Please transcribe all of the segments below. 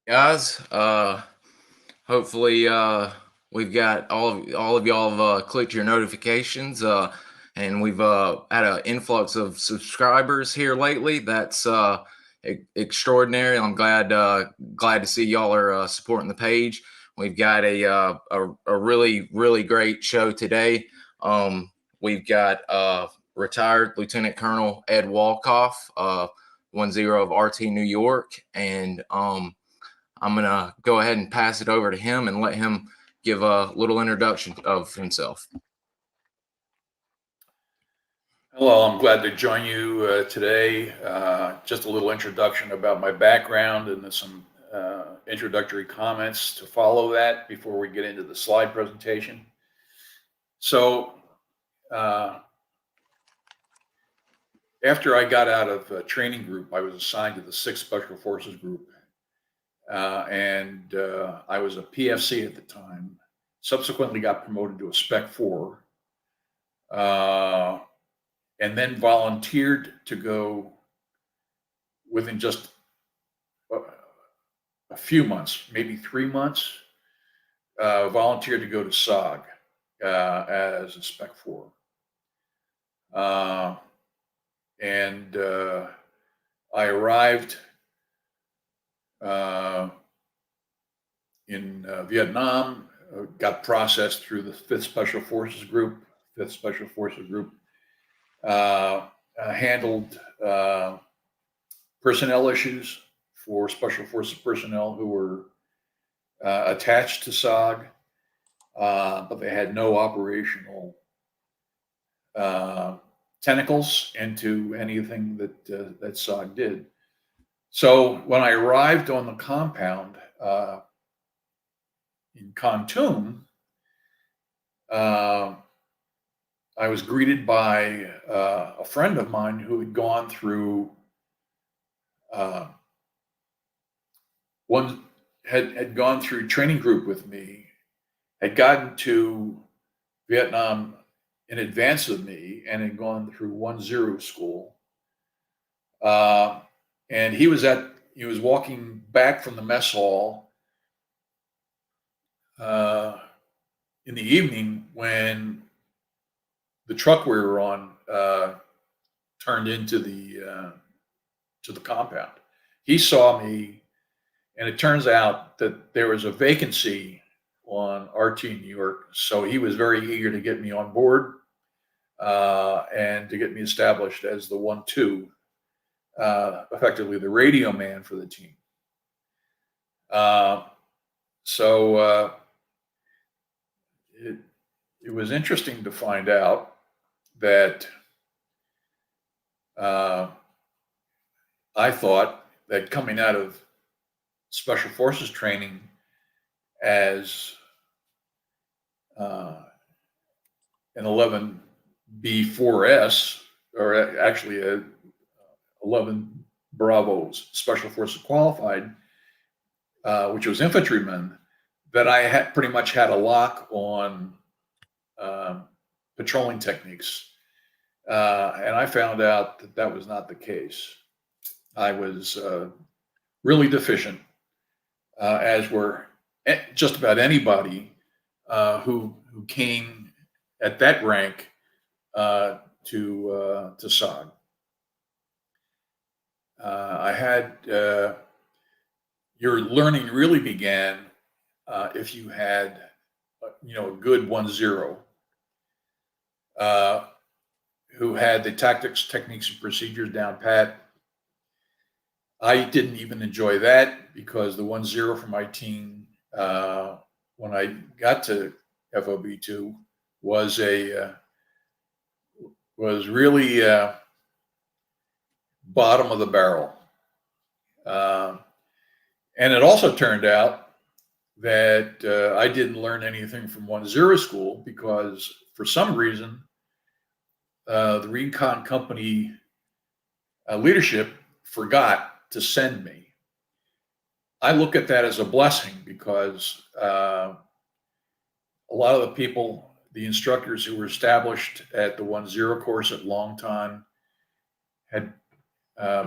guys. Hopefully, we've got all of y'all have clicked your notifications, and we've had an influx of subscribers here lately. That's extraordinary. I'm glad to see y'all are supporting the page. We've got a really great show today. We've got retired Lieutenant Colonel Ed Wolcoff, 10 of RT New York, and I'm going to go ahead and pass it over to him and let him give a little introduction of himself. Hello, I'm glad to join you today. Just a little introduction about my background and some introductory comments to follow that before we get into the slide presentation. So, after I got out of a training group, I was assigned to the 6th Special Forces Group. And I was a PFC at the time, subsequently got promoted to a Spec 4, and then volunteered to go within just a few months, maybe 3 months, volunteered to go to SOG as a Spec 4. And I arrived in Vietnam, got processed through the 5th Special Forces Group. 5th Special Forces Group handled personnel issues for Special Forces personnel who were attached to SOG, but they had no operational tentacles into anything that SOG did. So when I arrived on the compound in Khartoum, I was greeted by a friend of mine who had gone through had gone through training group with me, had gotten to Vietnam in advance of me, and had gone through 10 school. And he was walking back from the mess hall in the evening when the truck we were on turned into the compound. He saw me, and it turns out that there was a vacancy on RT New York, so he was very eager to get me on board and to get me established as the 1-2. Effectively the radio man for the team. So it was interesting to find out that I thought that coming out of Special Forces training as an 11B4S, or actually a 11 Bravos Special Forces qualified, which was infantrymen, that I had pretty much had a lock on patrolling techniques. And I found out that that was not the case. I was really deficient, as were just about anybody who came at that rank to SOG. I had your learning really began if you had a good 1-0 who had the tactics, techniques, and procedures down pat. I didn't even enjoy that because the 1-0 for my team when I got to FOB2 was really bottom of the barrel. And it also turned out that I didn't learn anything from 10 school because for some reason, the Recon Company leadership forgot to send me. I look at that as a blessing because a lot of the people, the instructors who were established at the 10 course at Long Time had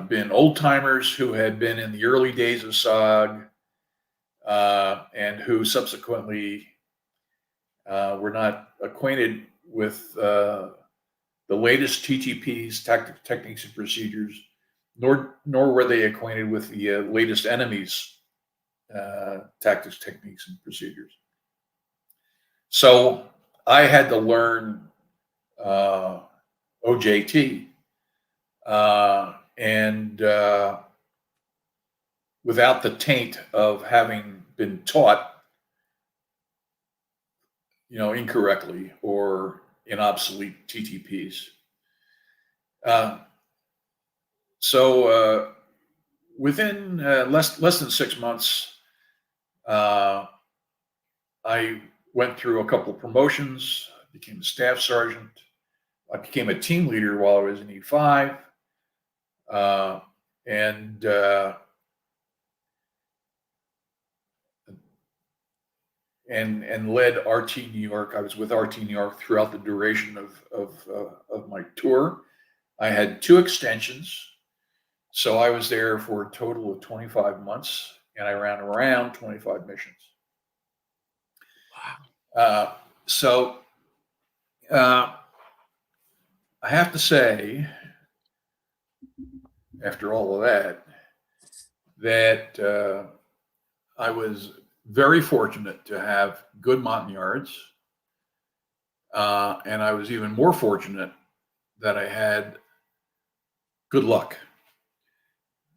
been old timers who had been in the early days of SOG, and who subsequently were not acquainted with the latest TTPs, tactics, techniques, and procedures, nor were they acquainted with the latest enemies' tactics, techniques, and procedures. So I had to learn OJT, and without the taint of having been taught, incorrectly or in obsolete TTPs. So within less than 6 months, I went through a couple of promotions, became a staff sergeant. I became a team leader while I was in E5, and led RT New York. I was with RT New York throughout the duration of my tour. I had 2 extensions, so I was there for a total of 25 months, and I ran around 25 missions. Wow. So I have to say, after all of that I was very fortunate to have good Montagnards, and I was even more fortunate that I had good luck.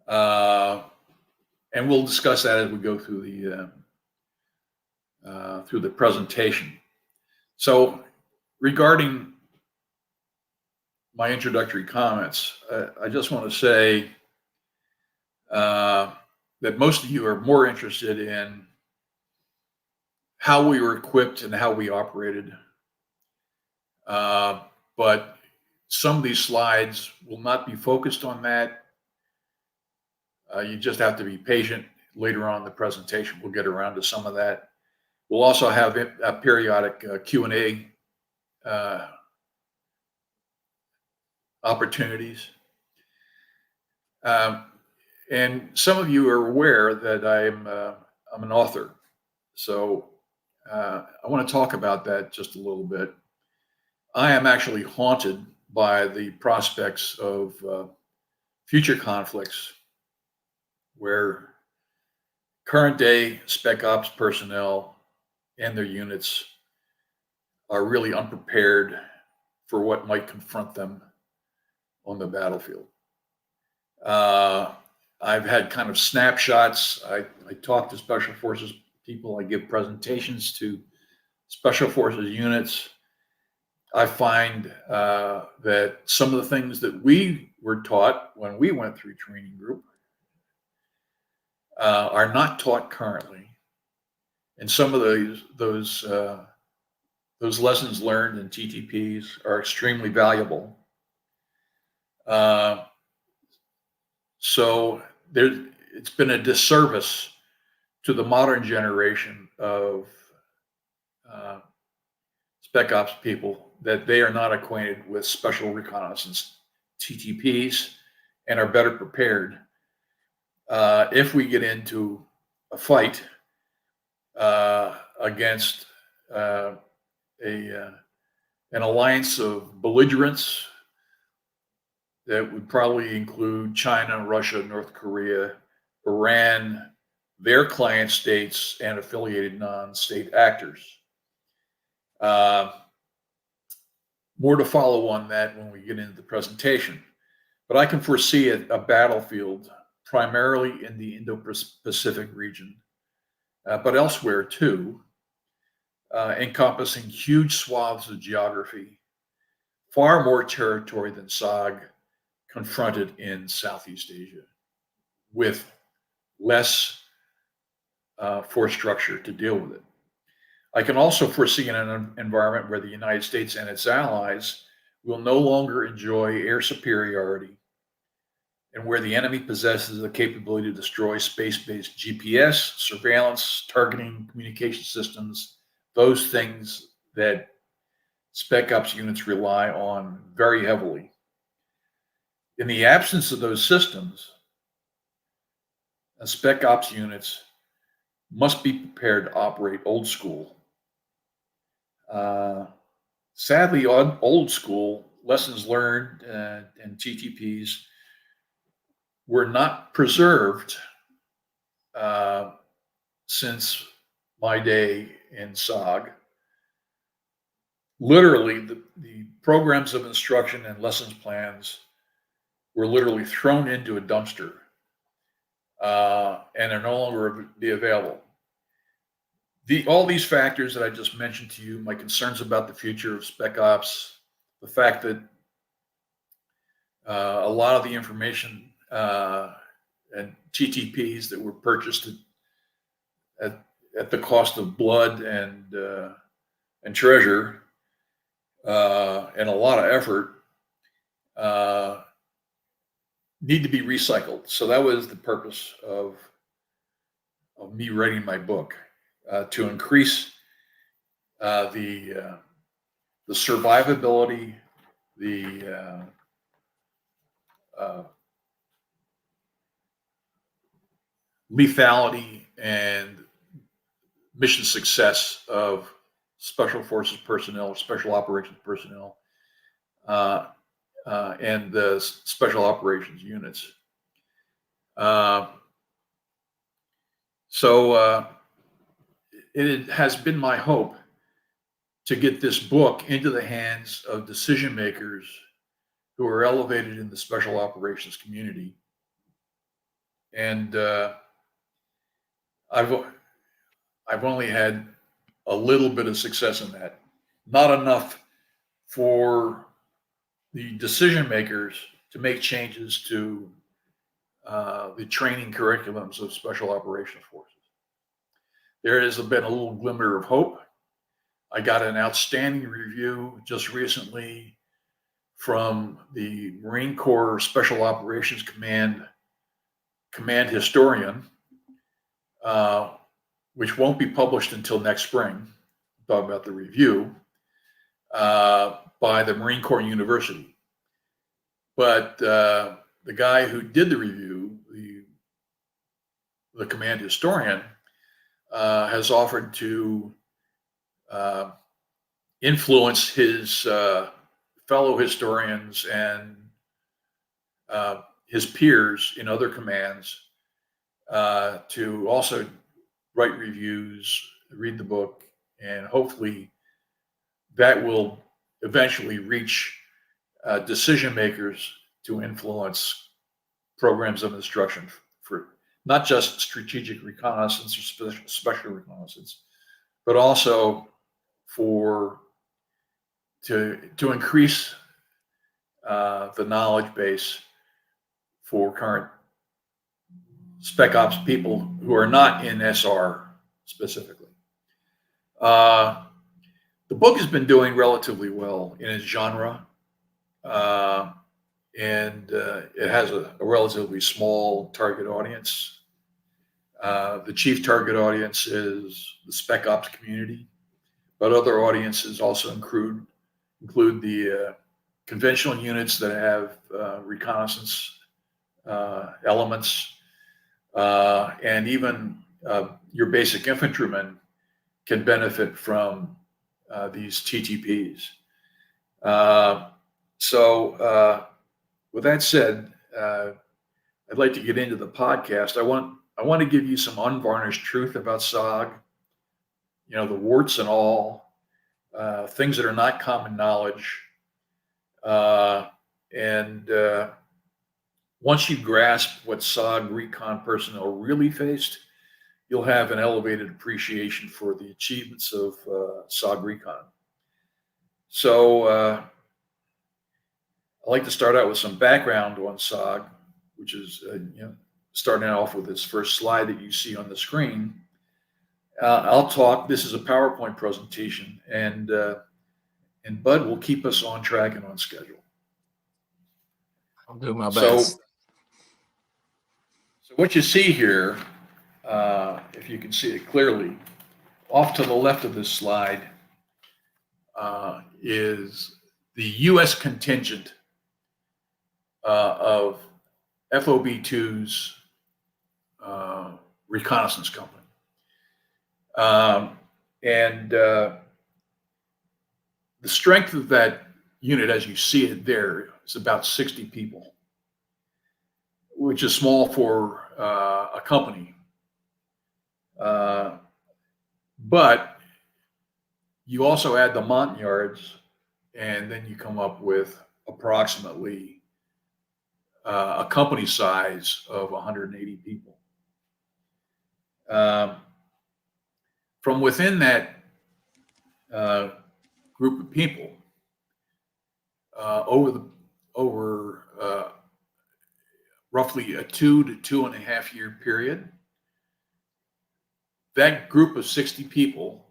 And we'll discuss that as we go through the presentation. So, regarding my introductory comments, I just want to say that most of you are more interested in how we were equipped and how we operated. But some of these slides will not be focused on that. You just have to be patient. Later on in the presentation, we'll get around to some of that. We'll also have a periodic Q&A opportunities. And some of you are aware that I'm an author. So I want to talk about that just a little bit. I am actually haunted by the prospects of future conflicts where current day Spec Ops personnel and their units are really unprepared for what might confront them on the battlefield. I've had kind of snapshots. I talk to Special Forces people. I give presentations to Special Forces units. I find that some of the things that we were taught when we went through training group are not taught currently, and some of those lessons learned in TTPs are extremely valuable. So it's been a disservice to the modern generation of Spec Ops people that they are not acquainted with Special Reconnaissance TTPs and are better prepared if we get into a fight against an alliance of belligerents that would probably include China, Russia, North Korea, Iran, their client states, and affiliated non-state actors. More to follow on that when we get into the presentation. But I can foresee a battlefield primarily in the Indo-Pacific region, but elsewhere too, encompassing huge swaths of geography, far more territory than SOG confronted in Southeast Asia, with less force structure to deal with it. I can also foresee an environment where the United States and its allies will no longer enjoy air superiority, and where the enemy possesses the capability to destroy space-based GPS, surveillance, targeting, communication systems, those things that Spec Ops units rely on very heavily. In the absence of those systems, Spec Ops units must be prepared to operate old school. Sadly, on old school lessons learned and TTPs were not preserved since my day in SOG. Literally, the programs of instruction and lessons plans were literally thrown into a dumpster and are no longer be available. All these factors that I just mentioned to you, my concerns about the future of Spec Ops, the fact that a lot of the information and TTPs that were purchased at the cost of blood and treasure and a lot of effort need to be recycled. So that was the purpose of me writing my book, to increase the survivability, the lethality, and mission success of Special Forces personnel, Special Operations personnel, and the Special Operations units. So it has been my hope to get this book into the hands of decision makers who are elevated in the Special Operations community. And I've only had a little bit of success in that. Not enough for the decision makers to make changes to the training curriculums of Special Operations Forces. There has been a little glimmer of hope. I got an outstanding review just recently from the Marine Corps Special Operations Command historian, which won't be published until next spring. Talk about the review by the Marine Corps University. But the guy who did the review, the command historian, has offered to influence his fellow historians and his peers in other commands to also write reviews, read the book, and hopefully that will eventually reach decision makers to influence programs of instruction for not just strategic reconnaissance or special reconnaissance, but also to increase the knowledge base for current Spec Ops people who are not in SR specifically. The book has been doing relatively well in its genre, and it has a relatively small target audience. The chief target audience is the Spec Ops community, but other audiences also include the conventional units that have reconnaissance elements, and even your basic infantrymen can benefit from these TTPs. So with that said, I'd like to get into the podcast. I want to give you some unvarnished truth about SOG, the warts and all, things that are not common knowledge. And once you grasp what SOG recon personnel really faced, you'll have an elevated appreciation for the achievements of SOG recon. So I'd like to start out with some background on SOG, which is starting off with this first slide that you see on the screen. I'll talk. This is a PowerPoint presentation, and Bud will keep us on track and on schedule. I'll do my best. So what you see here, if you can see it clearly, off to the left of this slide is the U.S. contingent of FOB2's reconnaissance company. The strength of that unit, as you see it there, is about 60 people, which is small for a company. But you also add the Montagnards, and then you come up with approximately a company size of 180 people. From within that group of people, over roughly a 2 to 2.5 year period, that group of 60 people,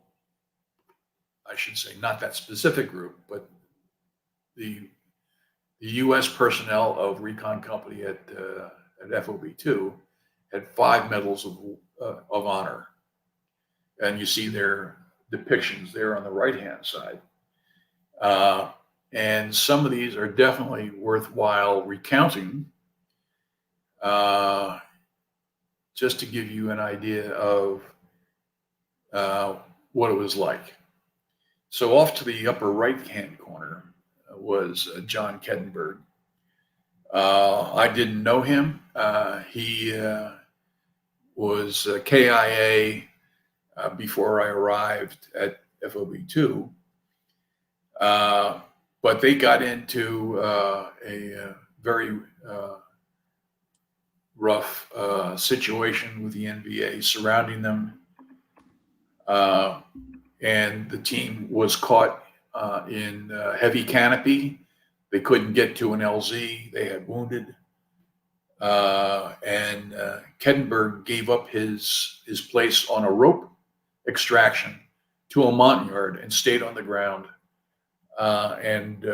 I should say, not that specific group, but the U.S. personnel of Recon Company at FOB2 had 5 medals of honor, and you see their depictions there on the right-hand side. And some of these are definitely worthwhile recounting, just to give you an idea of what it was like. So off to the upper right-hand corner was John Kettenberg. I didn't know him. He was KIA before I arrived at FOB2. But they got into a very rough situation with the NVA surrounding them. And the team was caught in heavy canopy. They couldn't get to an LZ. They had wounded. And Kettenberg gave up his place on a rope extraction to a Montagnard and stayed on the ground and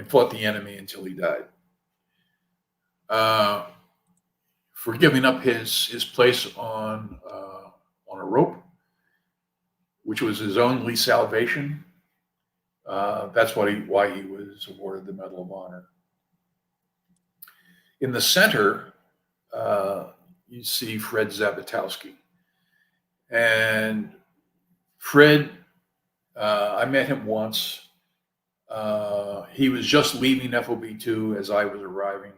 fought the enemy until he died. For giving up his place on a rope, which was his only salvation, that's why he was awarded the Medal of Honor. In the center, you see Fred Zabatowski. And Fred, I met him once. He was just leaving FOB2 as I was arriving.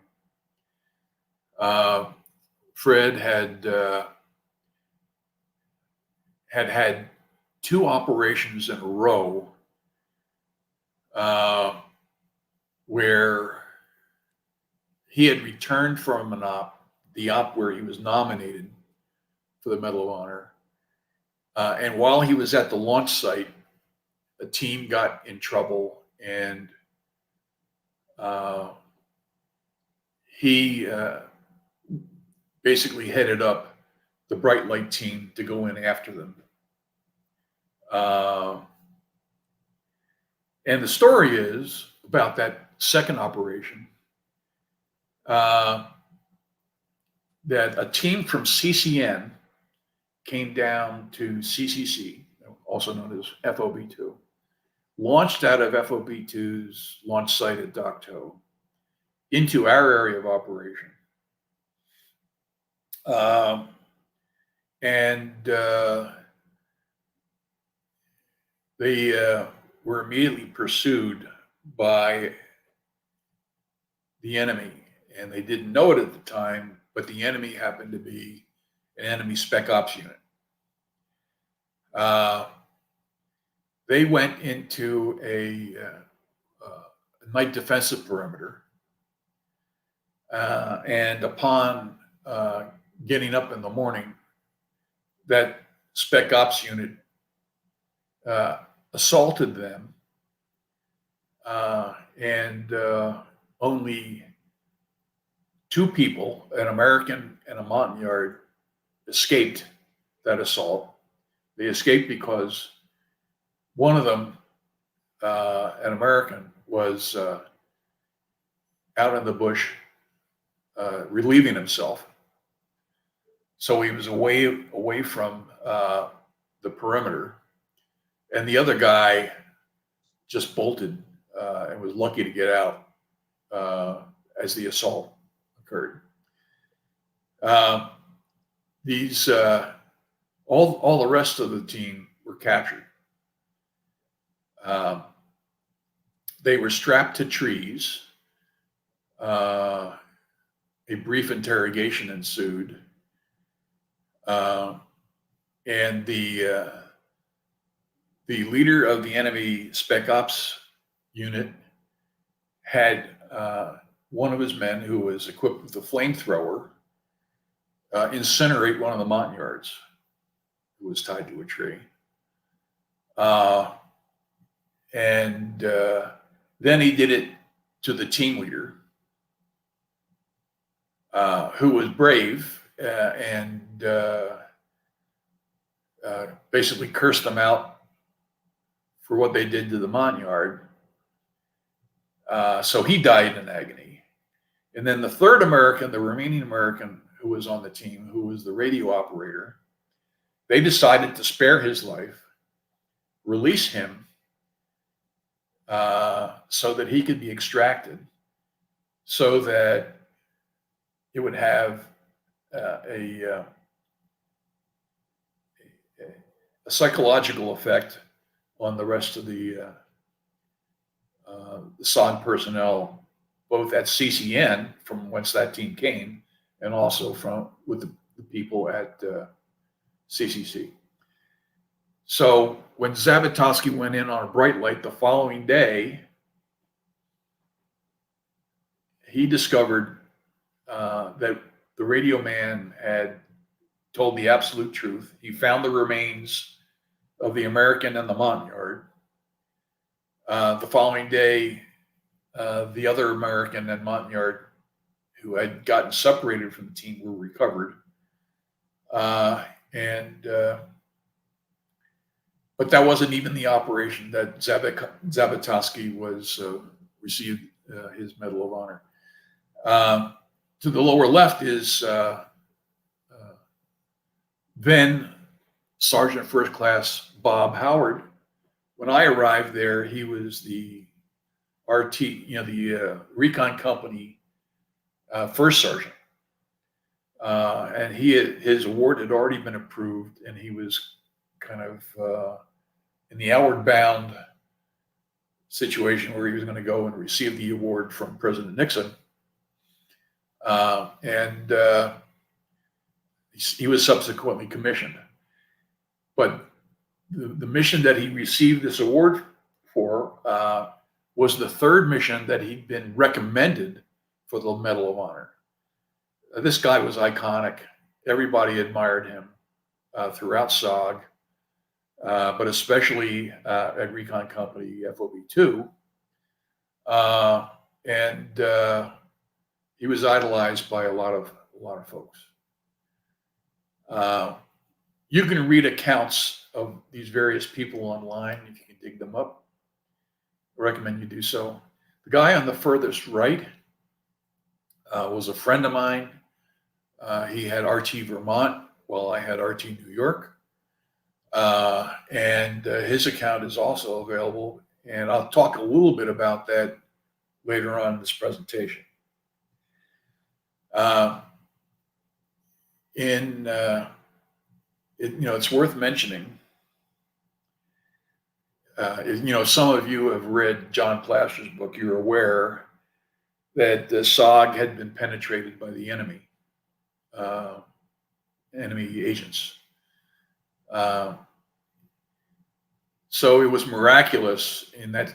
Fred had 2 operations in a row where he had returned from the op where he was nominated for the Medal of Honor. And while he was at the launch site, a team got in trouble, and he basically headed up the bright light team to go in after them. And the story is about that second operation, that a team from CCN came down to CCC, also known as FOB2, launched out of FOB2's launch site at Dokdo into our area of operation. They were immediately pursued by the enemy, and they didn't know it at the time, but the enemy happened to be an enemy spec ops unit. They went into a night defensive perimeter, and upon getting up in the morning, that spec ops unit assaulted them, and only 2 people, an American and a Montagnard, escaped that assault. They escaped because one of them, an American, was out in the bush relieving himself. So he was away from the perimeter, and the other guy just bolted and was lucky to get out as the assault occurred. These All the rest of the team were captured. They were strapped to trees. A brief interrogation ensued. And the leader of the enemy Spec Ops unit had one of his men, who was equipped with a flamethrower, incinerate one of the Montagnards who was tied to a tree. And then he did it to the team leader, who was brave and basically cursed them out for what they did to the Montagnard. So he died in agony. And then the third American, the remaining American who was on the team, who was the radio operator, they decided to spare his life, release him so that he could be extracted, so that it would have a psychological effect on the rest of the SOG personnel, both at CCN, from whence that team came, and also with the people at CCC. So when Zabatoski went in on a bright light the following day, he discovered that the radio man had told the absolute truth. He found the remains of the American and the Montagnard. The following day, the other American and Montagnard who had gotten separated from the team were recovered. But that wasn't even the operation that Zabatoski was received his Medal of Honor. To the lower left is then Sergeant First Class Bob Howard. When I arrived there, he was the RT, the Recon Company first sergeant, and his award had already been approved, and he was kind of in the outward bound situation where he was going to go and receive the award from President Nixon. And he was subsequently commissioned. But the mission that he received this award for was the third mission that he'd been recommended for the Medal of Honor. This guy was iconic. Everybody admired him throughout SOG, but especially at Recon Company FOB2. And he was idolized by a lot of folks. You can read accounts of these various people online if you can dig them up. I recommend you do so. The guy on the furthest right was a friend of mine. He had RT Vermont while I had RT New York. And his account is also available. And I'll talk a little bit about that later on in this presentation. It's worth mentioning. Some of you have read John Plaster's book. You're aware that SOG had been penetrated by the enemy agents. So it was miraculous in that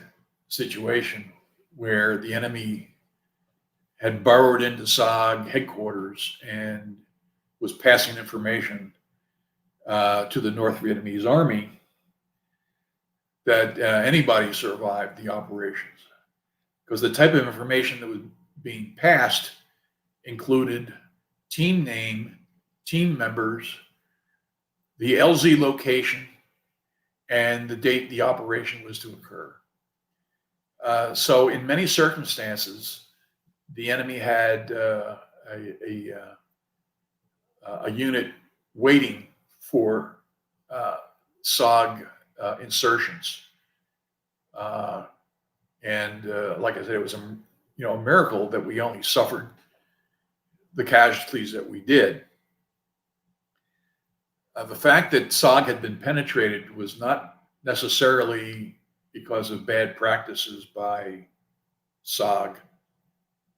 situation where the enemy had burrowed into SOG headquarters and was passing information to the North Vietnamese army, that anybody survived the operations, because the type of information that was being passed included team name, team members, the LZ location, and the date the operation was to occur. So in many circumstances, the enemy had a unit waiting for SOG insertions. And like I said, it was a miracle that we only suffered the casualties that we did. The fact that SOG had been penetrated was not necessarily because of bad practices by SOG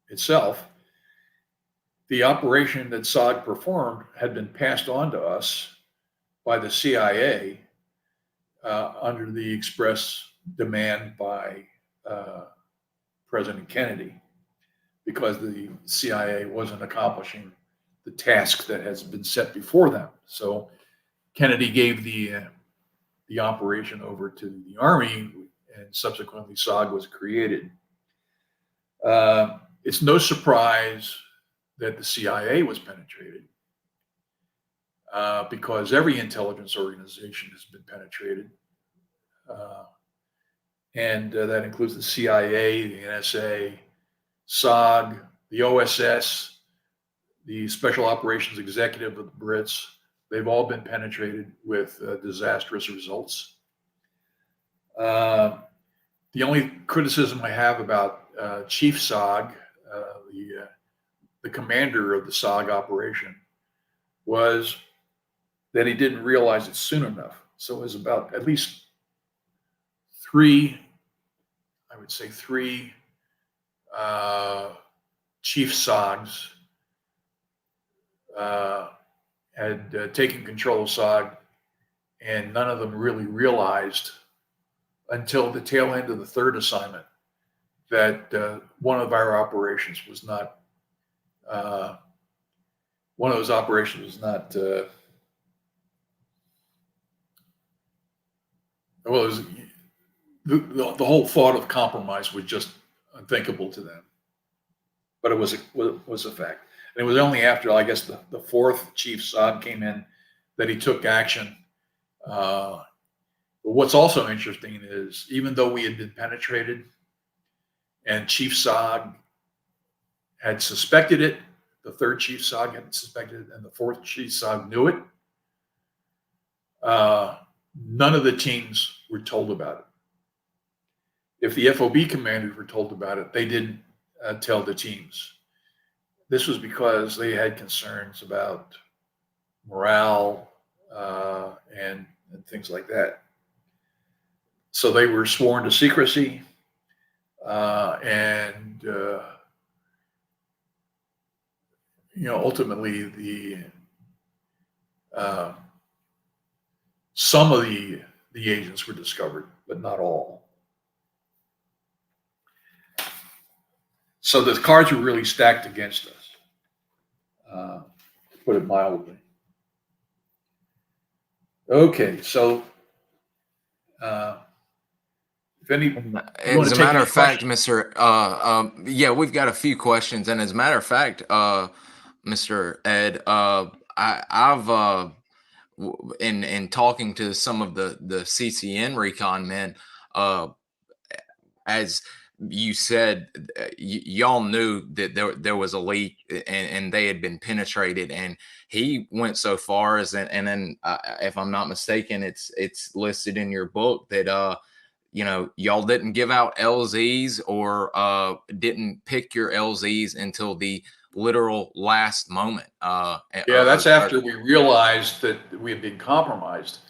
itself. The operation that SOG performed had been passed on to us by the CIA under the express demand by President Kennedy, because the CIA wasn't accomplishing the task that has been set before them. So Kennedy gave the operation over to the Army, and subsequently SOG was created. It's no surprise that the CIA was penetrated, because every intelligence organization has been penetrated. And that includes the CIA, the NSA, SOG, the OSS, the Special Operations Executive of the Brits. They've all been penetrated with disastrous results. The only criticism I have about Chief SOG, the commander of the SOG operation, was that he didn't realize it soon enough. So it was about at least three Chief SOGs had taken control of SOG, and none of them really realized until the tail end of the third assignment that one of those operations was not well, it was, the whole thought of compromise was just unthinkable to them. But it was a fact. And it was only after, I guess, the fourth Chief SOG came in that he took action. But what's also interesting is, even though we had been penetrated and Chief SOG had suspected it, the third Chief SOG had suspected it, and the fourth Chief SOG knew it, none of the teams were told about it. If the FOB commanders were told about it, they didn't tell the teams. This was because they had concerns about morale and things like that. So they were sworn to secrecy, and ultimately some of the agents were discovered, but not all. So the cards were really stacked against us, to put it mildly. Okay, so if any, as a matter of fact, Mr. Yeah, we've got a few questions, and as a matter of fact, Mr. Ed, I've in talking to some of the CCN recon men, as you said, y'all knew that there was a leak, and they had been penetrated, and he went so far as, and then if I'm not mistaken, it's listed in your book that y'all didn't give out LZs or didn't pick your LZs until the literal last moment. Yeah, that's after we realized that we had been compromised.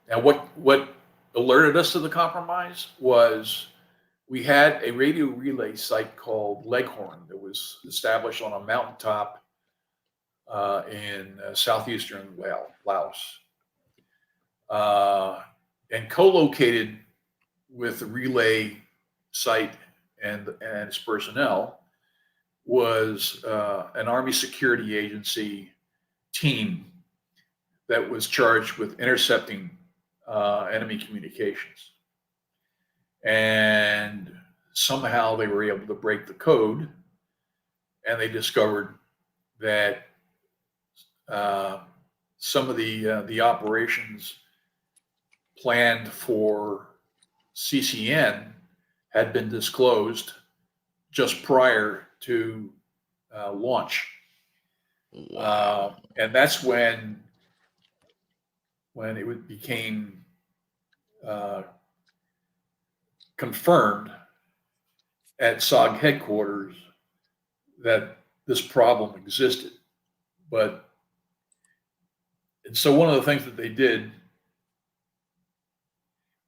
Now, what alerted us to the compromise was, we had a radio relay site called Leghorn that was established on a mountaintop in southeastern Laos, and co-located with the relay site and its personnel was an Army Security Agency team that was charged with intercepting enemy communications. And somehow they were able to break the code, and they discovered that some of the operations planned for CCN had been disclosed just prior to launch. Wow. And that's when it became confirmed at SOG headquarters that this problem existed. But And so one of the things that they did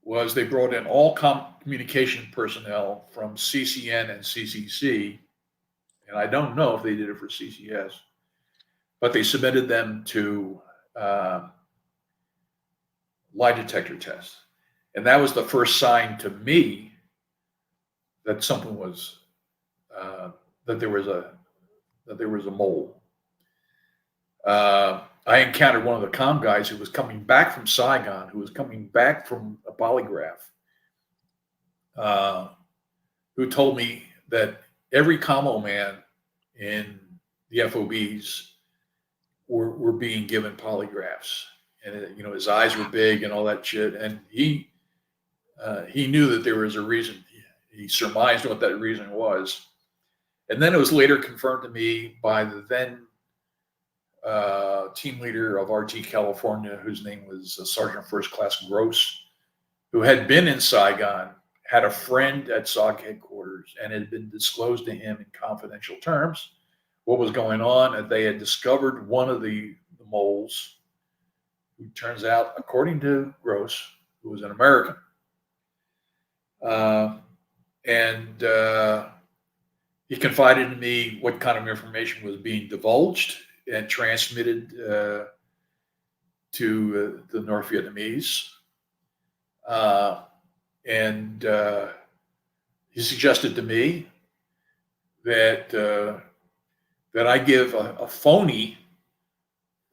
was they brought in all communication personnel from CCN and CCC, and I don't know if they did it for CCS, but they submitted them to lie detector tests. And that was the first sign to me that something was, that there was a mole. I encountered one of the comm guys who was coming back from Saigon, who was coming back from a polygraph, who told me that every commo man in the FOBs were being given polygraphs, and his eyes were big and all that shit, and he knew that there was a reason. He surmised what that reason was, and then it was later confirmed to me by the then team leader of RT California, whose name was Sergeant First Class Gross, who had been in Saigon, had a friend at SOG headquarters, and it had been disclosed to him in confidential terms what was going on, and they had discovered one of the moles, who turns out, according to Gross, who was an American. And he confided to me what kind of information was being divulged and transmitted to the North Vietnamese. And he suggested to me that I give a phony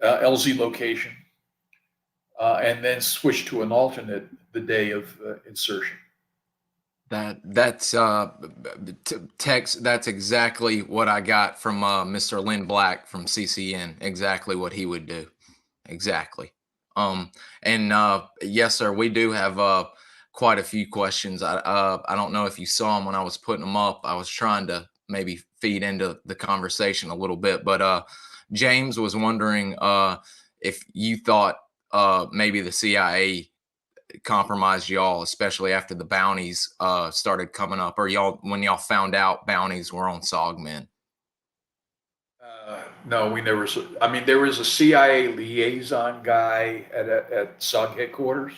LZ location and then switch to an alternate the day of insertion. That's text. That's exactly what I got from Mr. Lynn Black from CCN. Exactly what he would do. Exactly. And yes, sir, we do have quite a few questions. I don't know if you saw them when I was putting them up. I was trying to maybe feed into the conversation a little bit, but James was wondering if you thought maybe the CIA compromised y'all, especially after the bounties started coming up, or when y'all found out bounties were on SOG men. No, we never. I mean, there was a CIA liaison guy at SOG headquarters,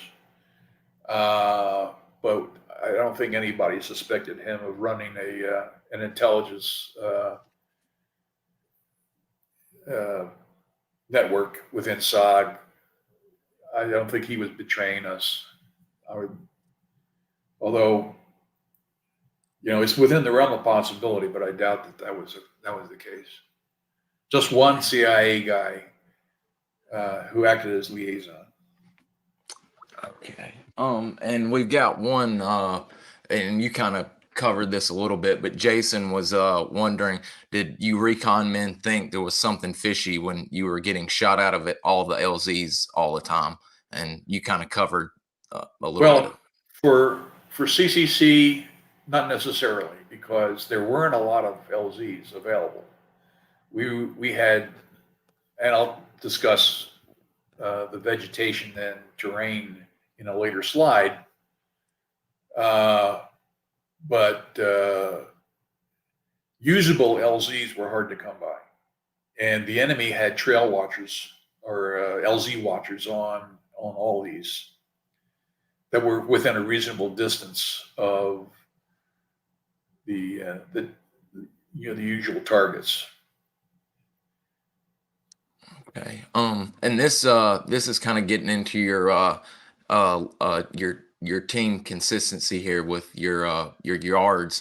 but I don't think anybody suspected him of running an intelligence network within SOG. I don't think he was betraying us. Although, it's within the realm of possibility, but I doubt that was the case. Just one CIA guy who acted as liaison. Okay. And we've got one, and you kind of covered this a little bit, but Jason was wondering, did you recon men think there was something fishy when you were getting shot out of it, all the LZs all the time? And you kind of covered a little bit. For CCC, not necessarily, because there weren't a lot of LZs available. We had, and I'll discuss the vegetation and terrain in a later slide, but usable LZs were hard to come by, and the enemy had trail watchers or LZ watchers on all these that were within a reasonable distance of the usual targets. Okay. And this is kind of getting into your team consistency here with your yards.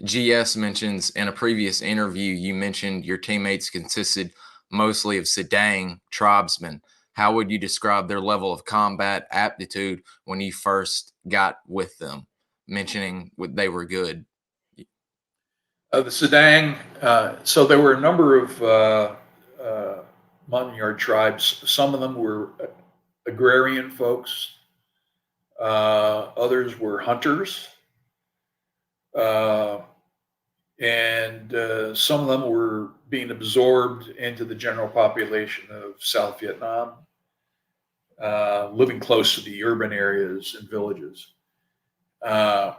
GS mentions in a previous interview, you mentioned your teammates consisted mostly of Sedang tribesmen. How would you describe their level of combat aptitude when you first got with them, mentioning they were good? The Sedang, so there were a number of Montagnard tribes. Some of them were agrarian folks. Others were hunters. And some of them were being absorbed into the general population of South Vietnam, living close to the urban areas and villages. I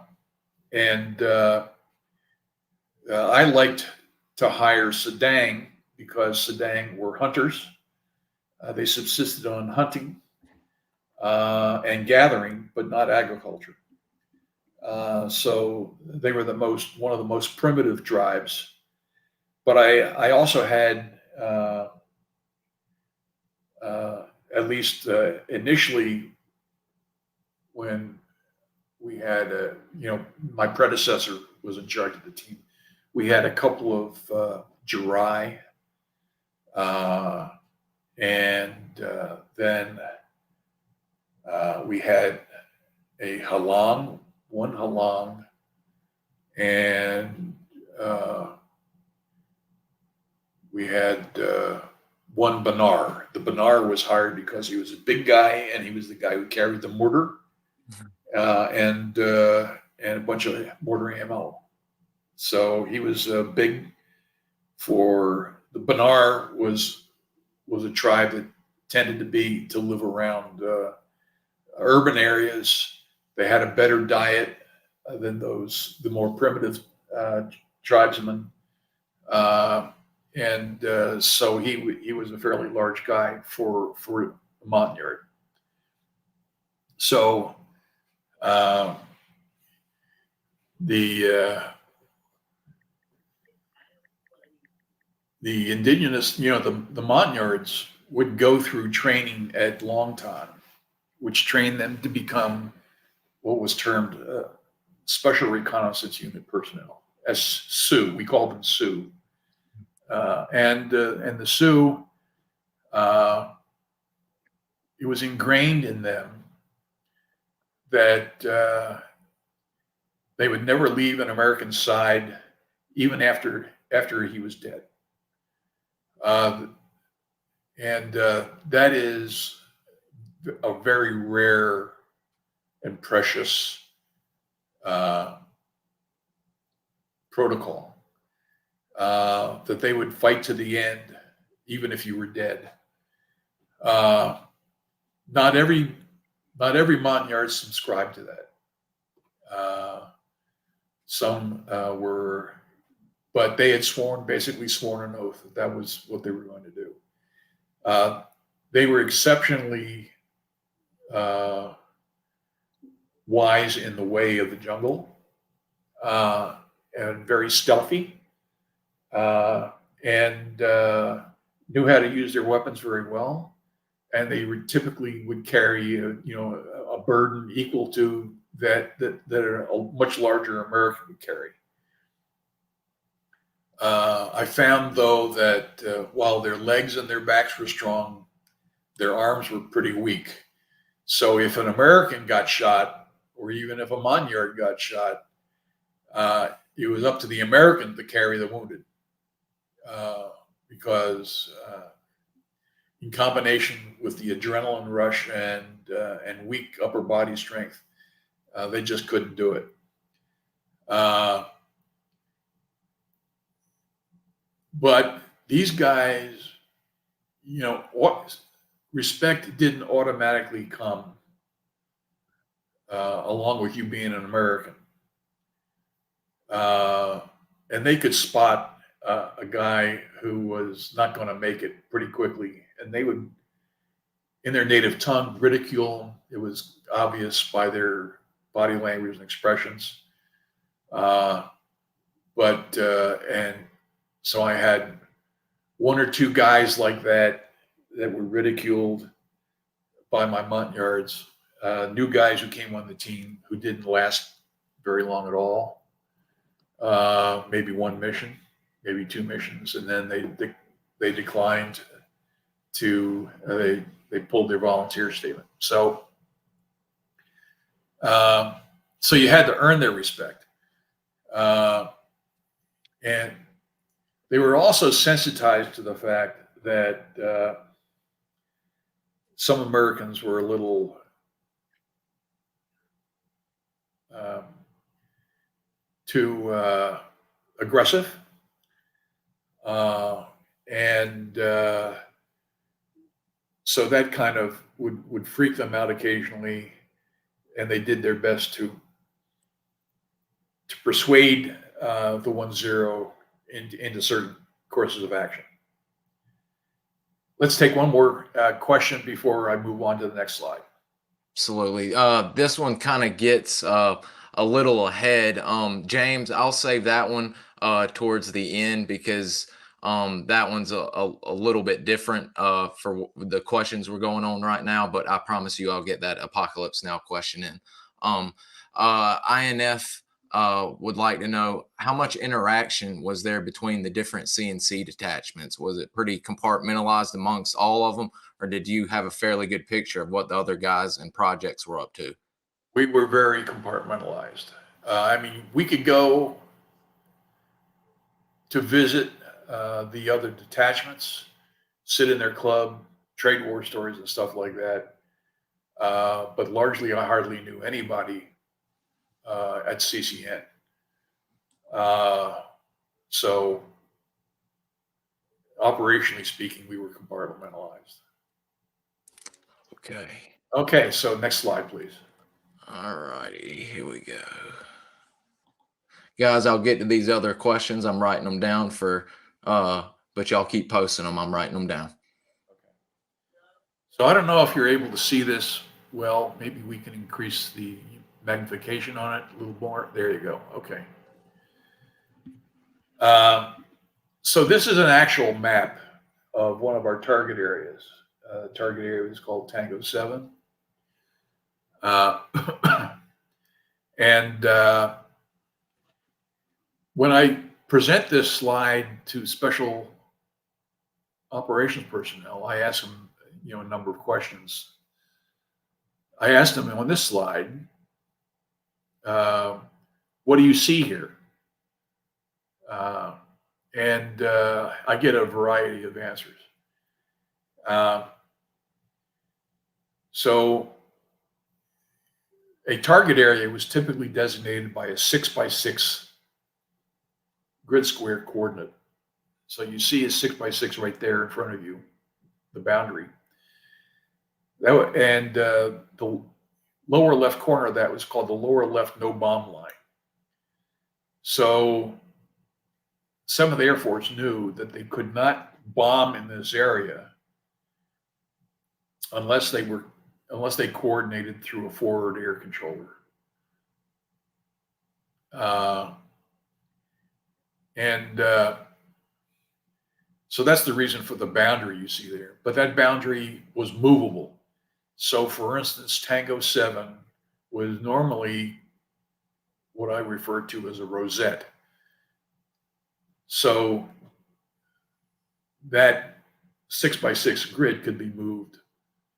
liked to hire Sedang because Sedang were hunters. They subsisted on hunting and gathering, but not agriculture. So they were one of the most primitive tribes. But I also had, at least initially, when we had, my predecessor was in charge of the team, we had a couple of Jirai, and then we had a Halang, one Halang, and we had one Banar. The Banar was hired because he was a big guy and he was the guy who carried the mortar and a bunch of mortar ammo. So he was big for the Banar was a tribe that tended to live around urban areas. They had a better diet than the more primitive tribesmen. So he was a fairly large guy for Montagnard. So the indigenous, the Montagnards would go through training at Longtan, which trained them to become what was termed Special Reconnaissance Unit personnel, as Sioux. We called them Sioux. And the Sioux, it was ingrained in them that they would never leave an American side, even after he was dead. And that is a very rare and precious protocol, that they would fight to the end, even if you were dead. Not every Montagnard subscribed to that. Some were, but they had basically sworn an oath that was what they were going to do. They were exceptionally wise in the way of the jungle, and very stealthy, and knew how to use their weapons very well. And they typically would carry a burden equal to that a much larger American would carry. I found, though, that while their legs and their backs were strong, their arms were pretty weak. So if an American got shot, or even if a Montagnard got shot, it was up to the American to carry the wounded, because in combination with the adrenaline rush and weak upper body strength, they just couldn't do it. But these guys, respect didn't automatically come along with you being an American. And they could spot a guy who was not going to make it pretty quickly, and they would, in their native tongue, ridicule him. It was obvious by their body language and expressions. And so I had one or two guys like that were ridiculed by my Montagnards. New guys who came on the team who didn't last very long at all. Maybe one mission, maybe two missions, and then they declined to. They pulled their volunteer statement. So you had to earn their respect, and they were also sensitized to the fact that some Americans were a little too aggressive, and so that kind of would freak them out occasionally, and they did their best to persuade the 1-0 into certain courses of action. Let's take one more question before I move on to the next slide. Absolutely. This one kind of gets a little ahead. James, I'll save that one towards the end because that one's a little bit different for the questions we're going on right now. But I promise you, I'll get that Apocalypse Now question in. INF would like to know how much interaction was there between the different CNC detachments? Was it pretty compartmentalized amongst all of them? Or did you have a fairly good picture of what the other guys and projects were up to? We were very compartmentalized. I mean, we could go to visit the other detachments, sit in their club, trade war stories and stuff like that. But largely, I hardly knew anybody at CCN. So, operationally speaking, we were compartmentalized. Okay. Okay, so next slide, please. All righty, here we go. Guys, I'll get to these other questions. I'm writing them down but y'all keep posting them. I'm writing them down. So I don't know if you're able to see this well. Maybe we can increase the magnification on it a little more. There you go. Okay. So this is an actual map of one of our target areas. The target area is called Tango 7. And when I present this slide to special operations personnel, I ask them, a number of questions. I asked them on this slide, what do you see here? And I get a variety of answers. So a target area was typically designated by a 6x6 grid square coordinate. So you see a 6x6 right there in front of you, the boundary. The lower left corner of that was called the lower left no bomb line. So some of the Air Force knew that they could not bomb in this area unless they coordinated through a forward air controller. So that's the reason for the boundary you see there. But that boundary was movable. So for instance, Tango 7 was normally what I refer to as a rosette. So that 6x6 grid could be moved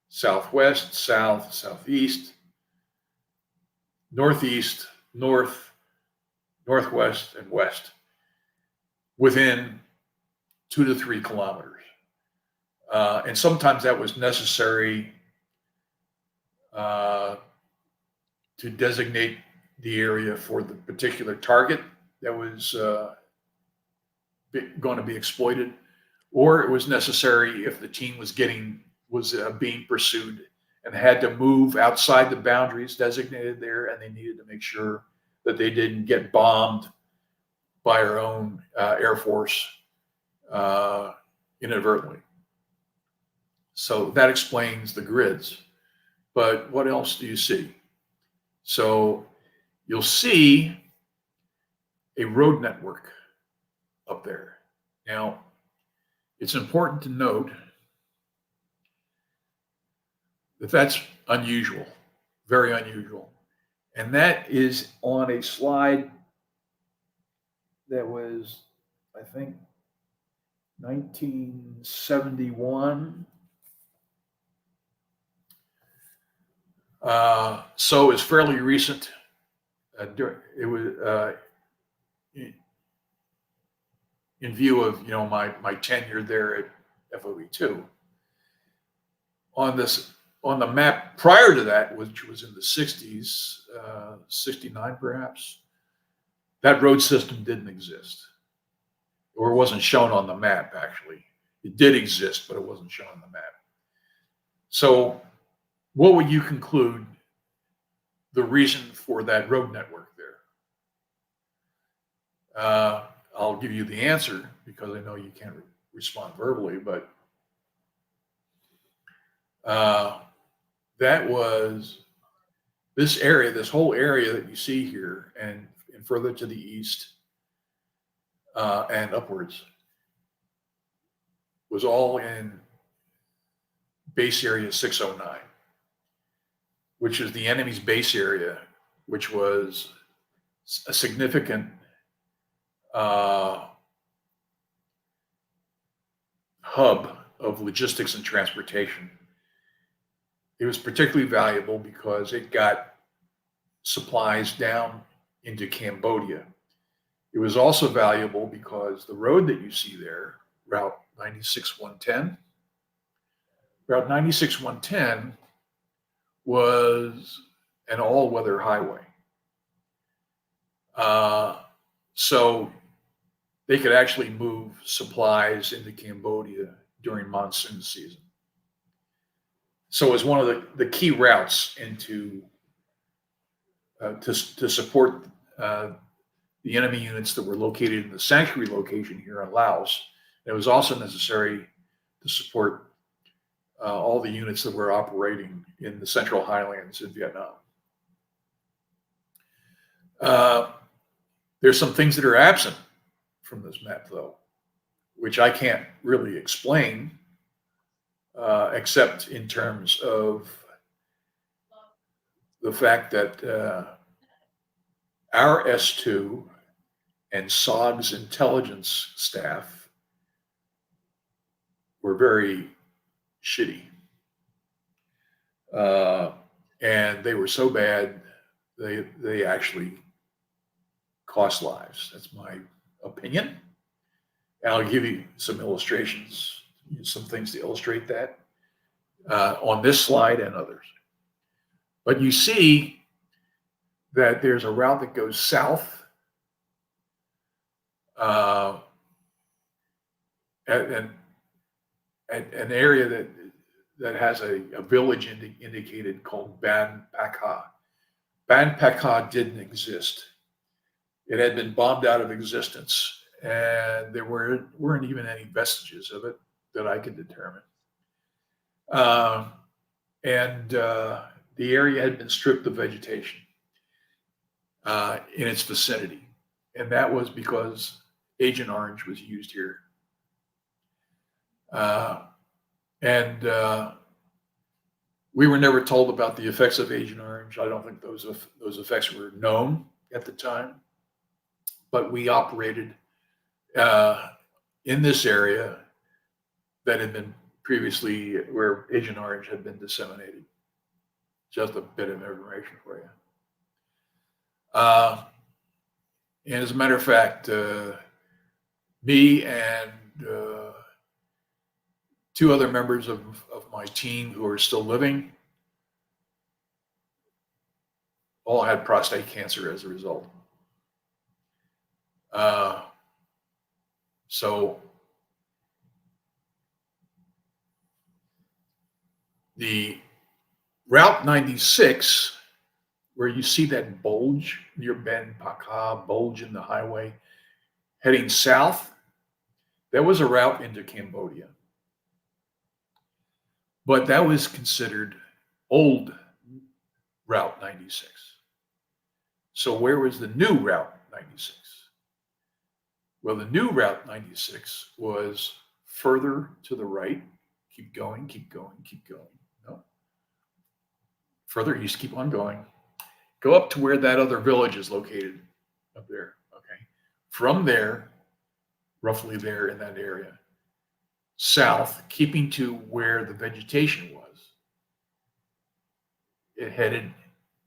southwest, south, southeast, northeast, north, northwest, and west within 2 to 3 kilometers. And sometimes that was necessary to designate the area for the particular target that was going to be exploited, or it was necessary if the team was being pursued and had to move outside the boundaries designated there, and they needed to make sure that they didn't get bombed by our own Air Force inadvertently. So that explains the grids. But what else do you see? So you'll see a road network up there. Now, it's important to note that that's unusual, very unusual. And that is on a slide that was, I think, 1971. So it's fairly recent. It was in view of my tenure there at FOE2. On the map prior to that, which was in the 60s, 69 perhaps, that road system didn't exist, or wasn't shown on the map. Actually, it did exist, but it wasn't shown on the map. So what would you conclude the reason for that road network there? I'll give you the answer because I know you can't respond verbally, but That was this area, this whole area that you see here, and further to the east and upwards, was all in base area 609, which is the enemy's base area, which was a significant hub of logistics and transportation. It was particularly valuable because it got supplies down into Cambodia. It was also valuable because the road that you see there, Route 96-110, Route 96-110 was an all-weather highway. So they could actually move supplies into Cambodia during monsoon season. So it was one of the key routes into to support the enemy units that were located in the sanctuary location here in Laos. It was also necessary to support all the units that were operating in the Central Highlands in Vietnam. There's some things that are absent from this map, though, which I can't really explain, except in terms of the fact that our S2 and SOG's intelligence staff were very shitty. And they were so bad, they actually cost lives. That's my opinion. And I'll give you some illustrations, some things to illustrate that on this slide and others. But you see that there's a route that goes south at an area that has a village indicated called Ban Pakha. Ban Pakha didn't exist. It had been bombed out of existence, and there weren't even any vestiges of it that I could determine. The area had been stripped of vegetation in its vicinity, and that was because Agent Orange was used here. We were never told about the effects of Agent Orange. I don't think those effects were known at the time, but we operated in this area that had been previously where Agent Orange had been disseminated. Just a bit of information for you. And as a matter of fact, me and two other members of my team who are still living all had prostate cancer as a result. So the Route 96, where you see that bulge near Ben Pakha, bulge in the highway heading south, that was a route into Cambodia. But that was considered old Route 96. So where was the new Route 96? Well, the new Route 96 was further to the right. Keep going, keep going, keep going. No. Further east, keep on going. Go up to where that other village is located, up there, okay? From there, roughly there in that area, south, keeping to where the vegetation was, it headed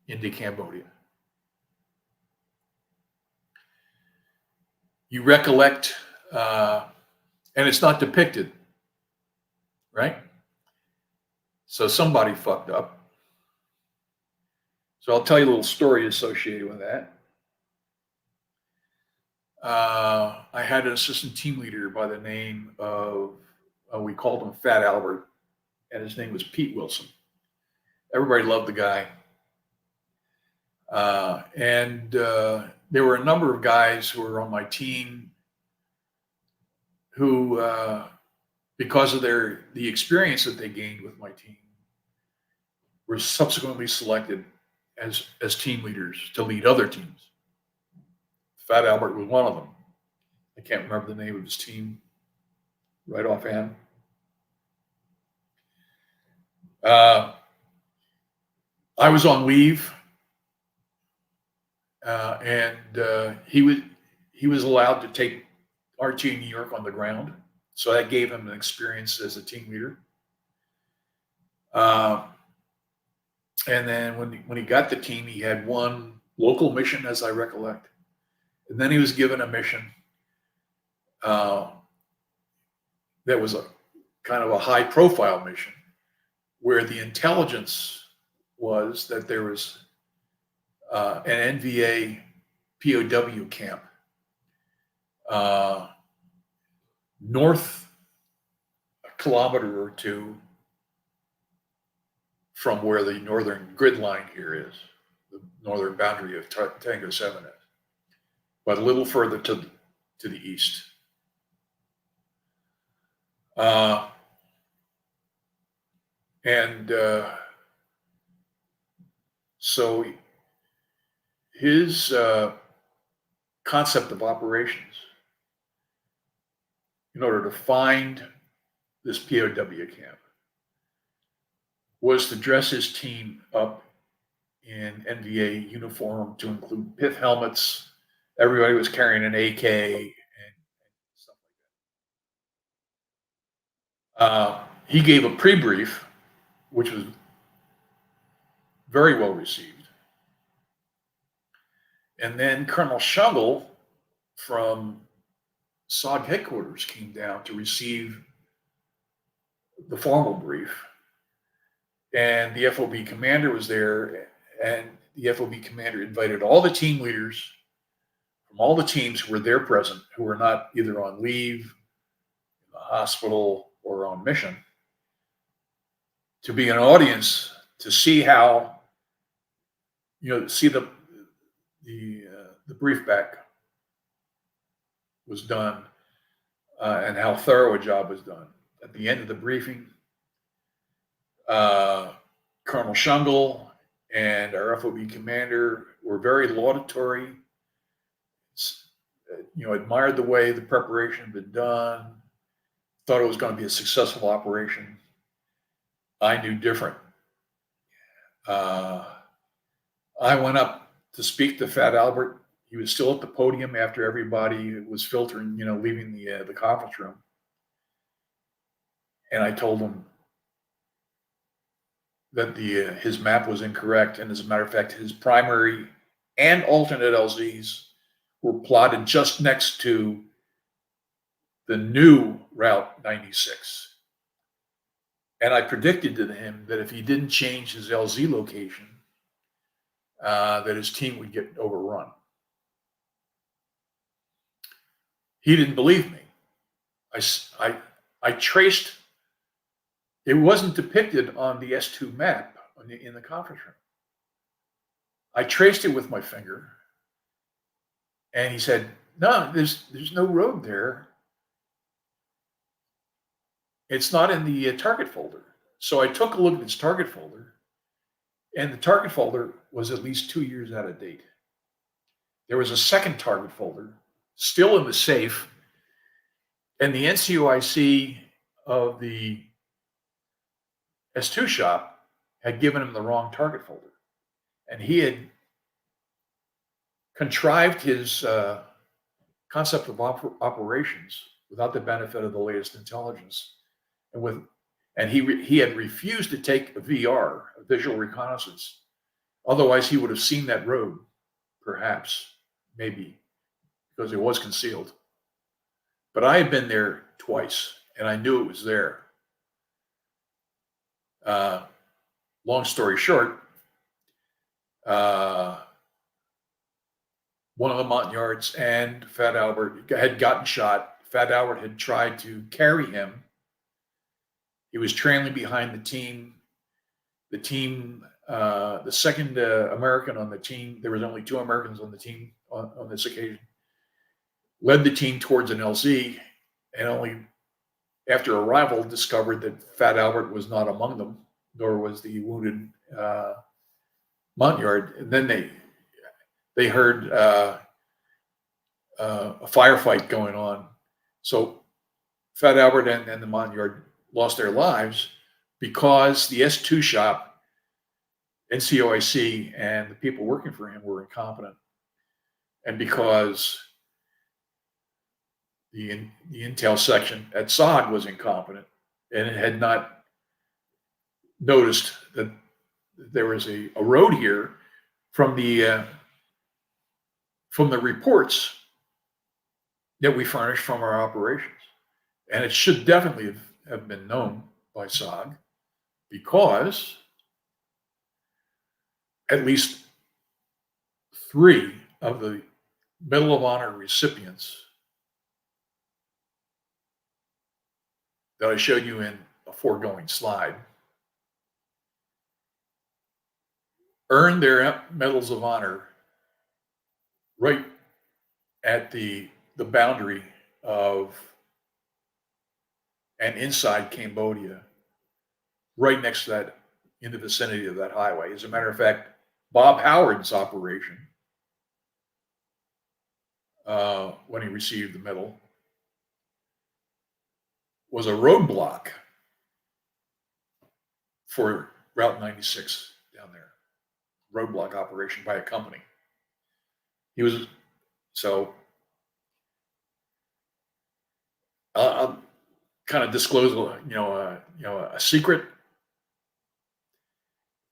into Cambodia. You recollect, and it's not depicted, right? So somebody fucked up. So I'll tell you a little story associated with that. I had an assistant team leader by the name of, we called him Fat Albert, and his name was Pete Wilson. Everybody loved the guy. There were a number of guys who were on my team who, because of the experience that they gained with my team, were subsequently selected as team leaders to lead other teams. Fat Albert was one of them. I can't remember the name of his team right offhand. I was on leave, and he was allowed to take RT New York on the ground, so that gave him an experience as a team leader. And then when he got the team, he had one local mission, as I recollect, and then he was given a mission that was a kind of a high-profile mission, where the intelligence was that there was an NVA POW camp north a kilometer or two from where the northern grid line here is, the northern boundary of Tango 7 is, but a little further to the east. So his concept of operations, in order to find this POW camp, was to dress his team up in NVA uniform to include pith helmets. Everybody was carrying an AK and stuff like that. He gave a pre-brief, which was very well received. And then Colonel Schungle from SOG headquarters came down to receive the formal brief. And the FOB commander was there, and the FOB commander invited all the team leaders from all the teams who were there present, who were not either on leave, in the hospital, or on mission, to be an audience to see how, see the brief back was done, and how thorough a job was done. At the end of the briefing, Colonel Schungle and our FOB commander were very laudatory, admired the way the preparation had been done, thought it was going to be a successful operation. I knew different. I went up to speak to Fat Albert. He was still at the podium after everybody was filtering, leaving the conference room. And I told him that his map was incorrect. And as a matter of fact, his primary and alternate LZs were plotted just next to the new Route 96. And I predicted to him that if he didn't change his LZ location, that his team would get overrun. He didn't believe me. I traced, it wasn't depicted on the S2 map in the conference room. I traced it with my finger, and he said, no, there's no road there. It's not in the target folder. So I took a look at his target folder, and the target folder was at least 2 years out of date. There was a second target folder still in the safe, and the NCOIC of the S2 shop had given him the wrong target folder. And he had contrived his concept of operations without the benefit of the latest intelligence. And he had refused to take a VR, a visual reconnaissance. Otherwise, he would have seen that road, perhaps, maybe, because it was concealed. But I had been there twice, and I knew it was there. Long story short, one of the Montagnards and Fat Albert had gotten shot. Fat Albert had tried to carry him. He was trailing behind the team. The second American on the team, there was only 2 Americans on the team on this occasion, led the team towards an LZ, and only after arrival discovered that Fat Albert was not among them, nor was the wounded Montagnard. And then they heard a firefight going on. So Fat Albert and the Montagnard lost their lives because the S2 shop, NCOIC, and the people working for him were incompetent, and because the intel section at SOG was incompetent, and it had not noticed that there was a road here from the reports that we furnished from our operations. And it should definitely have been known by SOG, because at least 3 of the Medal of Honor recipients that I showed you in a foregoing slide earned their Medals of Honor right at the boundary of and inside Cambodia, right next to that, in the vicinity of that highway. As a matter of fact, Bob Howard's operation, when he received the medal, was a roadblock for Route 96 down there. Roadblock operation by a company. He was, so I'll kind of disclose, a secret.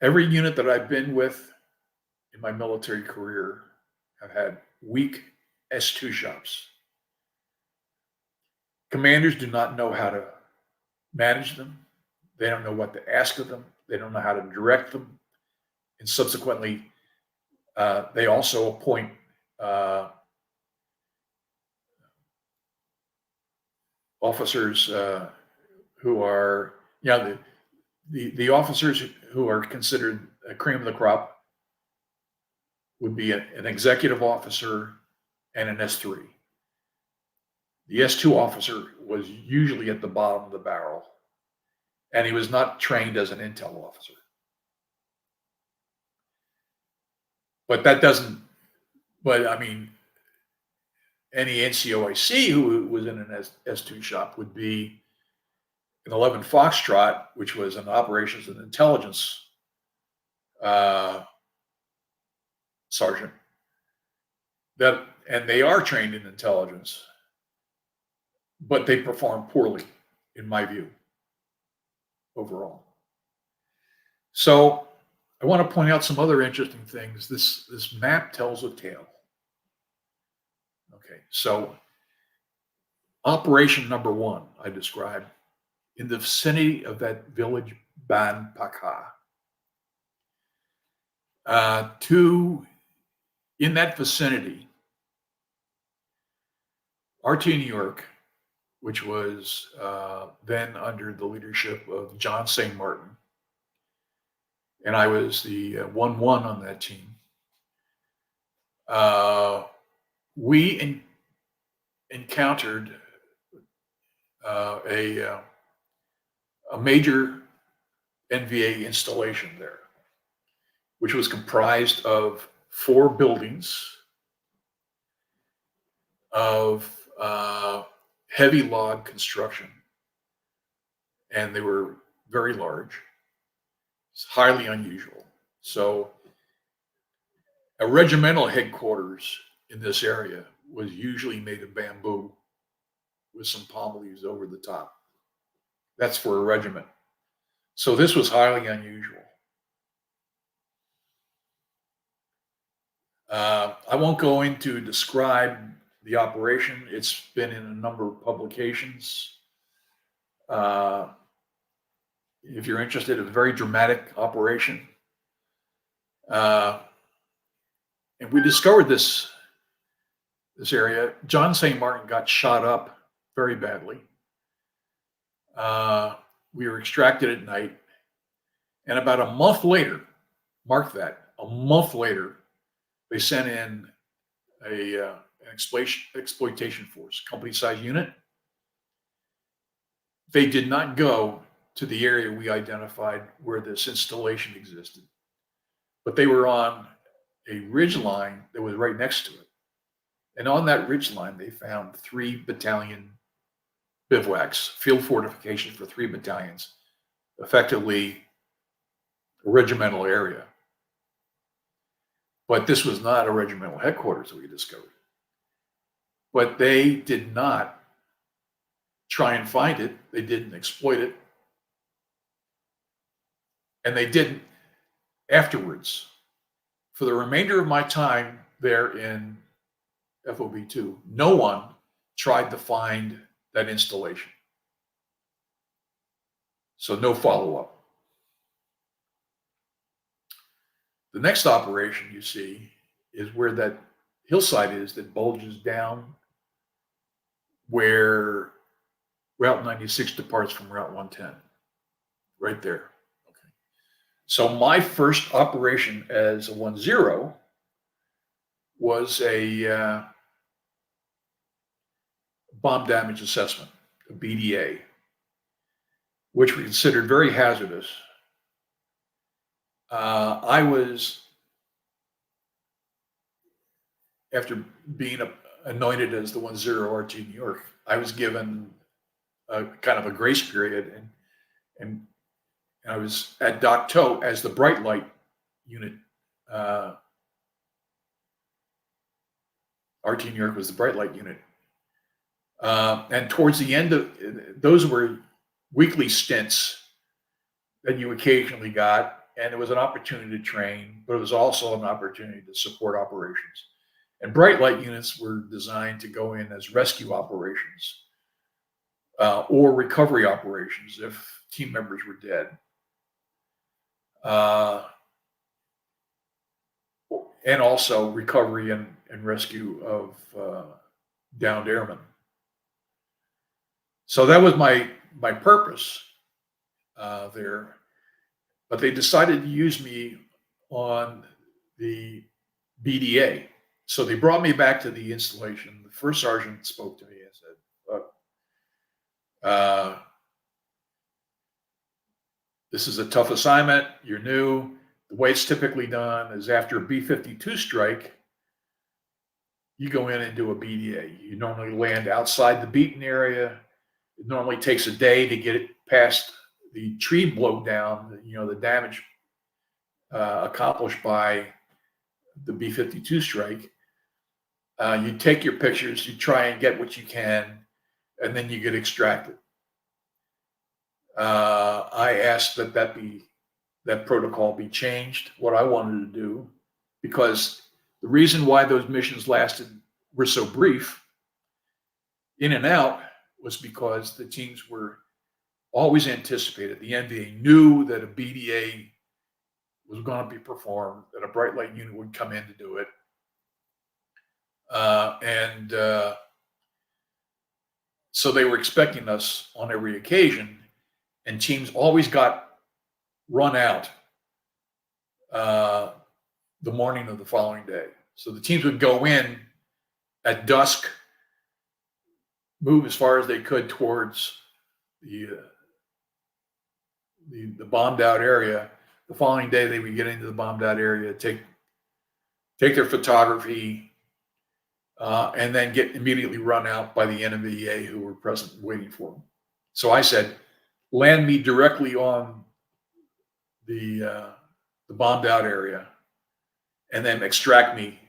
Every unit that I've been with in my military career have had weak S2 shops. Commanders do not know how to manage them. They don't know what to ask of them. They don't know how to direct them. And subsequently, they also appoint officers who are, the officers who are considered a cream of the crop would be an executive officer and an S3. The S2 officer was usually at the bottom of the barrel, and he was not trained as an intel officer. But that doesn't, but I mean, any NCOIC who was in an S2 shop would be an 11 Foxtrot, which was an operations and intelligence sergeant. And they are trained in intelligence, but they perform poorly, in my view, overall. So I want to point out some other interesting things. This map tells a tale. Okay, so operation number 1, I described in the vicinity of that village, Ban Pakha. In that vicinity, RT New York, which was then under the leadership of John St. Martin, and I was the 1-1 on that team. We encountered a major NVA installation there, which was comprised of 4 buildings of heavy log construction, and they were very large. It's highly unusual. So a regimental headquarters in this area was usually made of bamboo with some palm leaves over the top. That's for a regiment. So this was highly unusual. I won't go into describe the operation. It's been in a number of publications. If you're interested, a very dramatic operation. And we discovered this area. John St. Martin got shot up very badly. We were extracted at night. And about a month later, mark that, a month later, they sent in an exploitation force, company-sized unit. They did not go to the area we identified where this installation existed. But they were on a ridge line that was right next to it. And on that ridge line, they found 3 battalion bivouacs, field fortifications for 3 battalions, effectively a regimental area. But this was not a regimental headquarters that we discovered. But they did not try and find it. They didn't exploit it. And they didn't afterwards. For the remainder of my time there in FOB2, no one tried to find that installation. So no follow-up. The next operation you see is where that hillside is that bulges down where Route 96 departs from Route 110. Right there. Okay. So my first operation as a 1-0 was a bomb damage assessment, a BDA, which we considered very hazardous. I was, after being anointed as the 1-0 RT New York, I was given a kind of a grace period, and I was at Dock Toe as the bright light unit. RT New York was the bright light unit. And towards the end of, those were weekly stints that you occasionally got, and it was an opportunity to train, but it was also an opportunity to support operations. And bright light units were designed to go in as rescue operations or recovery operations if team members were dead. And also recovery and rescue of downed airmen. So that was my purpose there. But they decided to use me on the BDA. So they brought me back to the installation. The first sergeant spoke to me and said, look, this is a tough assignment. You're new. The way it's typically done is after a B-52 strike, you go in and do a BDA. You normally land outside the beaten area. It normally takes a day to get it past the tree blowdown, the damage accomplished by the B-52 strike. You take your pictures, you try and get what you can, and then you get extracted. I asked that protocol be changed, what I wanted to do, because the reason why those missions were so brief, in and out, was because the teams were always anticipated. The NVA knew that a BDA was going to be performed, that a bright light unit would come in to do it. So they were expecting us on every occasion, and teams always got run out the morning of the following day. So the teams would go in at dusk, move as far as they could towards the bombed out area. The following day, they would get into the bombed out area, take their photography, and then get immediately run out by the NVA who were present waiting for them. So I said, land me directly on the bombed out area, and then extract me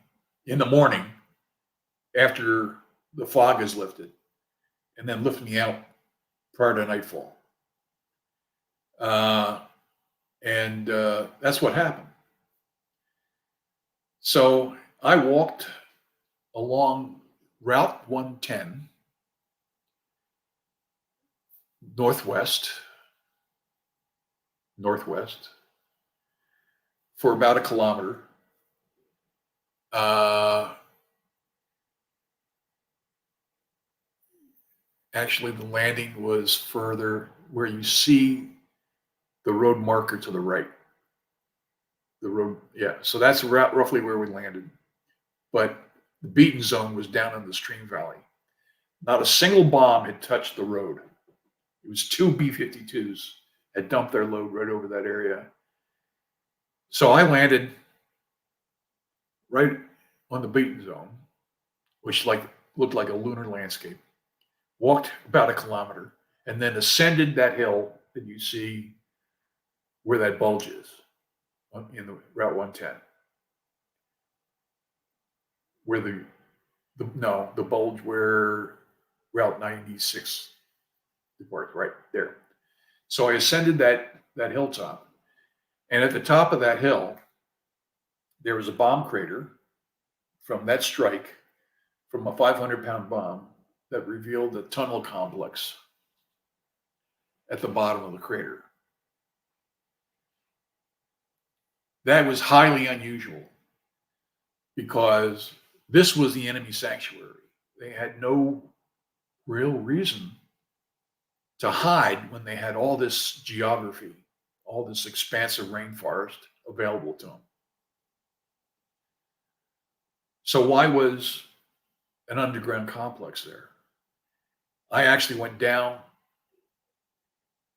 in the morning after the fog is lifted, and then lift me out prior to nightfall. And that's what happened. So I walked along Route 110, northwest, for about 1 kilometer. Actually, the landing was further where you see the road marker to the right. The road, yeah. So that's roughly where we landed. But the beaten zone was down in the stream valley. Not a single bomb had touched the road. It was 2 B-52s had dumped their load right over that area. So I landed right on the beaten zone, which looked like a lunar landscape, walked about a kilometer, and then ascended that hill that you see where that bulge is in the Route 110. Where the bulge where Route 96 departs, right there. So I ascended that hilltop, and at the top of that hill, there was a bomb crater from that strike, from a 500-pound bomb that revealed a tunnel complex at the bottom of the crater. That was highly unusual because this was the enemy sanctuary. They had no real reason to hide when they had all this geography, all this expansive rainforest available to them. So why was an underground complex there? I actually went down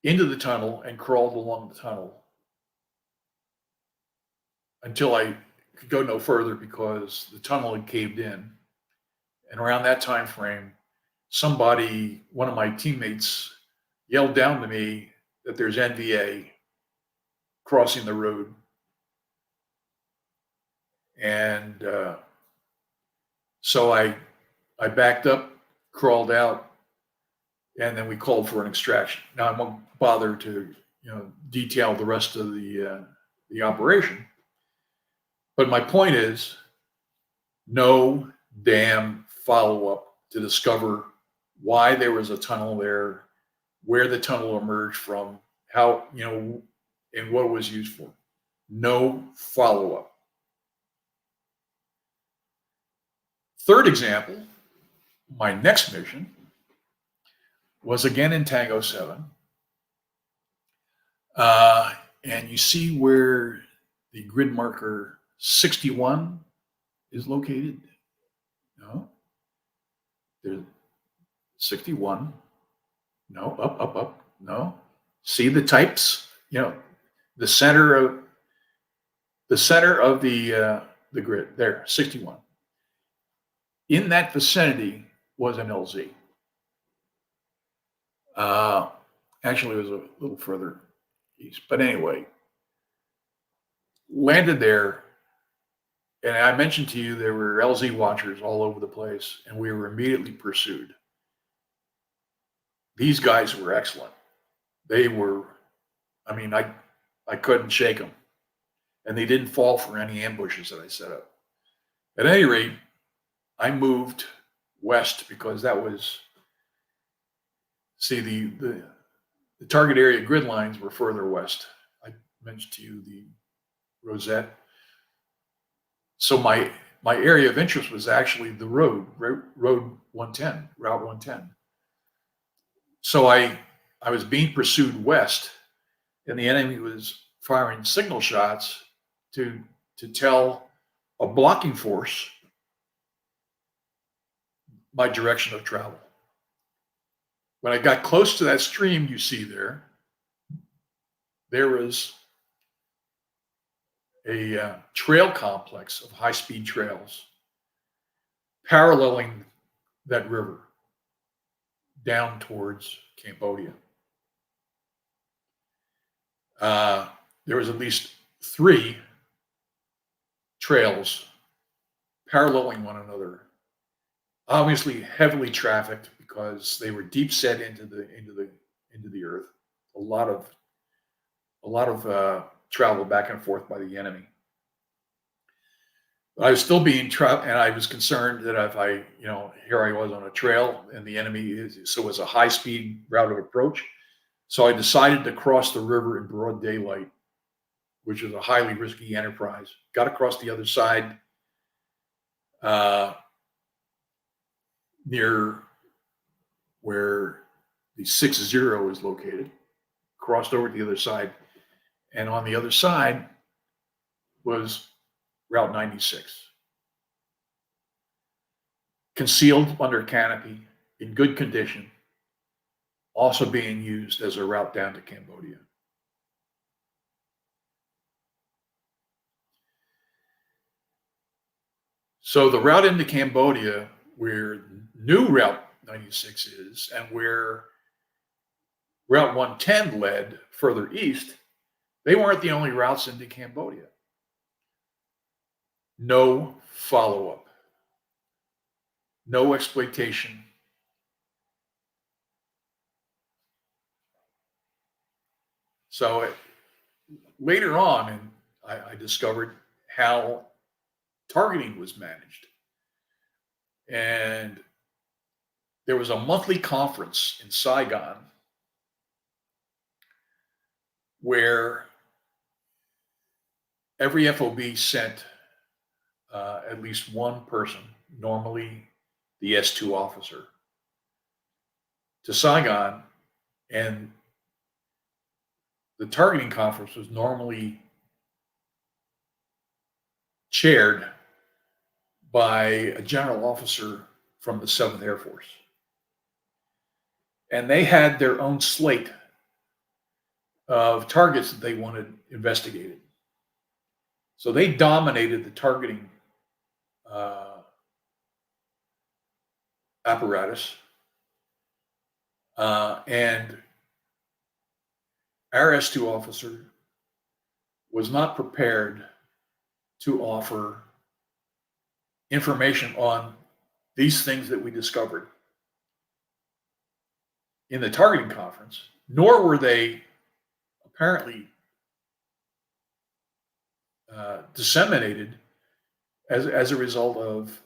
into the tunnel and crawled along the tunnel until I could go no further because the tunnel had caved in. And around that time frame, one of my teammates, yelled down to me that there's NVA crossing the road. And so I backed up, crawled out, and then we called for an extraction. Now I won't bother to detail the rest of the operation, but my point is, no damn follow-up to discover why there was a tunnel there, where the tunnel emerged from, how, and what it was used for. No follow-up. Third example, my next mission was again in Tango 7. And you see where the grid marker 61 is located? No. There's 61. No, up. No. See the types? The center of the grid there, 61. In that vicinity was an LZ. Actually, it was a little further east, but anyway, landed there, and I mentioned to you there were LZ watchers all over the place, and we were immediately pursued. These guys were excellent. They were, I couldn't shake them, and they didn't fall for any ambushes that I set up. At any rate, I moved west because that was, the target area grid lines were further west. I mentioned to you the Rosette. So my area of interest was actually the road 110, Route 110. So I was being pursued west, and the enemy was firing signal shots to tell a blocking force my direction of travel. When I got close to that stream you see there was a trail complex of high-speed trails paralleling that river down towards Cambodia. There was at least 3 trails paralleling one another, obviously heavily trafficked because they were deep set into the earth. A lot of travel back and forth by the enemy. But I was still being trapped, and I was concerned that if here I was on a trail, and the enemy so it was a high-speed route of approach. So I decided to cross the river in broad daylight, which was a highly risky enterprise. Got across the other side, near where the 60 is located, crossed over to the other side, and on the other side was Route 96. Concealed under canopy, in good condition, also being used as a route down to Cambodia. So the route into Cambodia, where new Route 96 is, and where Route 110 led further east, they weren't the only routes into Cambodia. No follow-up, no exploitation. So later on, I discovered how targeting was managed. And there was a monthly conference in Saigon where every FOB sent at least one person, normally the S2 officer, to Saigon, and the targeting conference was normally chaired by a general officer from the 7th Air Force. And they had their own slate of targets that they wanted investigated. So they dominated the targeting apparatus. And our S2 officer was not prepared to offer information on these things that we discovered in the targeting conference, nor were they apparently disseminated as a result of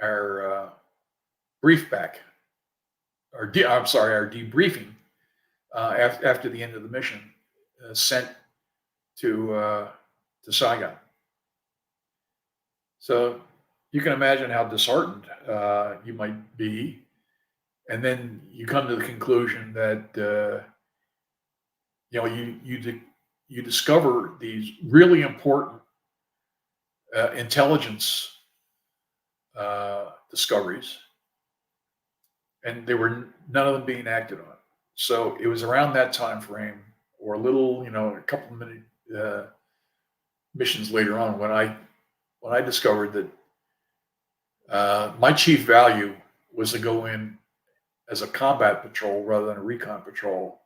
our brief back, our debriefing after the end of the mission, sent to Saigon. So you can imagine how disheartened you might be, and then you come to the conclusion that you discover these really important intelligence discoveries, and there were none of them being acted on. So it was around that time frame, or a little, a couple of minute missions later on, when I discovered that my chief value was to go in as a combat patrol rather than a recon patrol.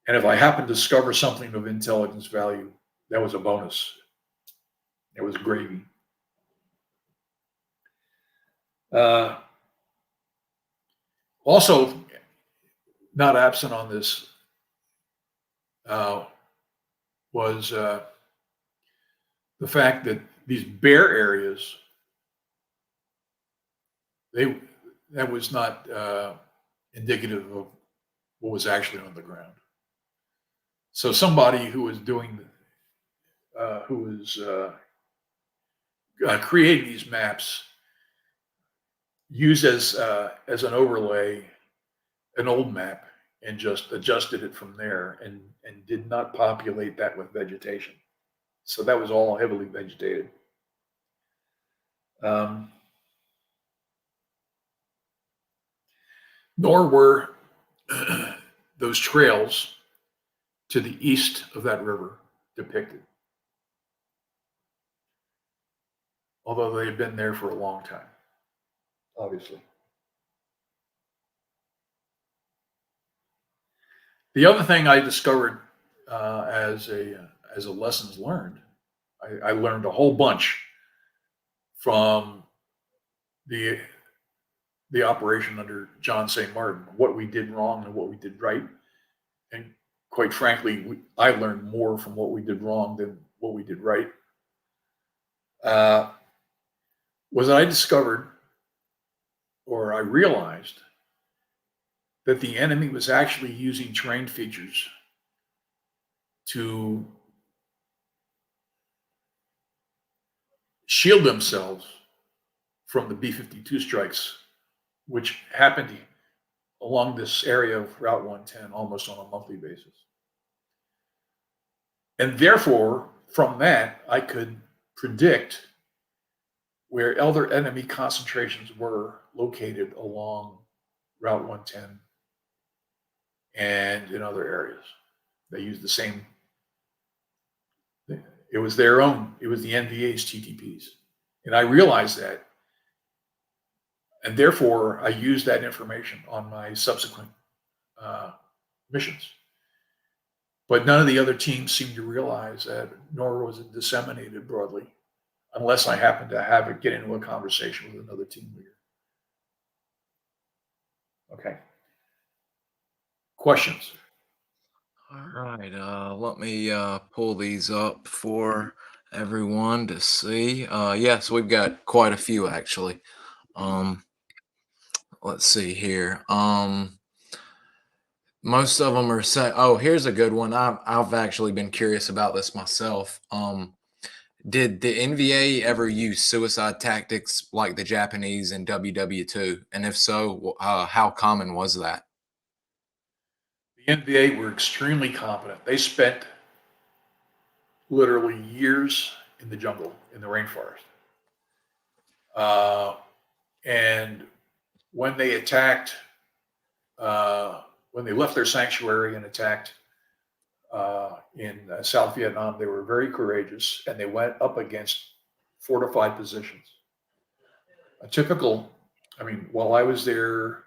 And if I happened to discover something of intelligence value, that was a bonus. It was gravy. Also, not absent on this was the fact that these bare areas, that was not indicative of what was actually on the ground. So somebody who was creating these maps used as an overlay an old map and just adjusted it from there, and did not populate that with vegetation. So that was all heavily vegetated. Nor were those trails to the east of that river depicted, although they had been there for a long time, obviously. The other thing I discovered as a lessons learned, I learned a whole bunch from the operation under John St. Martin, what we did wrong and what we did right. And quite frankly, I learned more from what we did wrong than what we did right. Was that I discovered, or I realized, that the enemy was actually using terrain features to shield themselves from the B-52 strikes, which happened along this area of Route 110 almost on a monthly basis. And therefore, from that, I could predict where other enemy concentrations were located along Route 110 and in other areas. They used the same, it was their own, it was the NVA's TTPs. And I realized that. And therefore, I used that information on my subsequent missions. But none of the other teams seemed to realize that, nor was it disseminated broadly, unless I happened to get into a conversation with another team leader. Okay. Questions? All right, let me pull these up for everyone to see. Yes, we've got quite a few actually. Let's see here. Most of them are saying, oh, here's a good one. I've actually been curious about this myself. Did the NVA ever use suicide tactics like the Japanese in WW2? And if so, how common was that? The NVA were extremely competent. They spent literally years in the jungle, in the rainforest. And when they attacked, when they left their sanctuary and attacked in South Vietnam, they were very courageous, and they went up against fortified positions. While I was there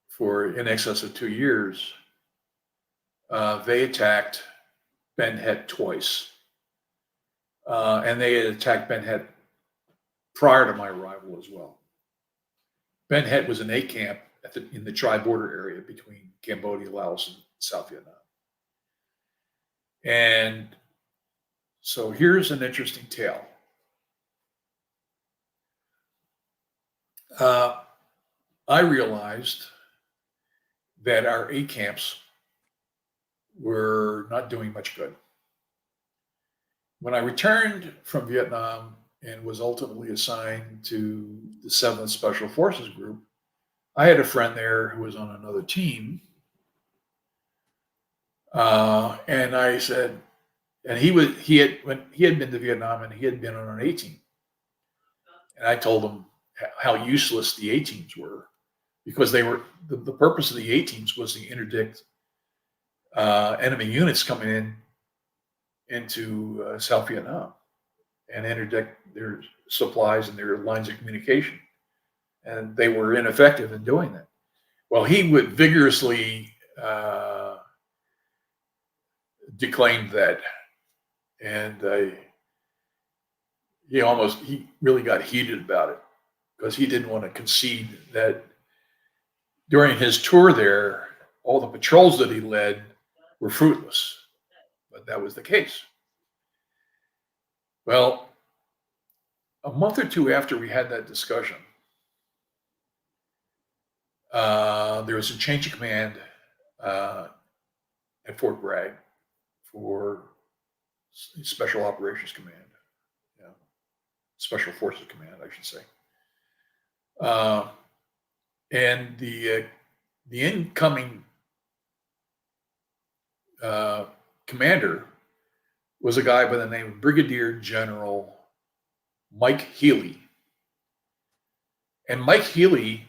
for in excess of 2 years, they attacked Ben Het twice. And they had attacked Ben Het prior to my arrival as well. Ben Het was an A camp in the tri-border area between Cambodia, Laos, and South Vietnam. And so here's an interesting tale. I realized that our A camps were not doing much good. When I returned from Vietnam and was ultimately assigned to the 7th Special Forces Group, I had a friend there who was on another team. And I said, and he had been to Vietnam and he had been on an A team. And I told him how useless the A teams were, because they were the purpose of the A teams was to interdict enemy units coming into South Vietnam and interdict their supplies and their lines of communication. And they were ineffective in doing that. Well, he would vigorously declaim that. And he really got heated about it, because he didn't want to concede that during his tour there, all the patrols that he led were fruitless. But that was the case. Well, a month or two after we had that discussion, there was a change of command at Fort Bragg for Special Operations Command, Special Forces Command, I should say. And the incoming commander was a guy by the name of Brigadier General Mike Healy. And Mike Healy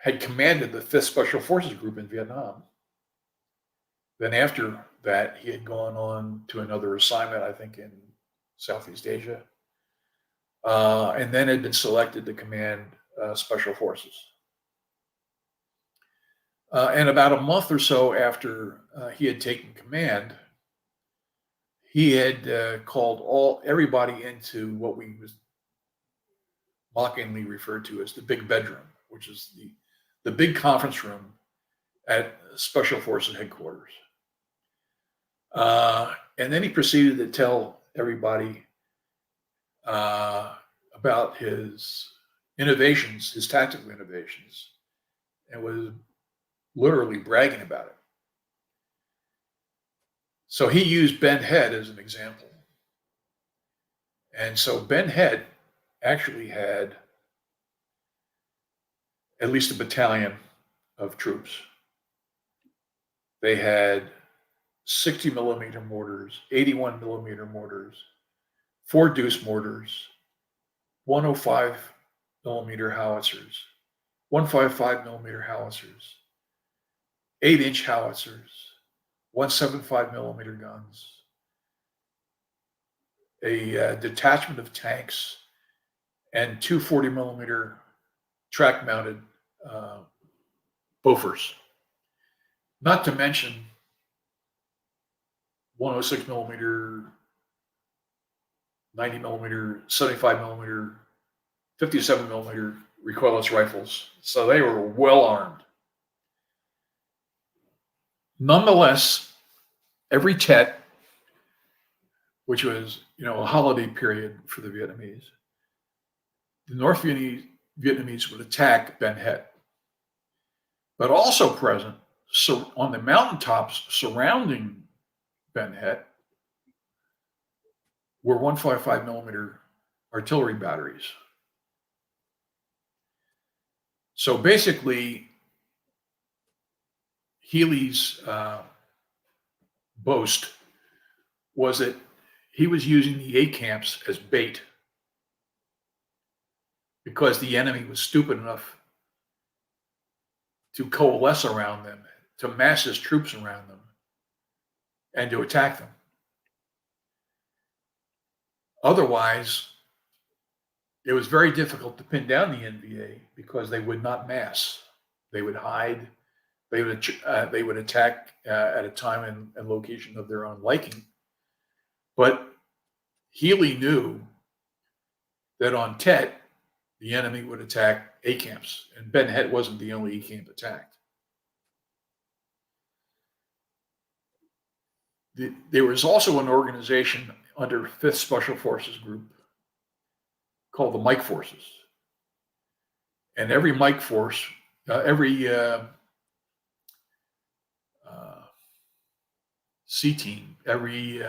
had commanded the 5th Special Forces Group in Vietnam. Then after that, he had gone on to another assignment, I think, in Southeast Asia. And then had been selected to command Special Forces. And about a month or so after he had taken command, he had called everybody into what we was mockingly referred to as the big bedroom, which is the big conference room at Special Forces headquarters. And then he proceeded to tell everybody about his innovations, his tactical innovations, and was literally bragging about it. So he used Ben Het as an example. And so Ben Het actually had at least a battalion of troops. They had 60 millimeter mortars, 81 millimeter mortars, 4 deuce mortars, 105 millimeter howitzers, 155 millimeter howitzers, 8-inch howitzers, 175 millimeter guns, a detachment of tanks and two 40 millimeter track mounted Bofors. Not to mention 106 millimeter, 90 millimeter, 75 millimeter, 57 millimeter recoilless rifles. So they were well armed. Nonetheless, every Tet, which was, a holiday period for the Vietnamese, the North Vietnamese would attack Ben Het. But also present, so on the mountaintops surrounding Ben Het, were 155 millimeter artillery batteries. So basically, Healy's boast was that he was using the A camps as bait because the enemy was stupid enough to coalesce around them, to mass his troops around them, and to attack them. Otherwise, it was very difficult to pin down the NVA because they would not mass. They would hide. They would attack at a time and location of their own liking. But Healy knew that on Tet, the enemy would attack A camps, and Ben Het wasn't the only A camp attacked. There was also an organization under 5th Special Forces Group called the Mike Forces. And every Mike force, every C team, every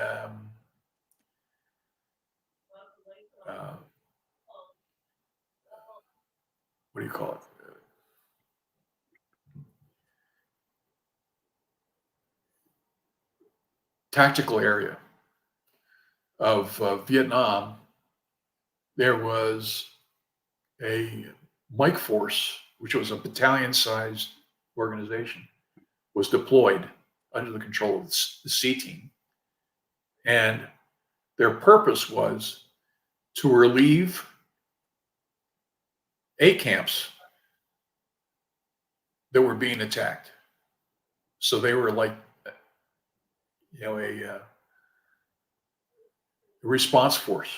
what do you call it? Tactical area of Vietnam, there was a Mike force, which was a battalion-sized organization, was deployed under the control of the C team. And their purpose was to relieve A camps that were being attacked. So they were like, a response force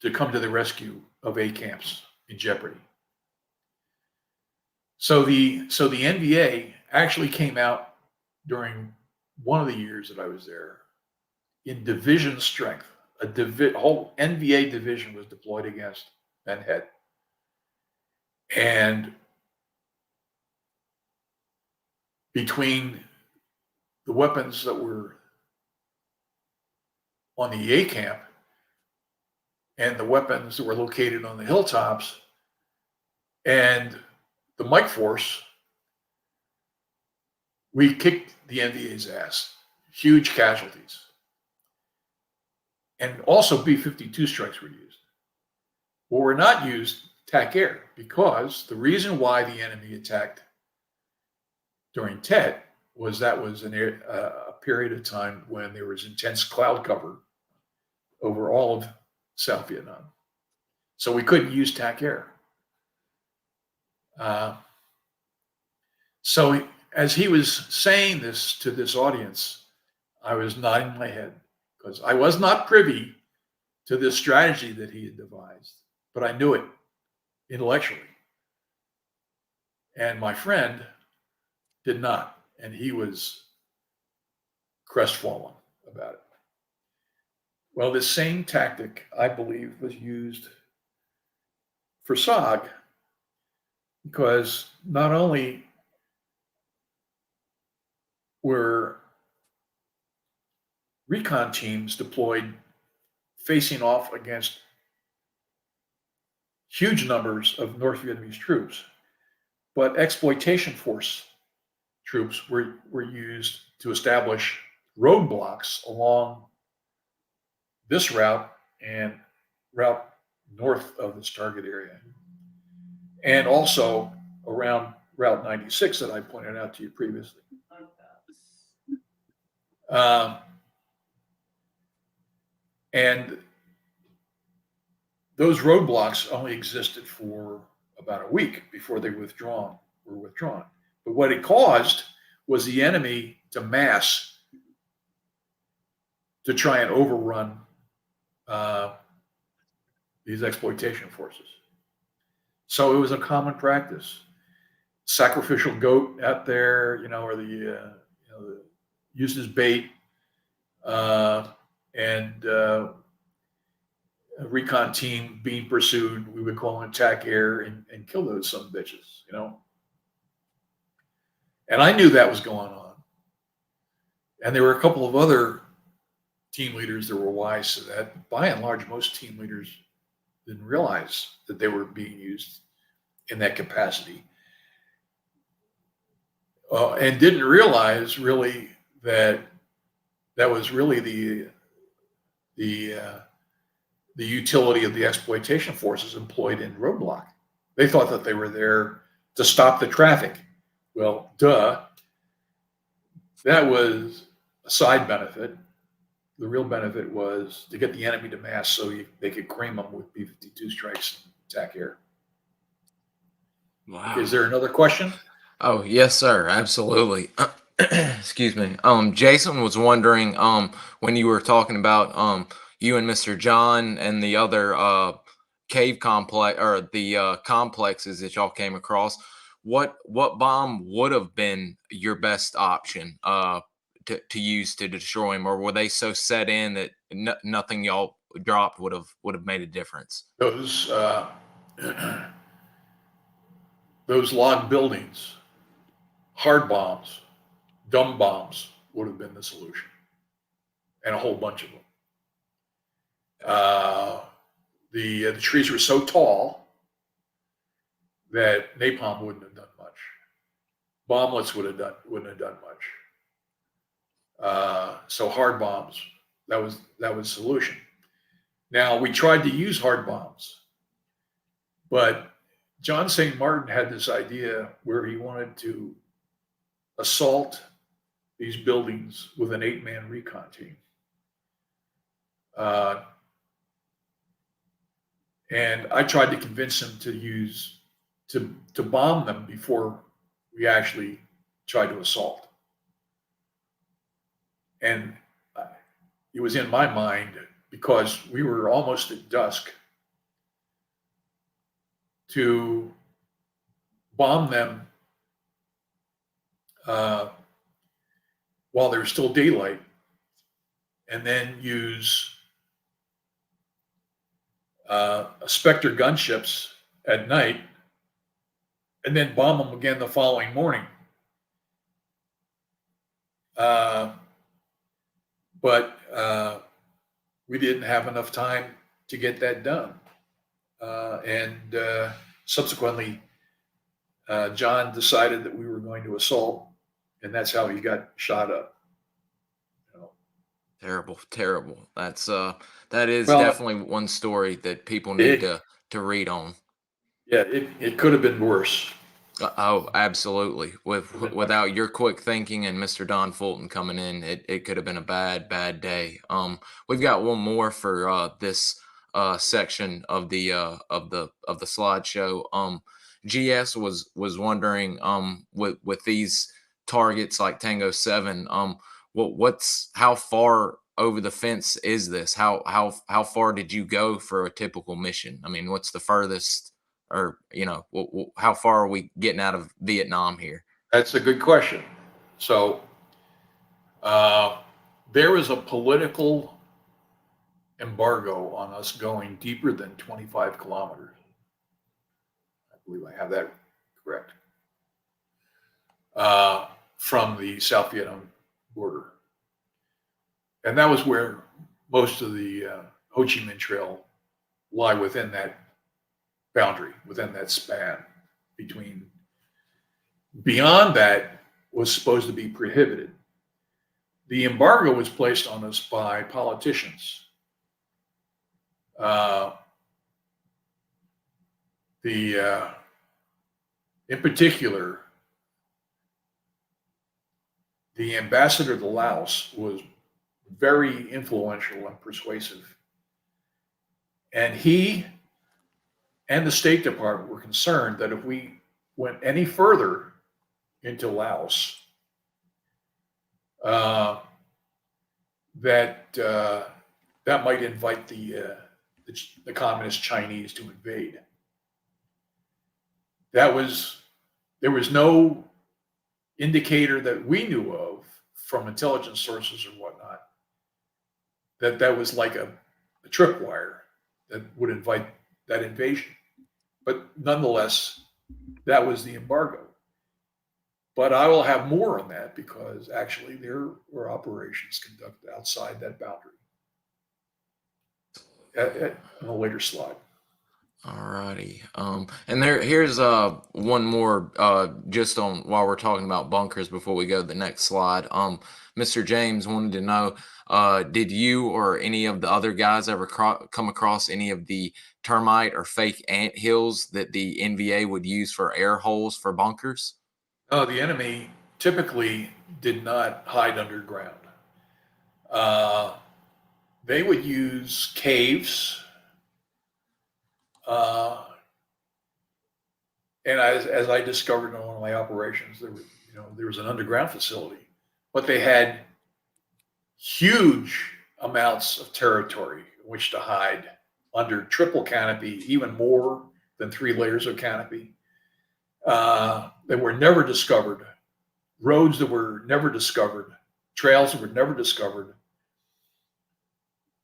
to come to the rescue of A camps in jeopardy. So the NVA actually came out during one of the years that I was there in division strength. A whole NVA division was deployed against Ben Het. And between the weapons that were on the A camp and the weapons that were located on the hilltops and the Mike force, we kicked the NVA's ass. Huge casualties. And also B-52 strikes were used. What were not used, TAC air, because the reason why the enemy attacked during Tet was that was a period of time when there was intense cloud cover over all of South Vietnam. So we couldn't use TAC air. So as he was saying this to this audience, I was nodding my head because I was not privy to this strategy that he had devised, but I knew it intellectually. And my friend did not, and he was crestfallen about it. Well, this same tactic, I believe, was used for SOG because not only were recon teams deployed facing off against huge numbers of North Vietnamese troops, but exploitation force troops were used to establish roadblocks along this route and route north of this target area, and also around Route 96 that I pointed out to you previously. And those roadblocks only existed for about a week before they were withdrawn. But what it caused was the enemy to mass to try and overrun these exploitation forces. So it was a common practice. Sacrificial goat out there, or used as bait, and a recon team being pursued. We would call an attack air and kill those some bitches, And I knew that was going on. And there were a couple of other team leaders that were wise to that. By and large, most team leaders didn't realize that they were being used in that capacity. And didn't realize really that was really the utility of the exploitation forces employed in roadblock. They thought that they were there to stop the traffic. Well, duh. That was a side benefit. The real benefit was to get the enemy to mass so they could cream them with B-52 strikes and attack air. Wow. Is there another question? Oh, yes, sir. Absolutely. Excuse me. Jason was wondering, when you were talking about you and Mr. John and the other cave complex or the complexes that y'all came across, what bomb would have been your best option to use to destroy him, or were they so set in that nothing y'all dropped would have made a difference? Those log buildings, hard bombs, dumb bombs would have been the solution, and a whole bunch of them. The trees were so tall that napalm wouldn't have done much. Bomblets wouldn't have done much. So hard bombs, that was the solution. Now we tried to use hard bombs, but John St. Martin had this idea where he wanted to assault these buildings with an 8-man recon team. And I tried to convince him to bomb them before we actually tried to assault. And it was in my mind, because we were almost at dusk, to bomb them while there's still daylight, and then use Spectre gunships at night, and then bomb them again the following morning. But we didn't have enough time to get that done. And subsequently, John decided that we were going to assault, and that's how he got shot up. Terrible. That is definitely one story that people need to read on. Yeah, it could have been worse. Oh, absolutely. Without your quick thinking and Mr. Don Fulton coming in, it could have been a bad day. We've got one more for this section of the slideshow. GS was wondering with these targets like Tango 7, how far over the fence is this? How far did you go for a typical mission? I mean, what's the furthest, or how far are we getting out of Vietnam here? That's a good question. So there is a political embargo on us going deeper than 25 kilometers. I believe I have that correct. From the South Vietnam border. And that was where most of the Ho Chi Minh Trail lie, within that boundary, within that span between. Beyond that was supposed to be prohibited. The embargo was placed on us by politicians. In particular, the ambassador to Laos was very influential and persuasive. And he and the State Department were concerned that if we went any further into Laos, that might invite the communist Chinese to invade. There was no indicator that we knew of from intelligence sources or whatnot that was like a tripwire that would invite that invasion. But nonetheless, that was the embargo. But I will have more on that because actually there were operations conducted outside that boundary in a later slide. Alrighty. And here's one more just on while we're talking about bunkers before we go to the next slide. Mr. James wanted to know, did you or any of the other guys ever come across any of the termite or fake ant hills that the NVA would use for air holes for bunkers? The enemy typically did not hide underground. They would use caves. And as I discovered in one of my operations, there was an underground facility, but they had huge amounts of territory in which to hide under triple canopy, even more than 3 layers of canopy. That were never discovered, roads that were never discovered, trails that were never discovered.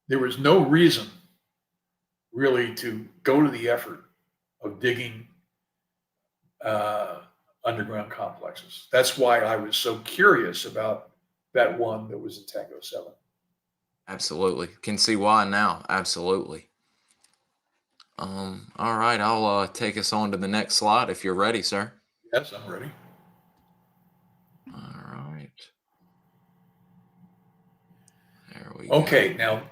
There was no reason really to go to the effort of digging underground complexes. That's why I was so curious about that one that was in Tango 7. Absolutely. Can see why now. Absolutely. All right, I'll take us on to the next slide if you're ready, sir. Yes, I'm ready. All right. There we go. Okay, now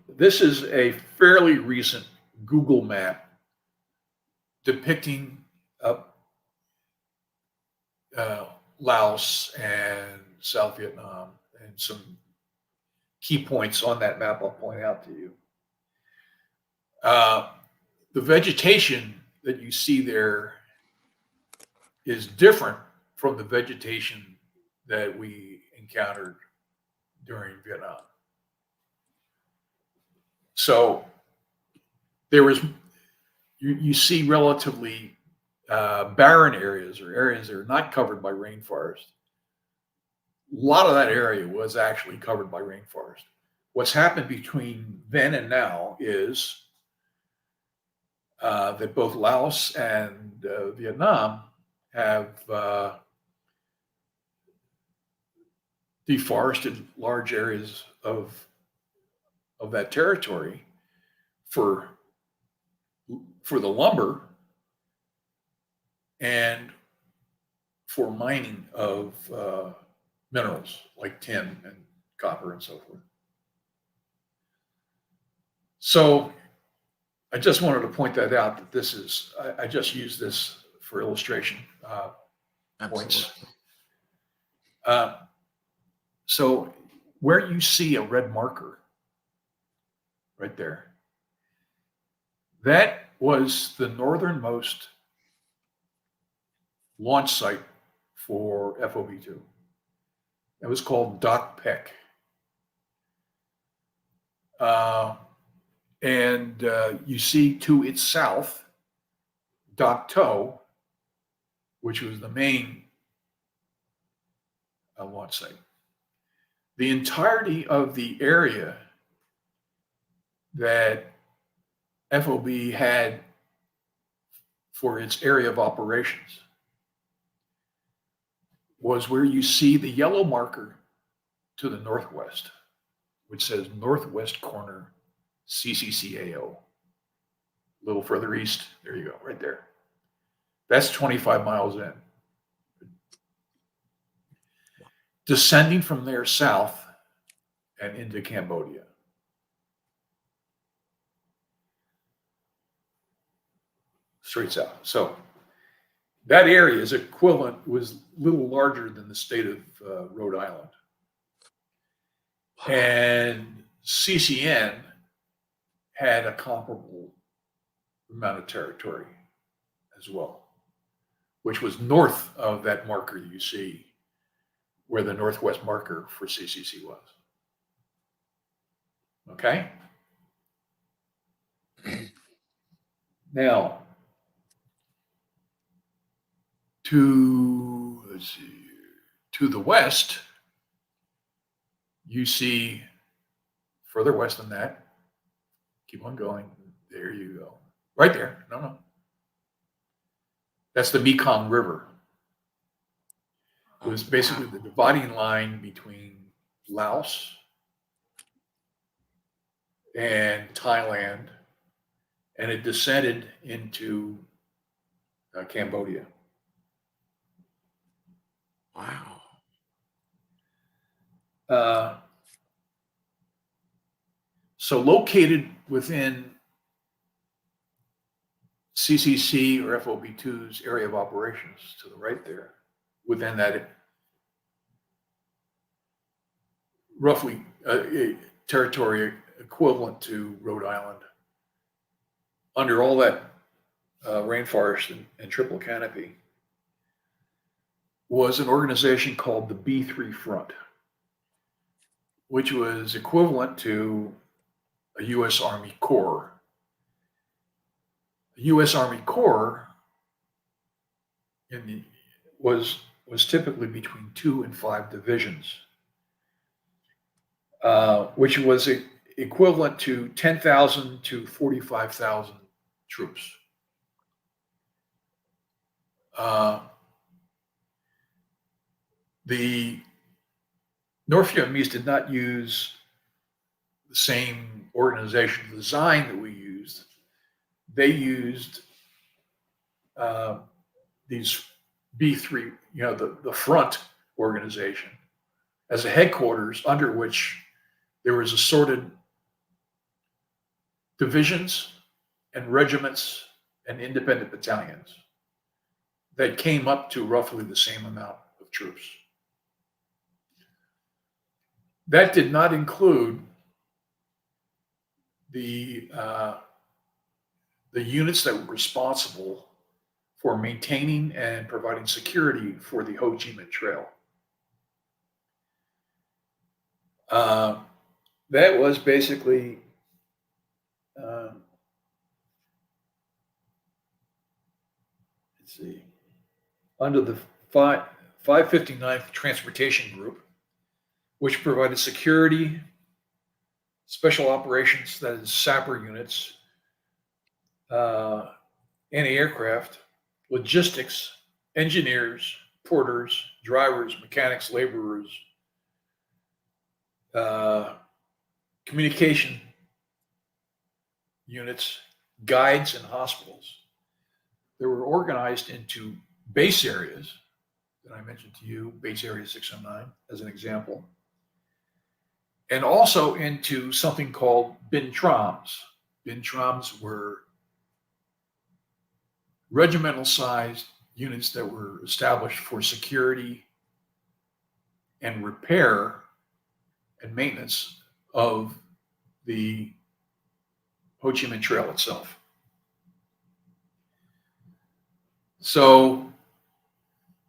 this is a fairly recent Google map depicting Laos and South Vietnam, and some key points on that map I'll point out to you. The vegetation that you see there is different from the vegetation that we encountered during Vietnam. So there was, you see relatively barren areas or areas that are not covered by rainforest. A lot of that area was actually covered by rainforest. What's happened between then and now is that both Laos and Vietnam have deforested large areas of that territory for the lumber and for mining of minerals like tin and copper and so forth. So I just wanted to point that out, that this is, I just use this for illustration points. So where you see a red marker right there, that was the northernmost launch site for FOB2. It was called Doc Peck. And you see to its south, Doc Toe, which was the main launch site. The entirety of the area that FOB had for its area of operations was where you see the yellow marker to the northwest, which says northwest corner CCCAO. A little further east, there you go, right there. That's 25 miles in. Descending from there south and into Cambodia. Straight south. So that area is equivalent, was a little larger than the state of Rhode Island. And CCN had a comparable amount of territory as well, which was north of that marker you see where the northwest marker for CCC was. Okay? Now, to the west, you see further west than that. Keep on going. There you go. Right there. No. That's the Mekong River. It was basically the dividing line between Laos and Thailand, and it descended into Cambodia. Wow. So located within CCC or FOB2's area of operations to the right there, within that roughly territory equivalent to Rhode Island, under all that rainforest and triple canopy, was an organization called the B3 Front, which was equivalent to a U.S. Army Corps. The U.S. Army Corps was typically between 2 and 5 divisions, which was equivalent to 10,000 to 45,000 troops. The North Vietnamese did not use the same organizational design that we used. They used these B3, the front organization, as a headquarters under which there was assorted divisions and regiments and independent battalions that came up to roughly the same amount of troops. That did not include the units that were responsible for maintaining and providing security for the Ho Chi Minh Trail. That was basically let's see, under the 559th Transportation Group, which provided security, special operations, that is sapper units, anti-aircraft, logistics, engineers, porters, drivers, mechanics, laborers, communication units, guides, and hospitals. They were organized into base areas that I mentioned to you, base area 609 as an example, and also into something called bin trams. Bin trams were regimental sized units that were established for security and repair and maintenance of the Ho Chi Minh Trail itself. So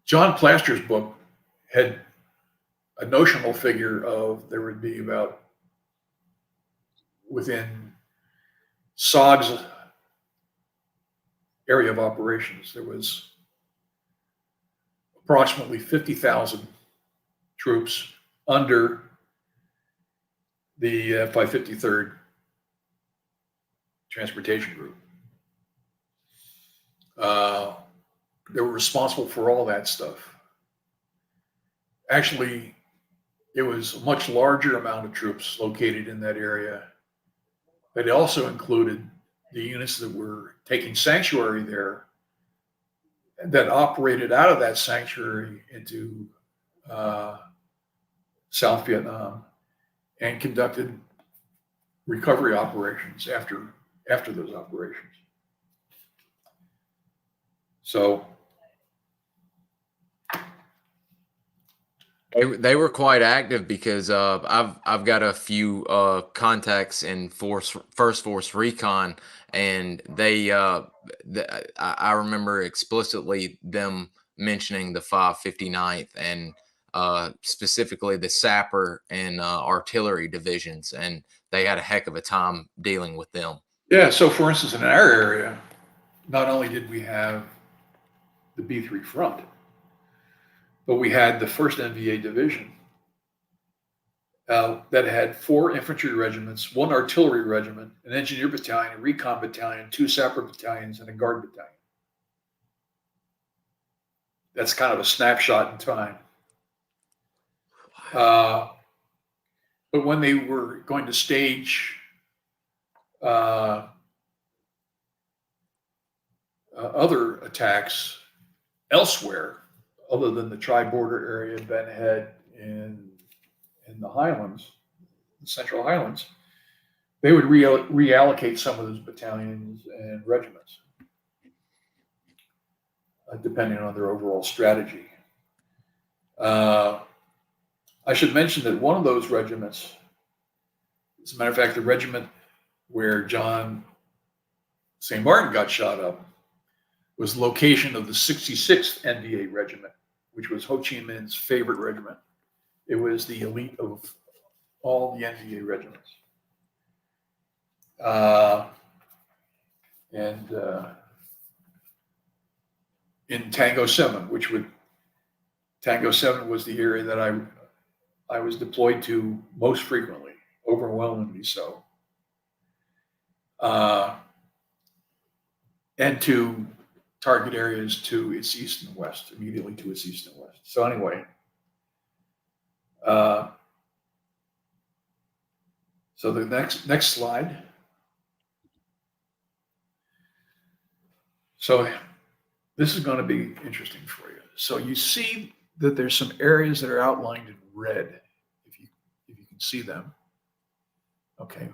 John Plaster's book had a notional figure of there would be about, within SOG's area of operations, there was approximately 50,000 troops under the 553rd Transportation Group. They were responsible for all that stuff. Actually, it was a much larger amount of troops located in that area. It also included the units that were taking sanctuary there, that operated out of that sanctuary into South Vietnam and conducted recovery operations after those operations. So They were quite active because I've got a few contacts in First Force Recon, and I remember explicitly them mentioning the 559th and specifically the sapper and artillery divisions, and they had a heck of a time dealing with them. Yeah. So, for instance, in our area, not only did we have the B3 front, but we had the first NVA division that had 4 infantry regiments, 1 artillery regiment, an engineer battalion, a recon battalion, 2 sapper battalions, and a guard battalion. That's kind of a snapshot in time. But when they were going to stage other attacks elsewhere, other than the tri-border area, Ben Head, in the Highlands, the Central Highlands, they would reallocate some of those battalions and regiments, depending on their overall strategy. I should mention that one of those regiments, as a matter of fact, the regiment where John St. Martin got shot up, was the location of the 66th NVA Regiment, which was Ho Chi Minh's favorite regiment. It was the elite of all the NVA regiments. In Tango 7, Tango 7 was the area that I was deployed to most frequently, overwhelmingly so. And to target areas to its east and west, immediately to its east and west. So anyway, so the next slide. So this is going to be interesting for you. So you see that there's some areas that are outlined in red, if you can see them. Okay.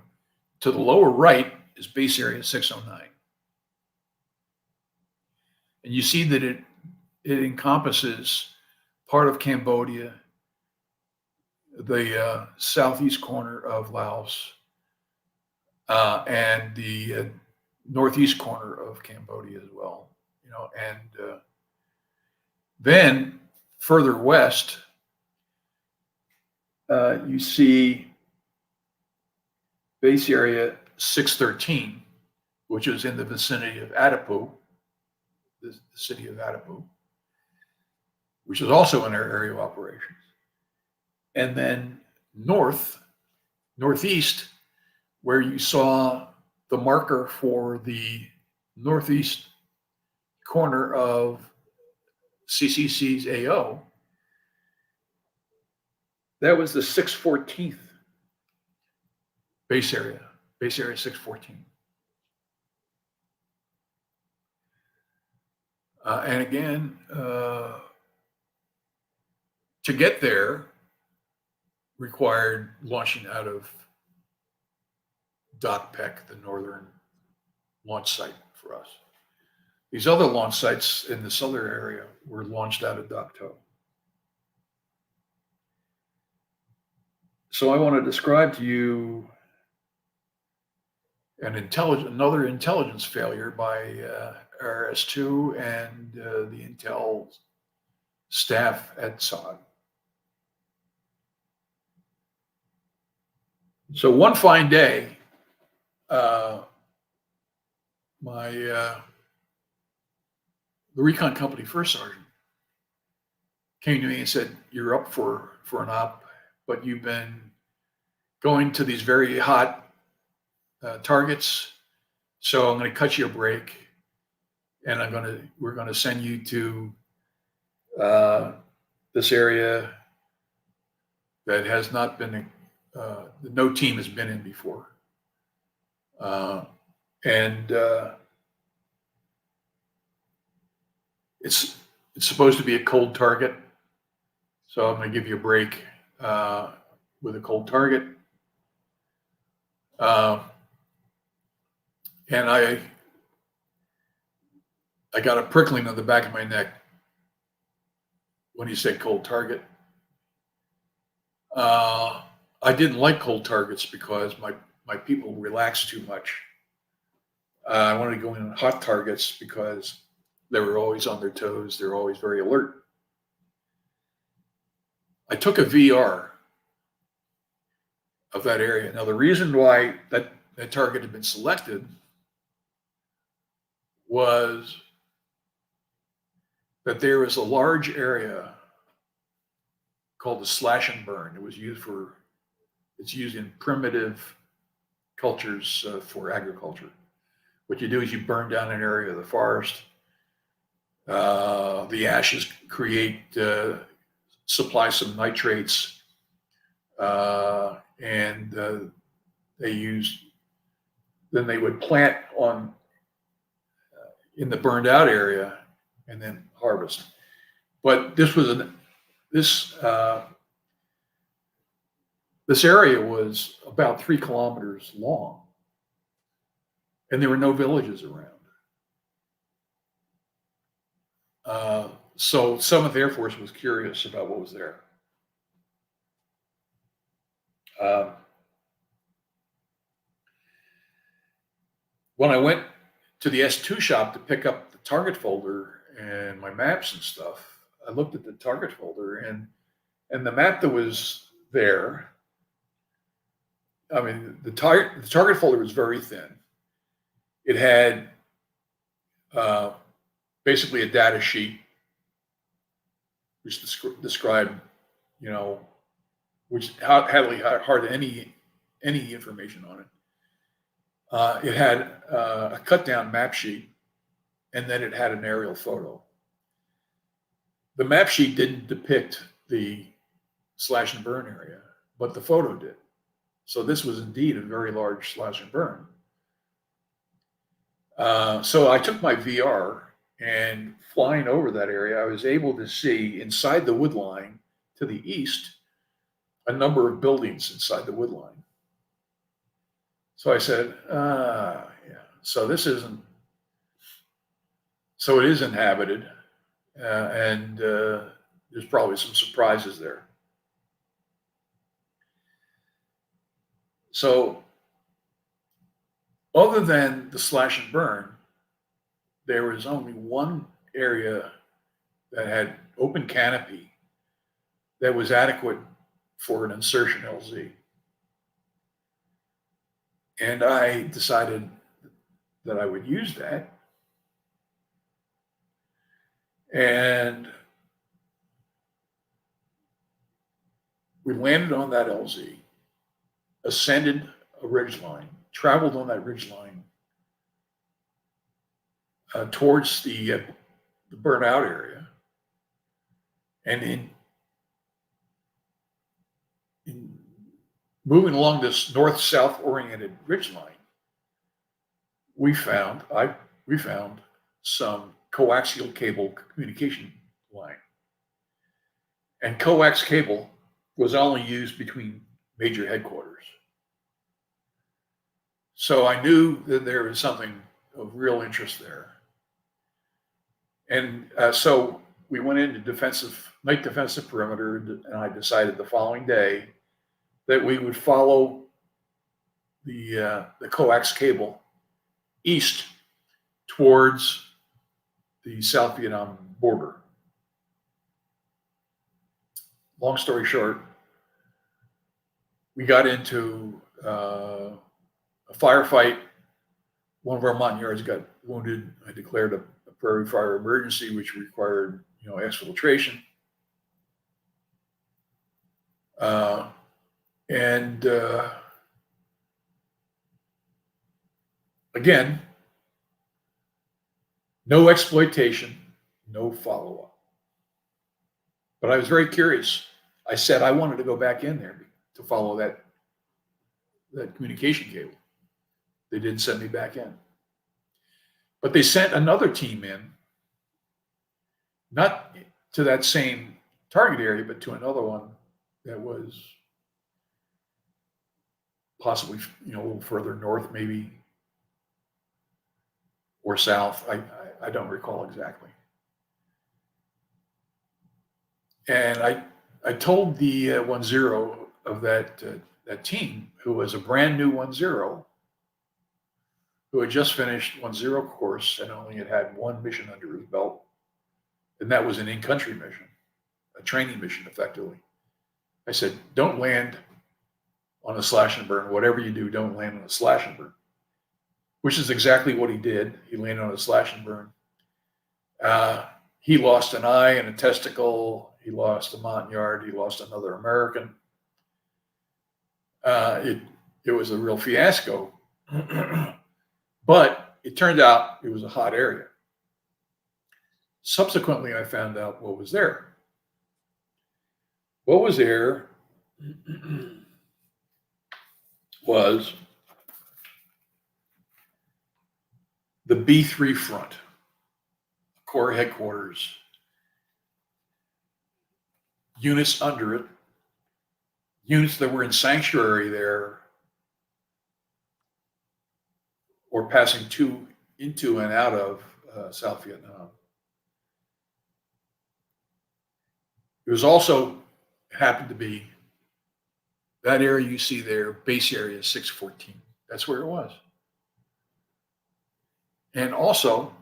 To the lower right is base area 609. And you see that it encompasses part of Cambodia, the southeast corner of Laos, and the northeast corner of Cambodia as well. And then further west, you see base area 613, which is in the vicinity of Adipu, the city of Adipu, which is also in our area of operations. And then northeast, where you saw the marker for the northeast corner of CCC's AO, that was the 614th base area 614. And again, to get there required launching out of Doc Peck, the northern launch site for us. These other launch sites in the southern area were launched out of Doc Toe. So I want to describe to you another intelligence failure by RS2 and the Intel staff at SOG. So one fine day, the recon company first sergeant came to me and said, "You're up for an op, but you've been going to these very hot targets, so I'm going to cut you a break, and we're going to send you to this area that has not been no team has been in before, and it's supposed to be a cold target, so I'm going to give you a break with a cold target." And I got a prickling on the back of my neck when he said cold target. I didn't like cold targets because my people relaxed too much. I wanted to go in on hot targets because they were always on their toes. They're always very alert. I took a VR of that area. Now, the reason why that target had been selected was that there was a large area called the slash and burn. It's used in primitive cultures for agriculture. What you do is you burn down an area of the forest. The ashes supply some nitrates, and then they would plant in the burned out area and then harvest. But this area was about 3 kilometers long, and there were no villages around. So 7th Air Force was curious about what was there. When I went to the S2 shop to pick up the target folder and my maps and stuff, I looked at the target folder and the map that was there, I mean, the target folder was very thin. It had basically a data sheet which described, which hardly any information on it. It had a cut down map sheet, and then it had an aerial photo. The map sheet didn't depict the slash and burn area, but the photo did. So this was indeed a very large slash and burn. So I took my VR, and flying over that area, I was able to see inside the wood line to the east a number of buildings inside the wood line. So I said, yeah, so it is inhabited, and there's probably some surprises there. So other than the slash and burn, there was only one area that had open canopy that was adequate for an insertion LZ. And I decided that I would use that. And we landed on that LZ, ascended a ridgeline, traveled on that ridgeline towards the burnout area, and in moving along this north-south oriented ridgeline, we found some coaxial cable communication line, and coax cable was only used between major headquarters. So I knew that there was something of real interest there. And so we went into night defensive perimeter, and I decided the following day that we would follow the coax cable east towards the South Vietnam border. Long story short, we got into a firefight. One of our Montagnards got wounded. I declared a prairie fire emergency, which required, exfiltration. Again, no exploitation, no follow-up. But I was very curious. I said I wanted to go back in there to follow that communication cable. They didn't send me back in. But they sent another team in, not to that same target area, but to another one that was possibly, a little further north, maybe, or south. I don't recall exactly. And I told the 1-0 of that team who was a brand new 1-0, who had just finished 1-0 course and only had one mission under his belt, and that was an in-country mission, a training mission, effectively. I said, don't land on a slash and burn. Whatever you do, don't land on a slash and burn, which is exactly what he did. He landed on a slash and burn. He lost an eye and a testicle. He lost a Montagnard. He lost another American. It was a real fiasco. But it turned out it was a hot area. Subsequently, I found out what was there. What was there was the B3 front, Corps headquarters, units under it, units that were in sanctuary there or passing into and out of South Vietnam. It was also happened to be that area you see there, base area 614. That's where it was. And also,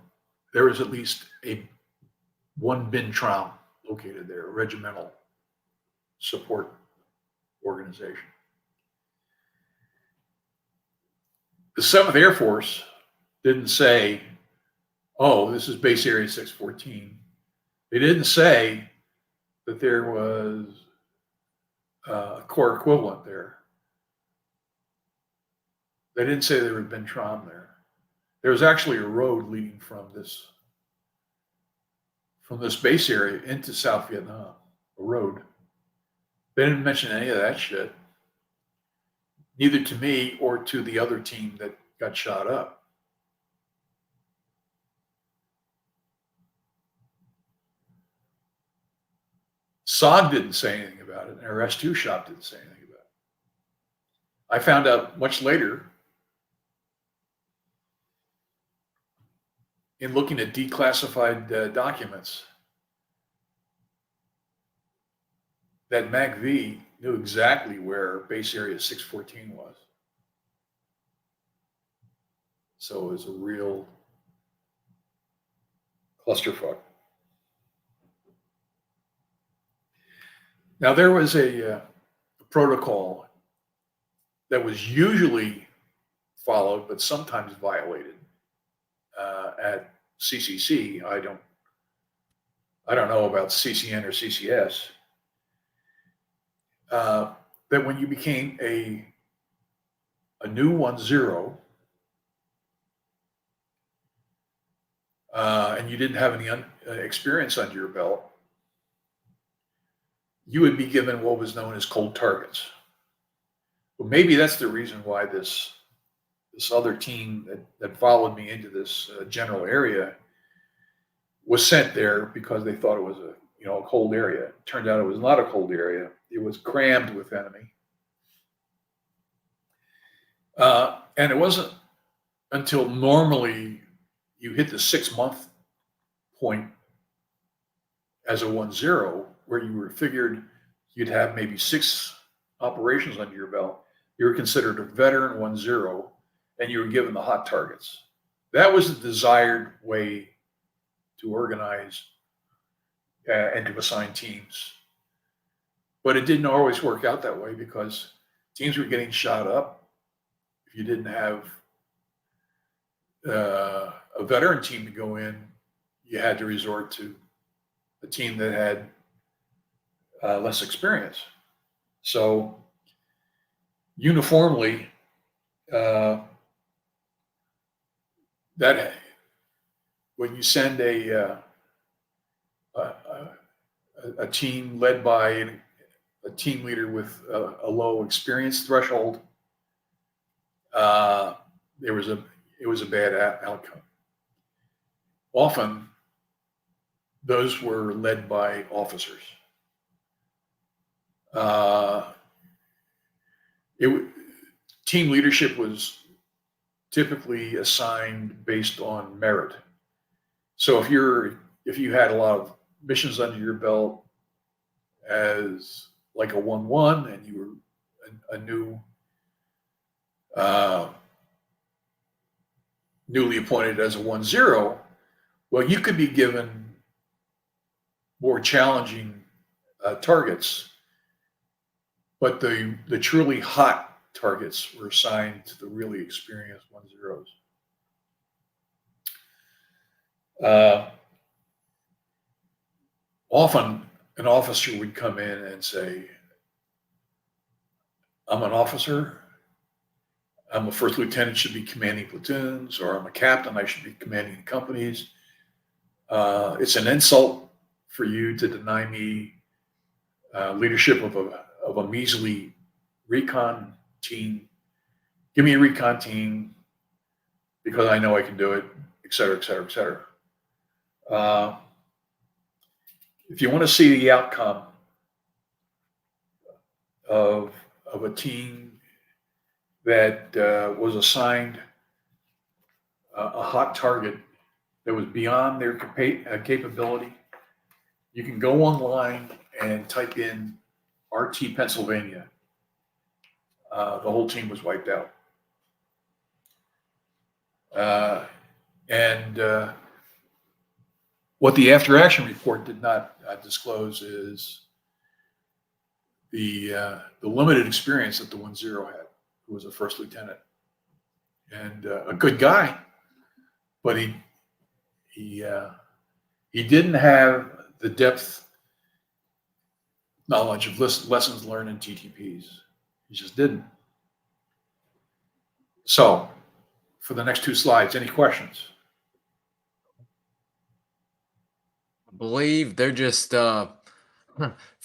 there was at least one Binh Tram located there, a regimental support organization. The 7th Air Force didn't say, oh, this is base area 614. They didn't say that there was a Corps equivalent there. They didn't say there had been Tram there. There was actually a road leading from this base area into South Vietnam, a road. They didn't mention any of that shit, neither to me or to the other team that got shot up. SOG didn't say anything about it, and our S2 shop didn't say anything about it. I found out much later in looking at declassified documents that MACV knew exactly where base area 614 was. So it was a real clusterfuck. Now there was a protocol that was usually followed, but sometimes violated at CCC. I don't know about CCN or CCS. That when you became a new 1-0 and you didn't have any experience under your belt, you would be given what was known as cold targets. Well, maybe that's the reason why this other team that followed me into this general area was sent there, because they thought it was a cold area. It turned out it was not a cold area. It was crammed with enemy. And it wasn't until normally you hit the 6-month point as a 1-0, where you were figured you'd have maybe 6 operations under your belt. You were considered a veteran 1-0, and you were given the hot targets. That was the desired way to organize and to assign teams. But it didn't always work out that way, because teams were getting shot up. If you didn't have a veteran team to go in, you had to resort to a team that had less experience. So uniformly, that when you send a team led by a team leader with a low experience threshold, it was a bad outcome. Often, those were led by officers. Team leadership was typically assigned based on merit. So if you had a lot of missions under your belt as like a 1-1, and you were a new, newly appointed as a 1-0, well, you could be given more challenging targets, but the truly hot targets were assigned to the really experienced 1-0s. Often an officer would come in and say, I'm an officer, I'm a first lieutenant, should be commanding platoons, or I'm a captain, I should be commanding companies. It's an insult for you to deny me leadership of a measly recon team. Give me a recon team because I know I can do it, et cetera, et cetera, et cetera. If you want to see the outcome of a team that was assigned a hot target that was beyond their capability, you can go online and type in RT Pennsylvania. The whole team was wiped out. And what the after action report did not disclose is the limited experience that the 1-0 had, who was a first lieutenant and a good guy, but he didn't have the depth knowledge of lessons learned in TTPs. He just didn't. So, for the next two slides, any questions? I believe they're just, for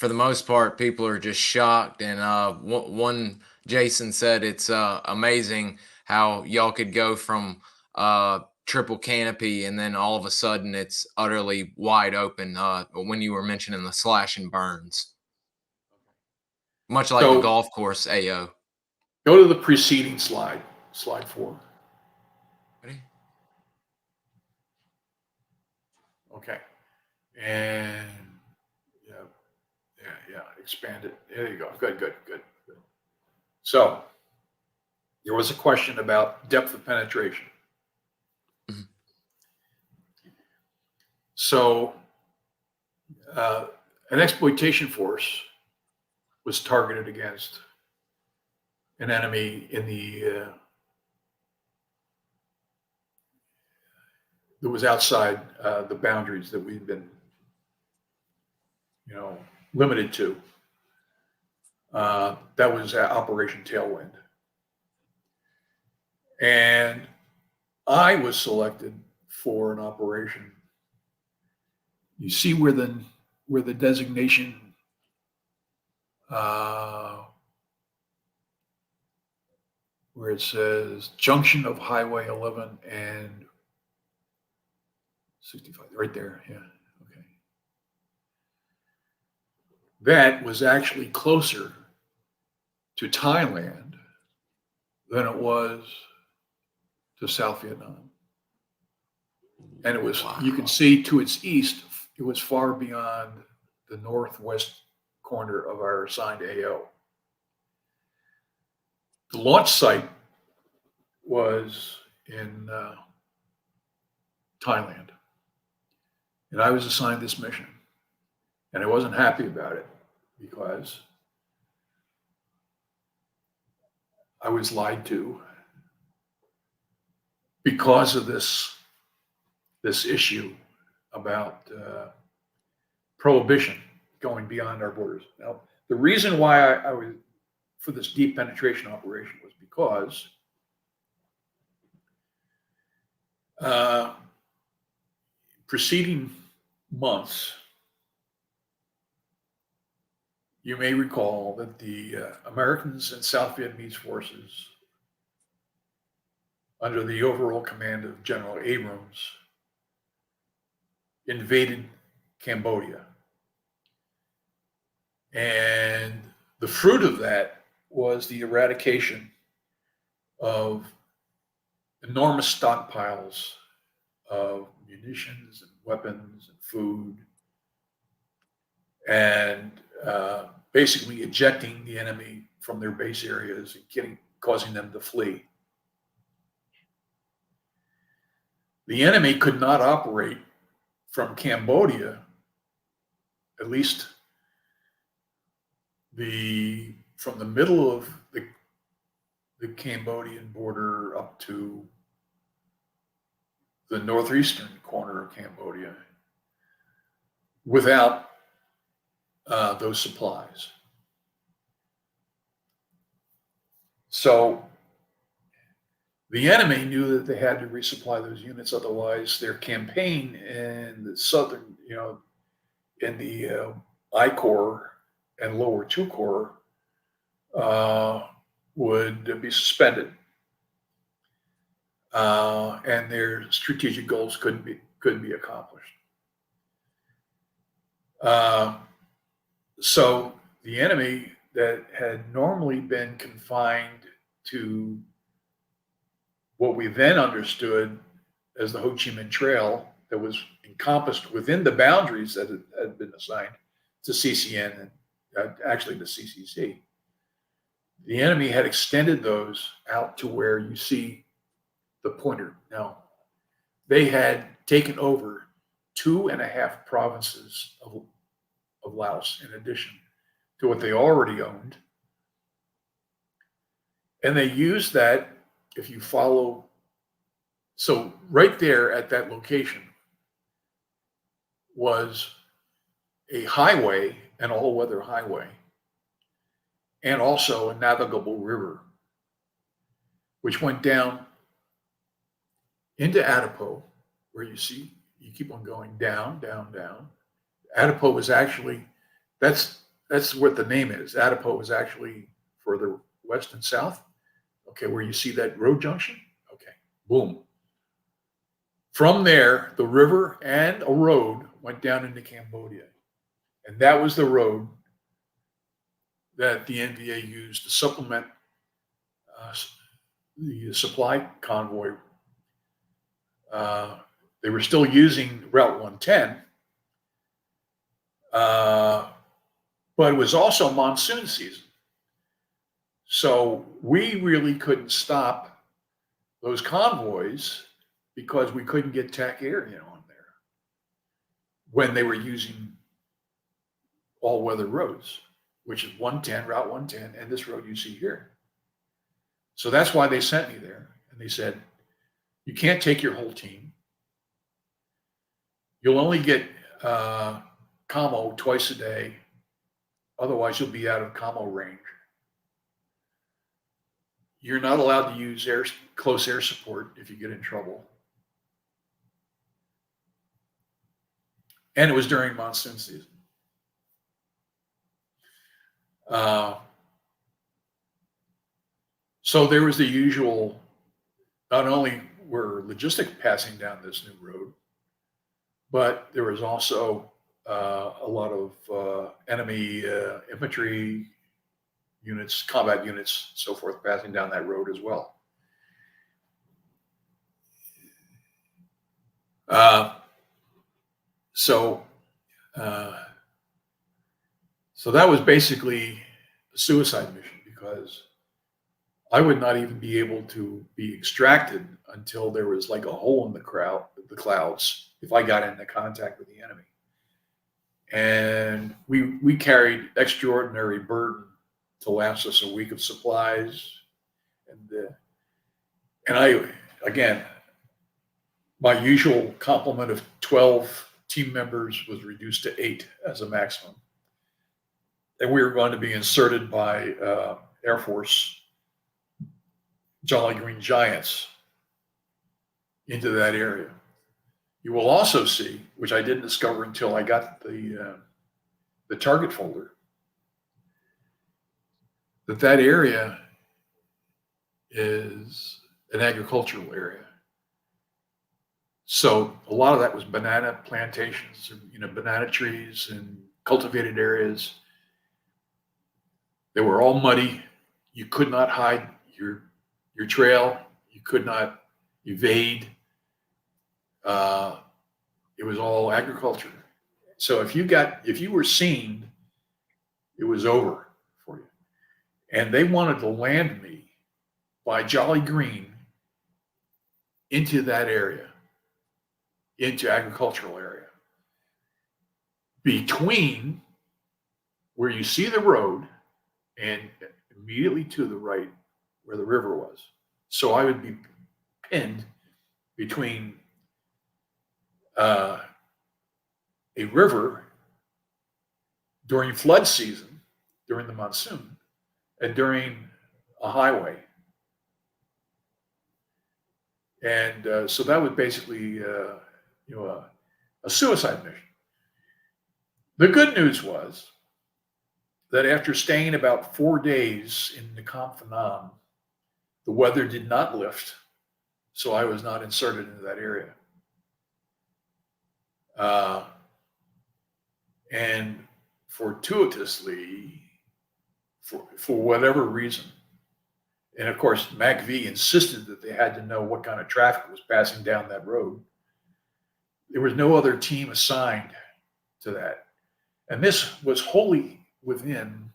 the most part, people are just shocked. And one Jason said it's amazing how y'all could go from triple canopy and then all of a sudden it's utterly wide open when you were mentioning the slash and burns. Much like the golf course AO. Go to the preceding slide, slide 4. Ready? Okay. And yeah, expand it. There you go. Good. So there was a question about depth of penetration. Mm-hmm. So an exploitation force was targeted against an enemy in that was outside the boundaries that we've been, limited to. That was Operation Tailwind. And I was selected for an operation. You see where the designation where it says junction of Highway 11 and 65, right there. Yeah. Okay. That was actually closer to Thailand than it was to South Vietnam. And it was, wow. You can see to its east, it was far beyond the northwest corner of our assigned AO. The launch site was in Thailand. And I was assigned this mission. And I wasn't happy about it because I was lied to because of this issue about prohibition going beyond our borders. Now, the reason why I was for this deep penetration operation was because preceding months, you may recall that the Americans and South Vietnamese forces, under the overall command of General Abrams, invaded Cambodia. And the fruit of that was the eradication of enormous stockpiles of munitions and weapons and food, and basically ejecting the enemy from their base areas and causing them to flee. The enemy could not operate from Cambodia, at least from the middle of the Cambodian border up to the northeastern corner of Cambodia, without those supplies. So the enemy knew that they had to resupply those units, otherwise their campaign in the southern, in the I Corps and lower 2 Corps would be suspended, and their strategic goals couldn't be accomplished. So the enemy that had normally been confined to what we then understood as the Ho Chi Minh Trail, that was encompassed within the boundaries that had been assigned to CCN and actually to CCC. The enemy had extended those out to where you see the pointer. Now, they had taken over 2.5 provinces of Laos in addition to what they already owned. And they used that, if you follow, so right there at that location was a highway, an all-weather highway, and also a navigable river, which went down into Adipo, where you keep on going down, down, down. Adipo was actually, that's what the name is. Adipo is actually further west and south. Okay, where you see that road junction. Okay, boom. From there, the river and a road went down into Cambodia. And that was the road that the NVA used to supplement the supply convoy. They were still using Route 110, but it was also monsoon season. So we really couldn't stop those convoys because we couldn't get TAC air on there when they were using all-weather roads, which is 110, Route 110, and this road you see here. So that's why they sent me there. And they said, you can't take your whole team. You'll only get commo twice a day. Otherwise, you'll be out of commo range. You're not allowed to use close air support if you get in trouble. And it was during monsoon season. So there was the usual, not only were logistics passing down this new road, but there was also a lot of enemy infantry units, combat units, so forth, passing down that road as well. So that was basically a suicide mission, because I would not even be able to be extracted until there was like a hole in the clouds if I got into contact with the enemy. And we carried extraordinary burden to last us a week of supplies. And I, again, my usual complement of 12 team members was reduced to 8 as a maximum. And we were going to be inserted by Air Force Jolly Green Giants into that area. You will also see, which I didn't discover until I got the target folder, that area is an agricultural area. So a lot of that was banana plantations, banana trees and cultivated areas. They were all muddy. You could not hide your trail. You could not evade. It was all agriculture. So if you were seen, it was over for you. And they wanted to land me by Jolly Green into that area, into agricultural area. Between where you see the road and immediately to the right where the river was. So I would be pinned between a river during flood season, during the monsoon, and during a highway. And so that was basically, a suicide mission. The good news was that after staying about 4 days in Macvsog, the weather did not lift, so I was not inserted into that area. And fortuitously, for whatever reason, and of course, MACV insisted that they had to know what kind of traffic was passing down that road. There was no other team assigned to that. And this was wholly within,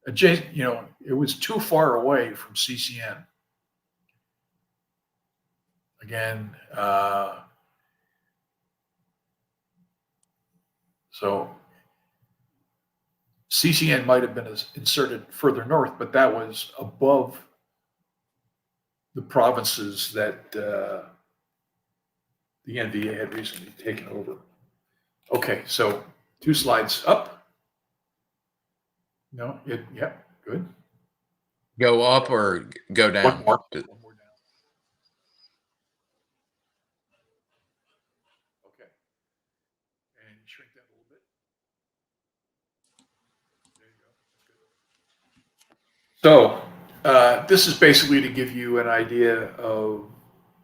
it was too far away from CCN. Again, so CCN might have been inserted further north, but that was above the provinces that the NVA had recently taken over. Okay, so 2 slides up. No, yeah, good. Go up or go down? One more down. Okay, and shrink that a little bit. There you go. So this is basically to give you an idea of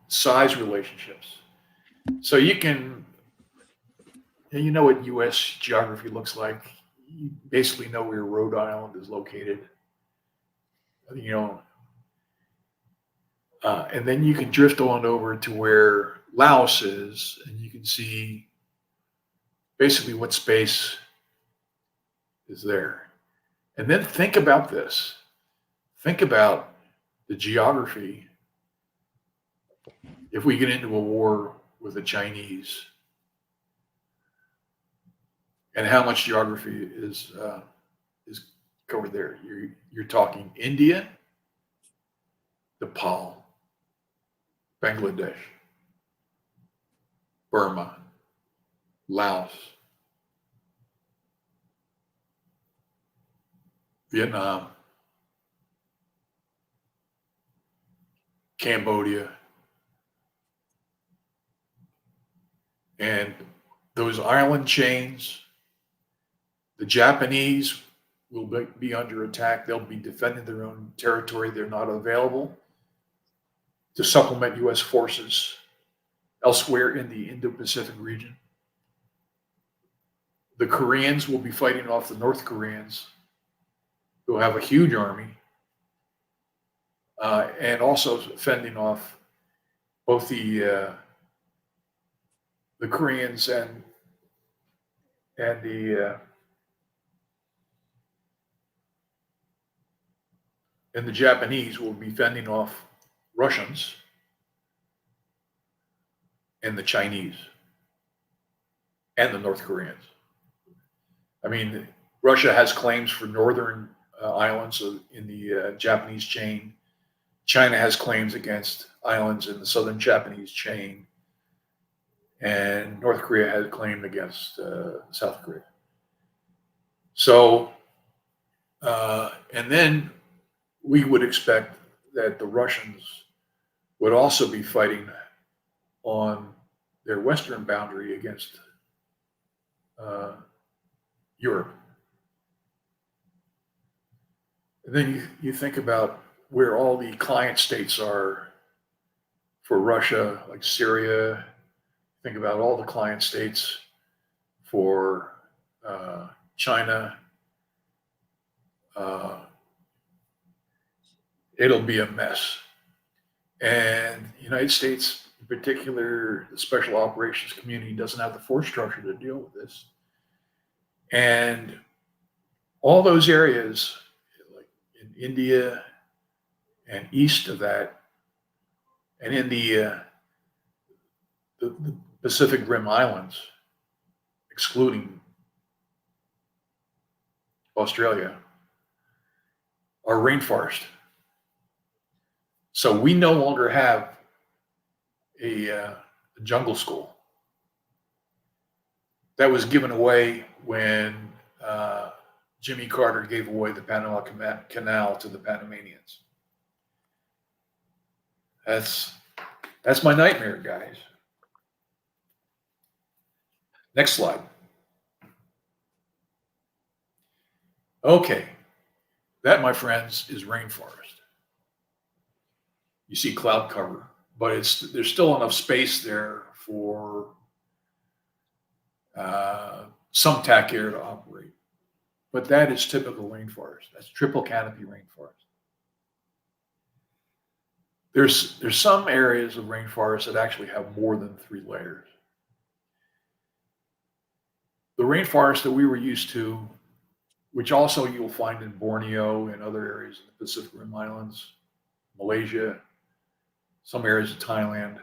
size relationships. So you know what U.S. geography looks like. You basically know where Rhode Island is located. And then you can drift on over to where Laos is, and you can see basically what space is there. And then think about this. Think about the geography if we get into a war with the Chinese, and how much geography is covered there. You're talking India, Nepal, Bangladesh, Burma, Laos, Vietnam, Cambodia, and those island chains. The Japanese will be under attack. They'll be defending their own territory. They're not available to supplement U.S. forces elsewhere in the Indo-Pacific region. The Koreans will be fighting off the North Koreans, who have a huge army, and also fending off both the Koreans and the Japanese will be fending off Russians and the Chinese and the North Koreans. I mean, Russia has claims for northern islands in the Japanese chain. China has claims against islands in the southern Japanese chain. And North Korea has a claim against South Korea. So, and then we would expect that the Russians would also be fighting on their western boundary against Europe. And then you think about where all the client states are for Russia, like Syria. Think about all the client states for China. It'll be a mess. And the United States, in particular, the Special Operations Community doesn't have the force structure to deal with this. And all those areas, like in India, and east of that, and in the Pacific Rim Islands, excluding Australia, are rainforest. So we no longer have a jungle school. That was given away when Jimmy Carter gave away the Panama Canal to the Panamanians. That's my nightmare, guys. Next slide. Okay, that, my friends, is rainforest. You see cloud cover, but there's still enough space there for some TAC air to operate. But that is typical rainforest. That's triple canopy rainforest. There's some areas of rainforest that actually have more than 3 layers. The rainforest that we were used to, which also you'll find in Borneo and other areas of the Pacific Rim Islands, Malaysia, some areas of Thailand,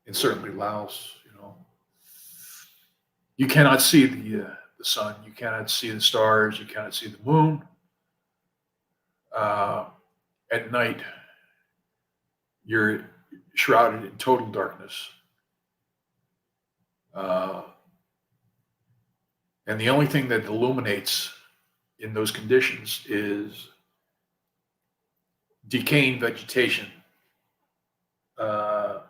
and certainly Laos. You cannot see the sun, you cannot see the stars, you cannot see the moon. At night, you're shrouded in total darkness. And the only thing that illuminates in those conditions is decaying vegetation that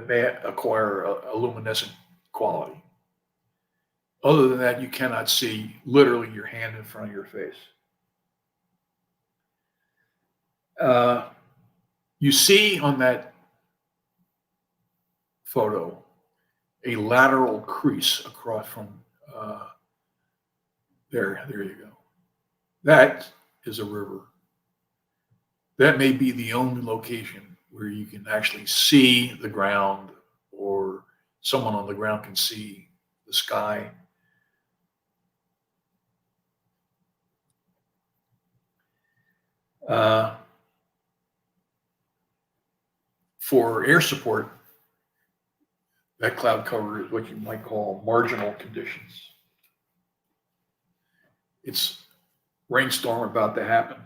may acquire a luminescent quality. Other than that, you cannot see literally your hand in front of your face. You see on that photo a lateral crease across from there you go. That is a river. That may be the only location where you can actually see the ground, or someone on the ground can see the sky. For air support, that cloud cover is what you might call marginal conditions. It's rainstorm about to happen.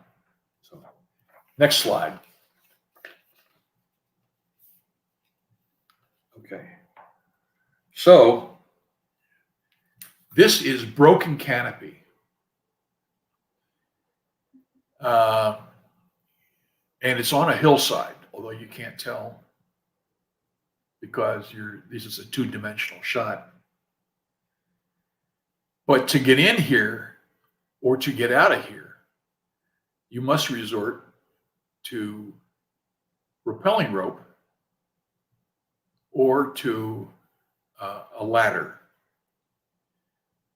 So, next slide. Okay. So, this is broken canopy. And it's on a hillside, although you can't tell because this is a 2-dimensional shot. But to get in here or to get out of here, you must resort to rappelling rope or to a ladder.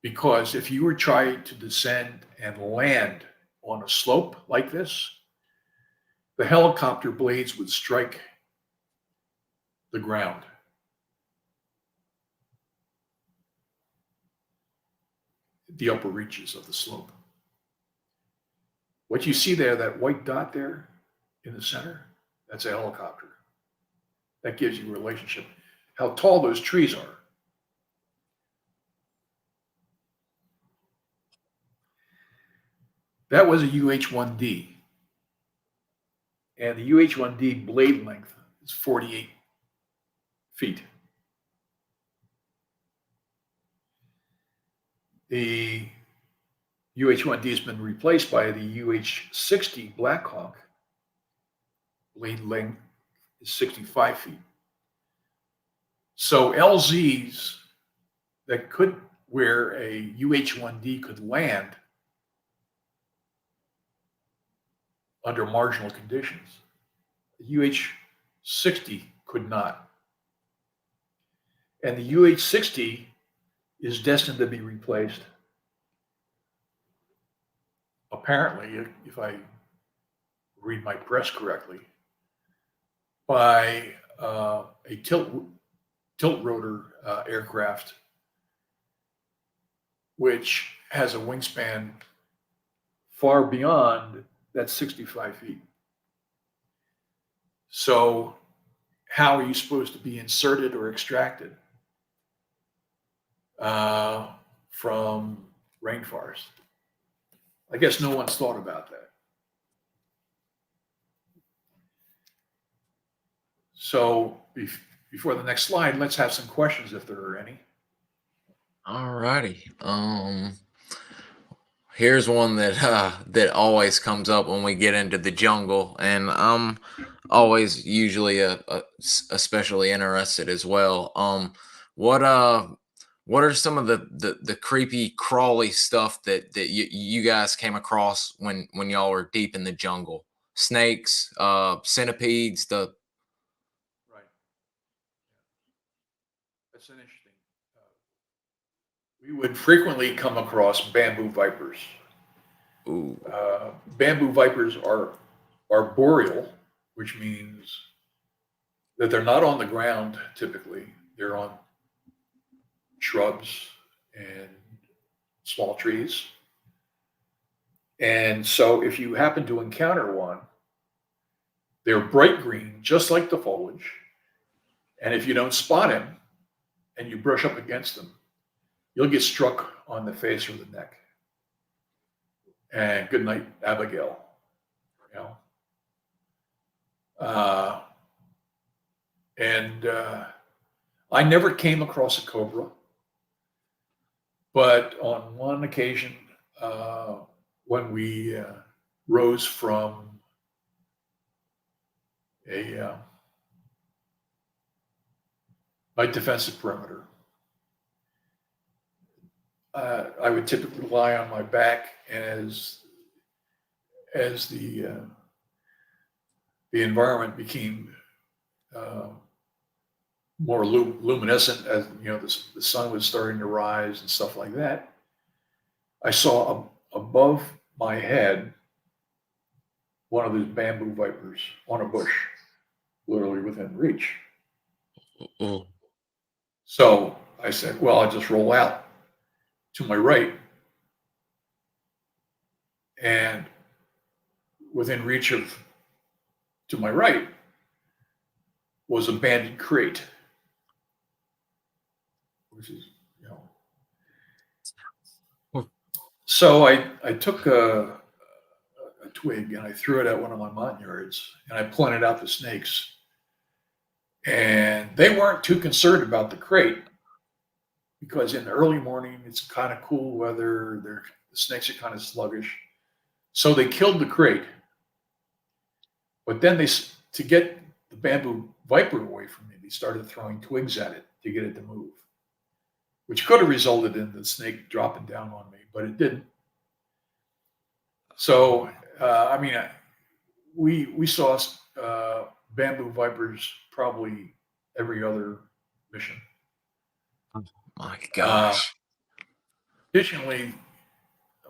Because if you were trying to descend and land on a slope like this, the helicopter blades would strike the ground. The upper reaches of the slope. What you see there, that white dot there in the center, that's a helicopter. That gives you a relationship. How tall those trees are. That was a UH-1D. And the UH-1D blade length is 48 feet. The UH-1D has been replaced by the UH-60 Blackhawk. Blade length is 65 feet. So LZs where a UH-1D could land under marginal conditions, the UH-60 could not. And the UH-60 is destined to be replaced, apparently, if I read my press correctly, by a tilt rotor aircraft, which has a wingspan far beyond that 65 feet. So how are you supposed to be inserted or extracted from rainforest? I guess no one's thought about that. So before the next slide, let's have some questions if there are any. All righty. Here's one that always comes up when we get into the jungle, and I'm always usually especially interested as well. What what are some of the creepy crawly stuff that you guys came across when y'all were deep in the jungle? Snakes, centipedes, the Right. That's an interesting. We would frequently come across bamboo vipers. ooh, Bamboo vipers are arboreal, which means that they're not on the ground typically. They're on shrubs and small trees. And so if you happen to encounter one, they're bright green, just like the foliage. And if you don't spot him and you brush up against him, you'll get struck on the face or the neck. And good night, Abigail. You know. I never came across a cobra, but on one occasion, when we rose from a night defensive perimeter, I would typically lie on my back, and as the environment became more luminescent, as you know, the sun was starting to rise and stuff like that, I saw above my head one of these bamboo vipers on a bush, literally within reach. ooh. So I said, well, I'll just roll out to my right, and within reach of to my right was a banded crate, which is, you know. So I took a twig and I threw it at one of my Montagnards, and I pointed out the snakes, and they weren't too concerned about the crate, because in the early morning it's kind of cool weather. The snakes are kind of sluggish, so they killed the crate. But then to get the bamboo viper away from me, they started throwing twigs at it to get it to move, which could have resulted in the snake dropping down on me, but it didn't. So, I mean, we saw bamboo vipers probably every other mission. My gosh. Additionally,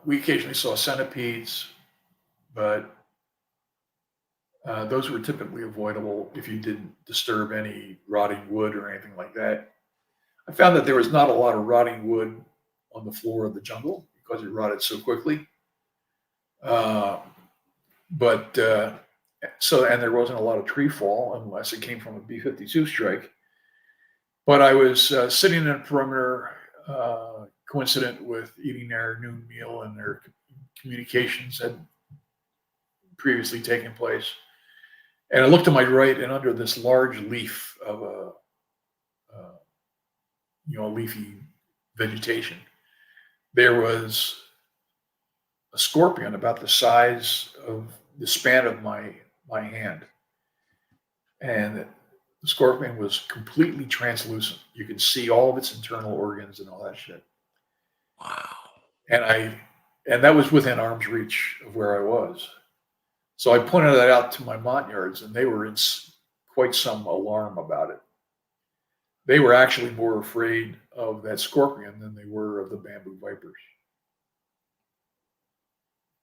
we occasionally saw centipedes, but those were typically avoidable if you didn't disturb any rotting wood or anything like that. I found that there was not a lot of rotting wood on the floor of the jungle because it rotted so quickly. And there wasn't a lot of tree fall unless it came from a B-52 strike. But I was sitting in a perimeter, coincident with eating their noon meal, and their communications had previously taken place. And I looked to my right, and under this large leaf of leafy vegetation, there was a scorpion about the size of the span of my hand. And the scorpion was completely translucent. You could see all of its internal organs and all that shit. Wow. And that was within arm's reach of where I was. So I pointed that out to my Montagnards, and they were in quite some alarm about it. They were actually more afraid of that scorpion than they were of the bamboo vipers.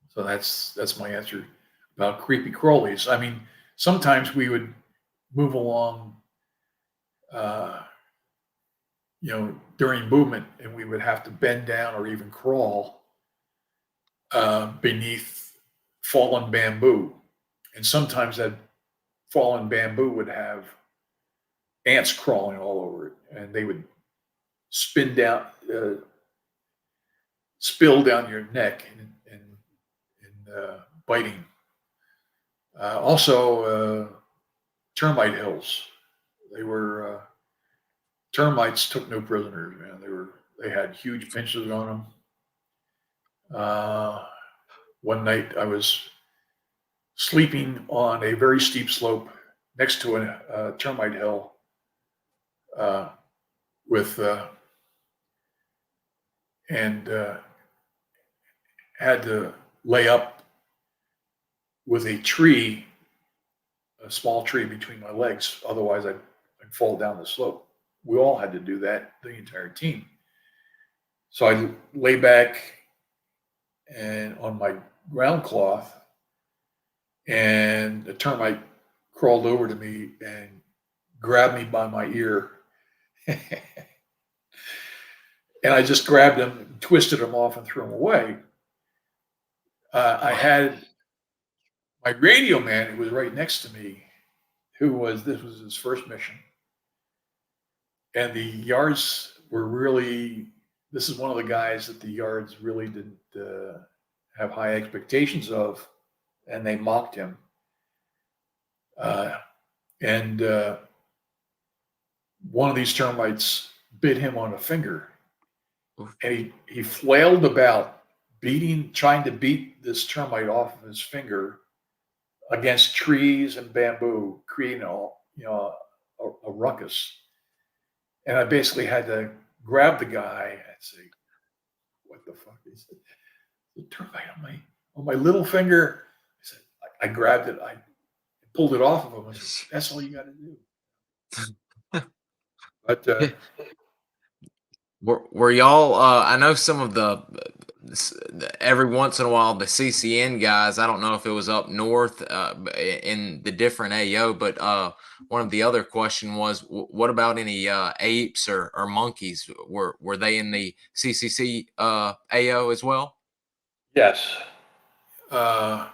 So that's my answer about creepy crawlies. I mean, sometimes we would move along, during movement, and we would have to bend down or even crawl beneath fallen bamboo. And sometimes that fallen bamboo would have ants crawling all over it, and they would spin down, spill down your neck and biting. Also, termite hills. They were termites took no prisoners, man. They had huge pinches on them. One night I was sleeping on a very steep slope next to a termite hill with and had to lay up with a tree, a small tree between my legs. Otherwise, I'd fall down the slope. We all had to do that, the entire team. So I lay back and on my ground cloth, and a termite crawled over to me and grabbed me by my ear. And I just grabbed him, twisted him off, and threw him away. I had my radio man, who was right next to me, this was his first mission. And the yards were really, this is one of the guys that the yards really didn't have high expectations of, and they mocked him. And one of these termites bit him on a finger. And he flailed about, trying to beat this termite off of his finger against trees and bamboo, creating a ruckus. And I basically had to grab the guy and say, "What the fuck?" He said, "The termite on my little finger." I said, I grabbed it, I pulled it off of him. I said, "That's all you got to do." But were y'all? I know some of every once in a while the CCN guys. I don't know if it was up north in the different AO, but one of the other question was, what about any apes or monkeys? Were they in the CCC AO as well? Yes. And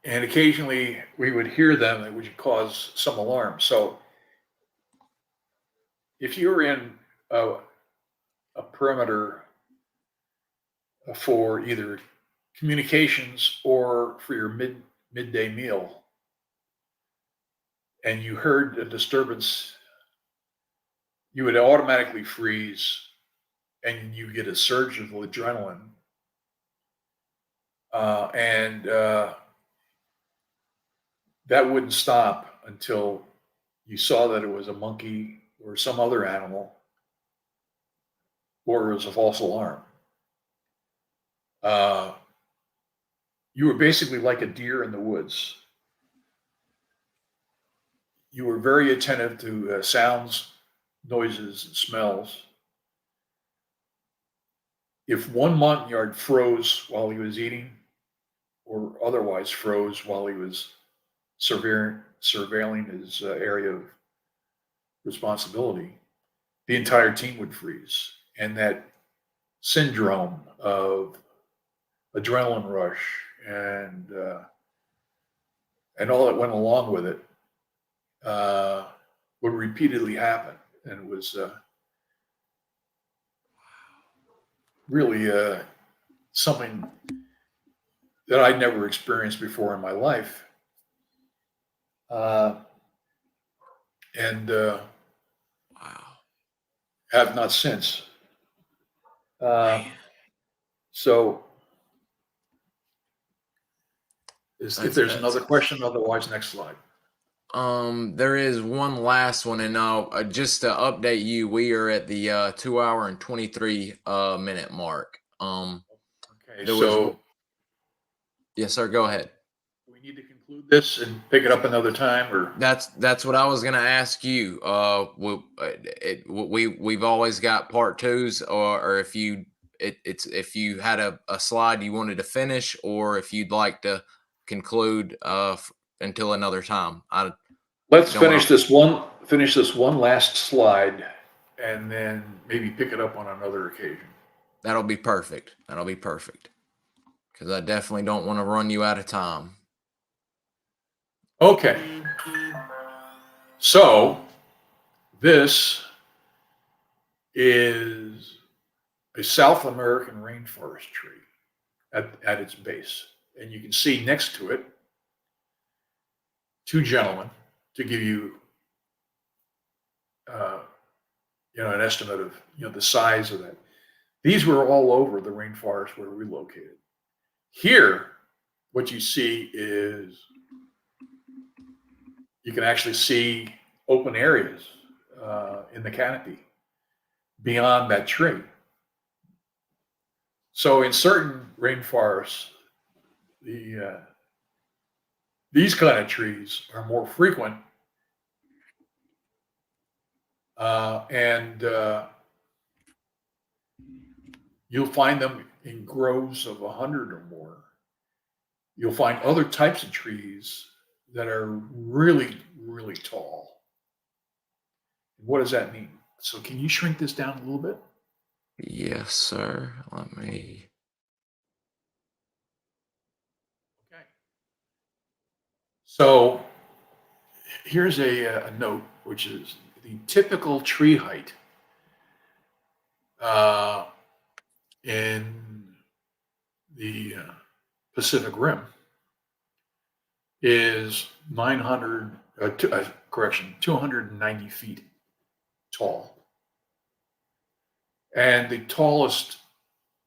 occasionally we would hear them, which would cause some alarm. So if you were in a perimeter for either communications or for your midday meal, and you heard a disturbance, you would automatically freeze, and you get a surge of adrenaline. And that wouldn't stop until you saw that it was a monkey or some other animal, or it was a false alarm. You were basically like a deer in the woods. You were very attentive to sounds, noises, and smells. If one Montagnard froze while he was eating, or otherwise froze while he was surveilling his area of responsibility, the entire team would freeze. And that syndrome of adrenaline rush and all that went along with it would repeatedly happen. And it was really something that I'd never experienced before in my life. And have not since. So if there's another question, otherwise, next slide. There is one last one, and just to update you, we are at the 2 hour and 23 minute mark. Okay, so yes, sir. Go ahead. We need to conclude this and pick it up another time, or that's what I was going to ask you. We've always got part twos, or if you if you had a slide you wanted to finish, or if you'd like to conclude until another time. Let's finish this one last slide, and then maybe pick it up on another occasion. That'll be perfect. That'll be perfect. Because I definitely don't want to run you out of time. Okay. So this is a South American rainforest tree at its base. And you can see next to it two gentlemen to give you an estimate of the size of that. These were all over the rainforest where we located. Here, what you see is you can actually see open areas in the canopy beyond that tree. So in certain rainforests, these kind of trees are more frequent, and you'll find them in groves of 100 or more. You'll find other types of trees that are really, really tall. What does that mean? So can you shrink this down a little bit? Yes, sir. Let me. Okay. So here's a note, which is the typical tree height in the Pacific Rim is 290 feet tall. And the tallest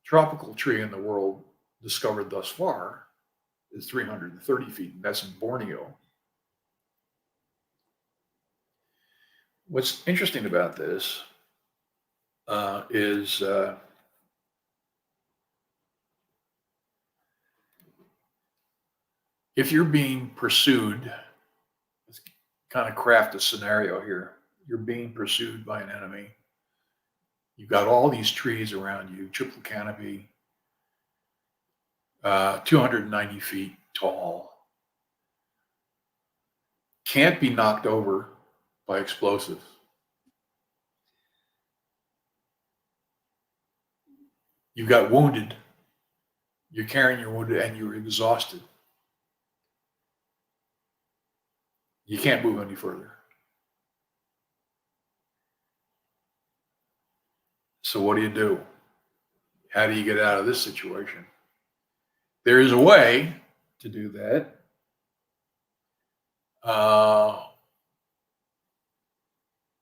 tropical tree in the world discovered thus far is 330 feet, and that's in Borneo. What's interesting about this is if you're being pursued, let's kind of craft a scenario here. You're being pursued by an enemy. You've got all these trees around you, triple canopy, 290 feet tall. Can't be knocked over by explosives. You got wounded. You're carrying your wounded and you're exhausted. You can't move any further. So what do? How do you get out of this situation? There is a way to do that.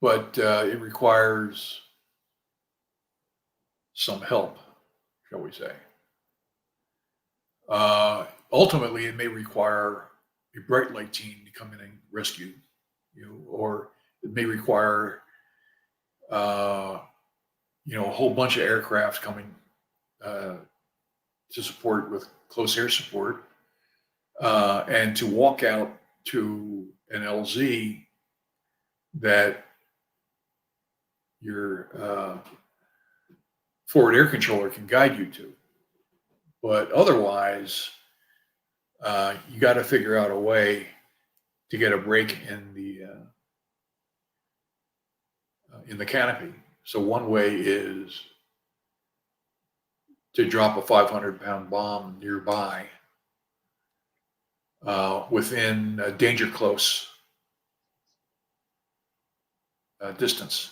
But it requires some help, shall we say. Ultimately, it may require a bright light team to come in and rescue you, or it may require a whole bunch of aircraft coming to support with close air support, and to walk out to an LZ that your forward air controller can guide you to. But otherwise, you got to figure out a way to get a break in the canopy. So one way is to drop a 500-pound bomb nearby within a danger close distance,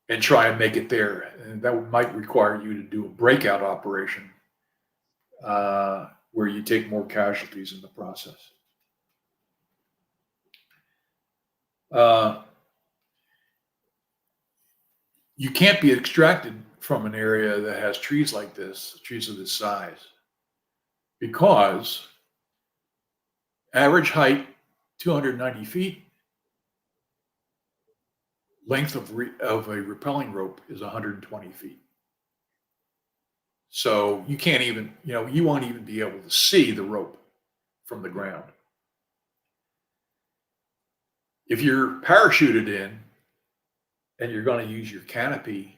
and try and make it there. And that might require you to do a breakout operation where you take more casualties in the process. You can't be extracted from an area that has trees like this, trees of this size, because average height, 290 feet, length of a rappelling rope is 120 feet. So you can't even, you won't even be able to see the rope from the ground. If you're parachuted in and you're going to use your canopy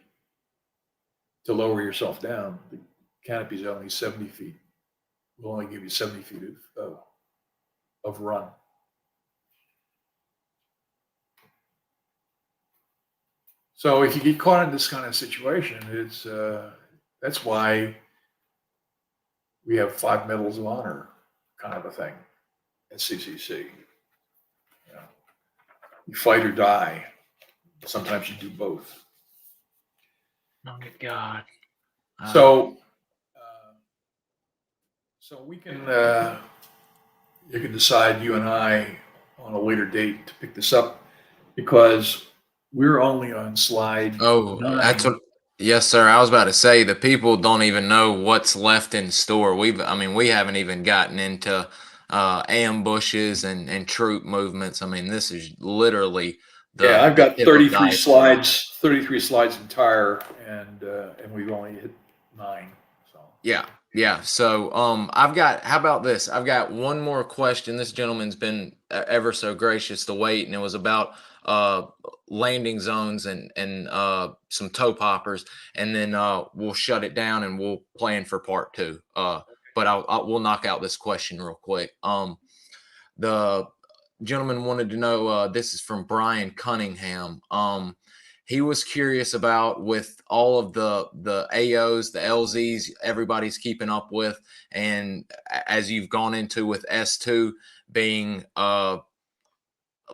to lower yourself down, the canopy is only 70 feet. We'll only give you 70 feet of run. So if you get caught in this kind of situation, That's why we have 5 medals of honor kind of a thing at CCC. You know, you fight or die. Sometimes you do both. Oh my God. So we can, you can decide, you and I, on a later date to pick this up, because we're only on slide 9. Yes, sir. I was about to say the people don't even know what's left in store. We haven't even gotten into ambushes and troop movements. I mean, this is literally Yeah, I've got tip of the 33 iceberg. slides, 33 slides entire, and we've only hit 9. So Yeah. So, how about this? I've got one more question. This gentleman's been ever so gracious to wait, and it was about landing zones and some toe poppers, and then we'll shut it down and we'll plan for part 2. But we'll knock out this question real quick. The gentleman wanted to know, this is from Brian Cunningham. He was curious about, with all of the AOs, the LZs, everybody's keeping up with, and as you've gone into with S2 being,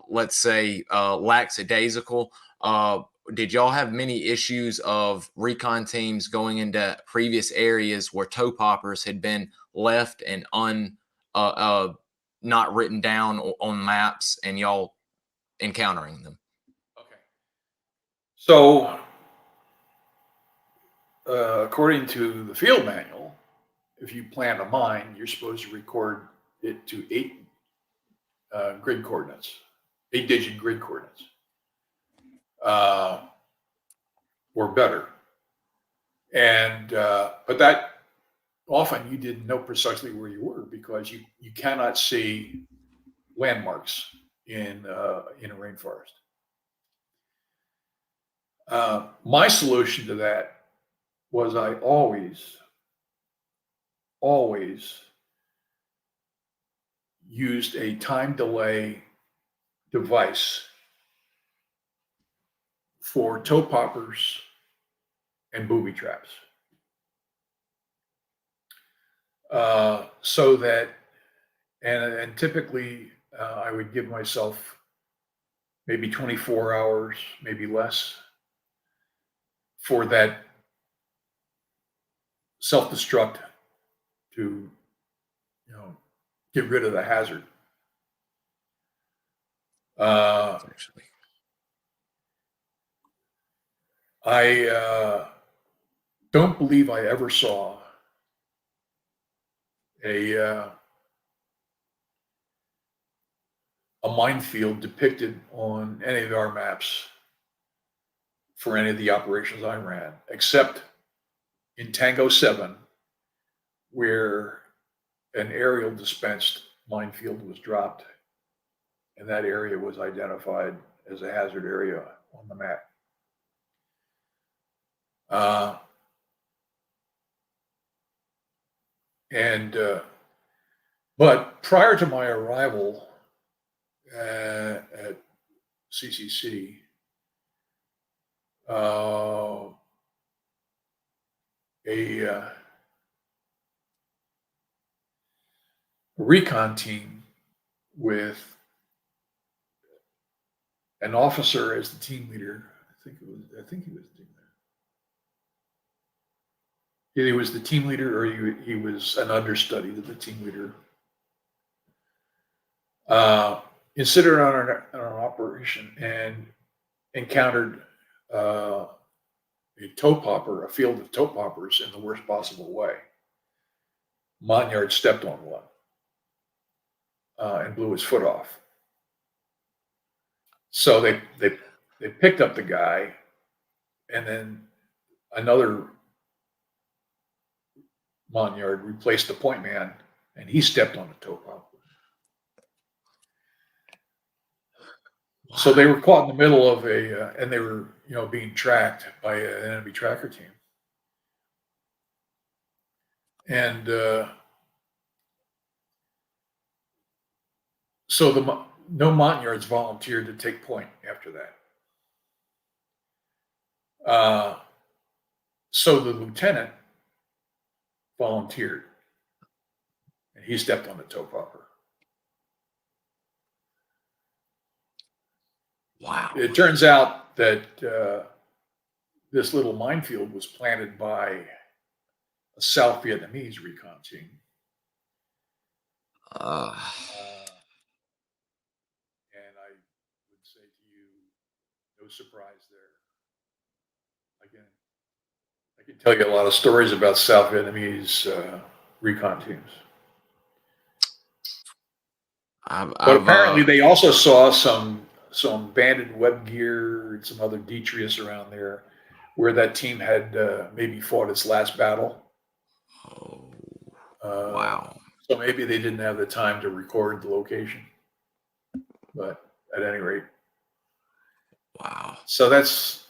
let's say, lackadaisical, did y'all have many issues of recon teams going into previous areas where toe poppers had been left and not written down on maps, and y'all encountering them? okay. So according to the field manual, if you plant a mine, you're supposed to record it to 8 grid coordinates, 8-digit grid coordinates, or better. And but that often you didn't know precisely where you were, because you cannot see landmarks in a rainforest. My solution to that was I always used a time delay device for toe poppers and booby traps. So that, and typically I would give myself maybe 24 hours, maybe less, for that self-destruct to, get rid of the hazard. I don't believe I ever saw a minefield depicted on any of our maps for any of the operations I ran, except in Tango 7, where an aerial dispensed minefield was dropped, and that area was identified as a hazard area on the map. But prior to my arrival at CCC, a recon team with an officer as the team leader. I think he was the team leader. Either he was the team leader or he was an understudy to the team leader. Considered on an operation and encountered a toe popper, a field of toe poppers, in the worst possible way. Montagnard stepped on one and blew his foot off. So they picked up the guy, and then another Montagnard replaced the point man, and he stepped on the toe popper. Wow. So they were caught in the middle of and they were, being tracked by an enemy tracker team. And so no Montagnards volunteered to take point after that. So the lieutenant volunteered, and he stepped on the toe popper. Wow. It turns out that this little minefield was planted by a South Vietnamese recon team. Uh, And I would say to you, no surprise there. Again, I can tell you a lot of stories about South Vietnamese recon teams. But apparently they also saw some banded web gear and some other detritus around there where that team had maybe fought its last battle. Wow. So maybe they didn't have the time to record the location. But at any rate. Wow. So that's,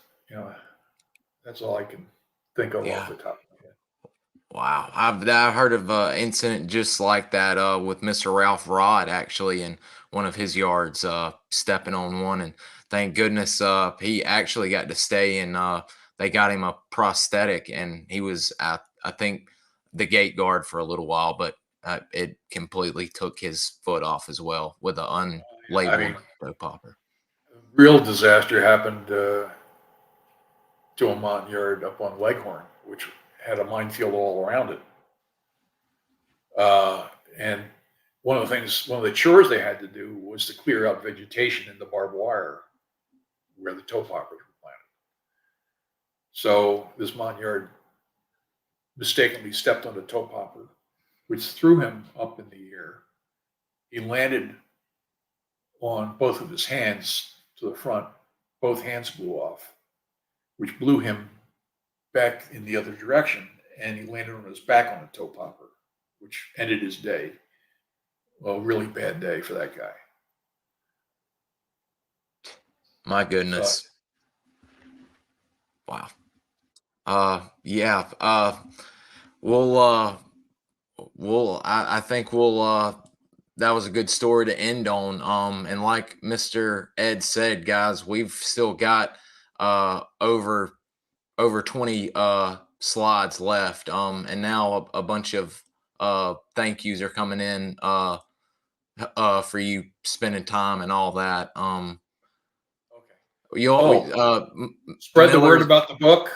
that's all I can think of off the top of my head. Wow. I've heard of an incident just like that with Mr. Ralph Rod, actually, in one of his yards, stepping on one. And thank goodness he actually got to stay, and they got him a prosthetic, and he was at, I think, the gate guard for a little while, but it completely took his foot off as well with an unlabeled toe popper. Real disaster happened to a Montagnard up on Leghorn, which had a minefield all around it. And one of the chores they had to do was to clear out vegetation in the barbed wire where the toe poppers were planted. So this Montagnard mistakenly stepped on the toe popper, which threw him up in the air. He landed on both of his hands to the front. Both hands blew off, which blew him back in the other direction, and he landed on his back on a toe popper, which ended his day. Well, really bad day for that guy. My goodness. Wow. Yeah. I think that was a good story to end on. And like Mr. Ed said, guys, we've still got over 20 slides left. And now a bunch of thank yous are coming in for you spending time and all that. Spread the word about the book.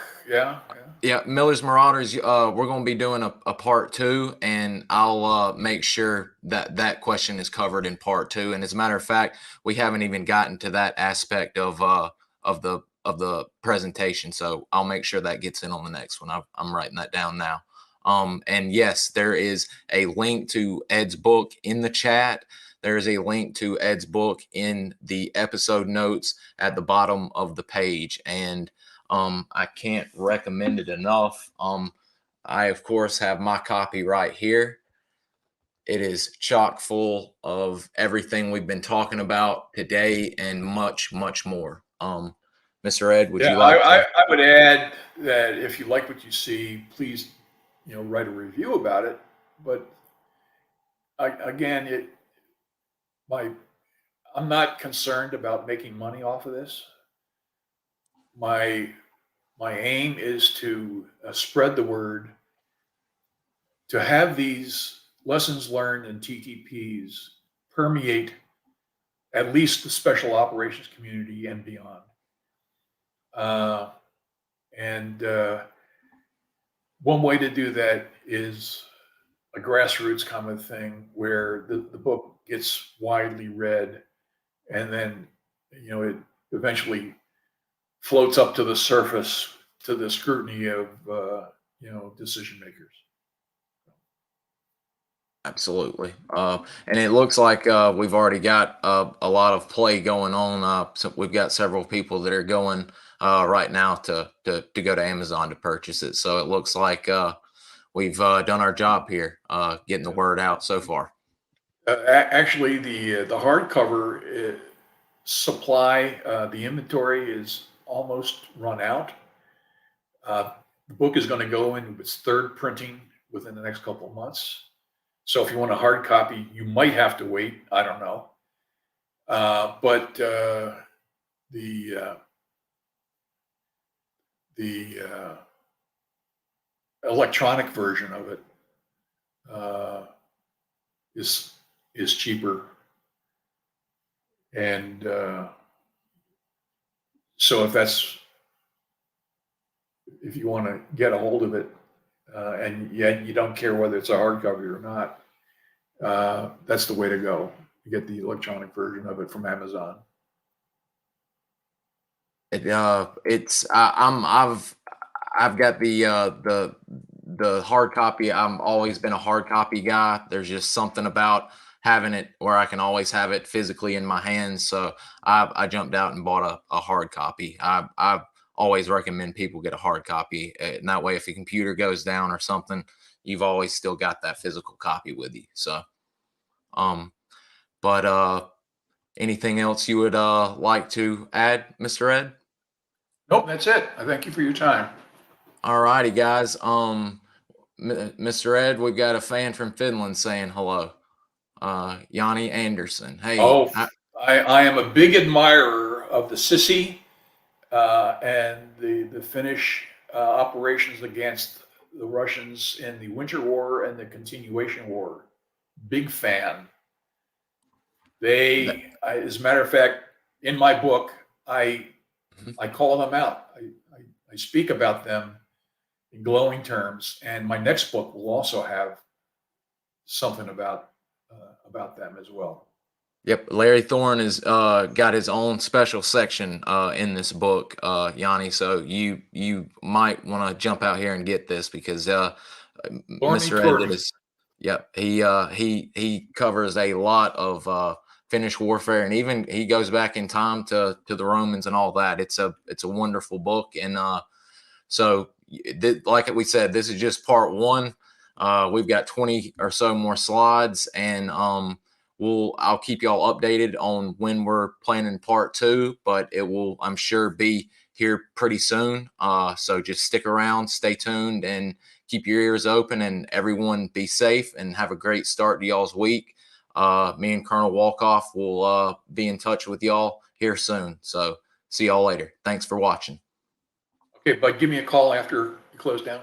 Yeah, Miller's Marauders. We're going to be doing a part 2, and I'll make sure that question is covered in part 2. And as a matter of fact, we haven't even gotten to that aspect of the presentation, so I'll make sure that gets in on the next one. I'm writing that down now. And yes, there is a link to Ed's book in the chat. There is a link to Ed's book in the episode notes at the bottom of the page, and I can't recommend it enough. I, of course, have my copy right here. It is chock full of everything we've been talking about today and much, much more. Mr. Ed, would you like to? I would add that if you like what you see, please, write a review about it. But again, I'm not concerned about making money off of this. My aim is to spread the word, to have these lessons learned and TTPs permeate at least the special operations community and beyond. One way to do that is a grassroots kind of thing where the book gets widely read, and then it eventually floats up to the surface to the scrutiny of decision makers. Absolutely. And it looks like we've already got a lot of play going on. So we've got several people that are going right now to go to Amazon to purchase it. So it looks like we've done our job here, getting the word out so far. Actually, the hardcover supply, the inventory is almost run out. The book is going to go into its third printing within the next couple of months. So if you want a hard copy, you might have to wait. I don't know. But the electronic version of it is cheaper. And so if you want to get a hold of it, and yet you don't care whether it's a hardcover or not, that's the way to go. You get the electronic version of it from Amazon. I've got the hard copy. I've always been a hard copy guy. There's just something about having it where I can always have it physically in my hands. So I jumped out and bought a hard copy. I always recommend people get a hard copy, and that way if the computer goes down or something, you've always still got that physical copy with you. So but anything else you would like to add, Mr. Ed? Nope, that's it. I thank you for your time. All righty, guys. Mr. Ed, we've got a fan from Finland saying hello. Yanni Anderson. Hey. Oh, I am a big admirer of the Sissy and the Finnish operations against the Russians in the Winter War and the Continuation War. Big fan. As a matter of fact, in my book, I call them out. I speak about them in glowing terms, and my next book will also have something about them as well. Yep, Larry Thorne has got his own special section in this book, Yanni. So you might want to jump out here and get this because Mr. Ed did his. Yep, he covers a lot of Finnish warfare, and even he goes back in time to the Romans and all that. It's a wonderful book, and so like we said, this is just part one. We've got 20 or so more slides, and I'll keep y'all updated on when we're planning part two, but it will, I'm sure, be here pretty soon. So just stick around, stay tuned, and keep your ears open, and everyone be safe and have a great start to y'all's week. Me and Colonel Wolcoff will be in touch with y'all here soon. So see y'all later. Thanks for watching. Okay, but give me a call after you close down.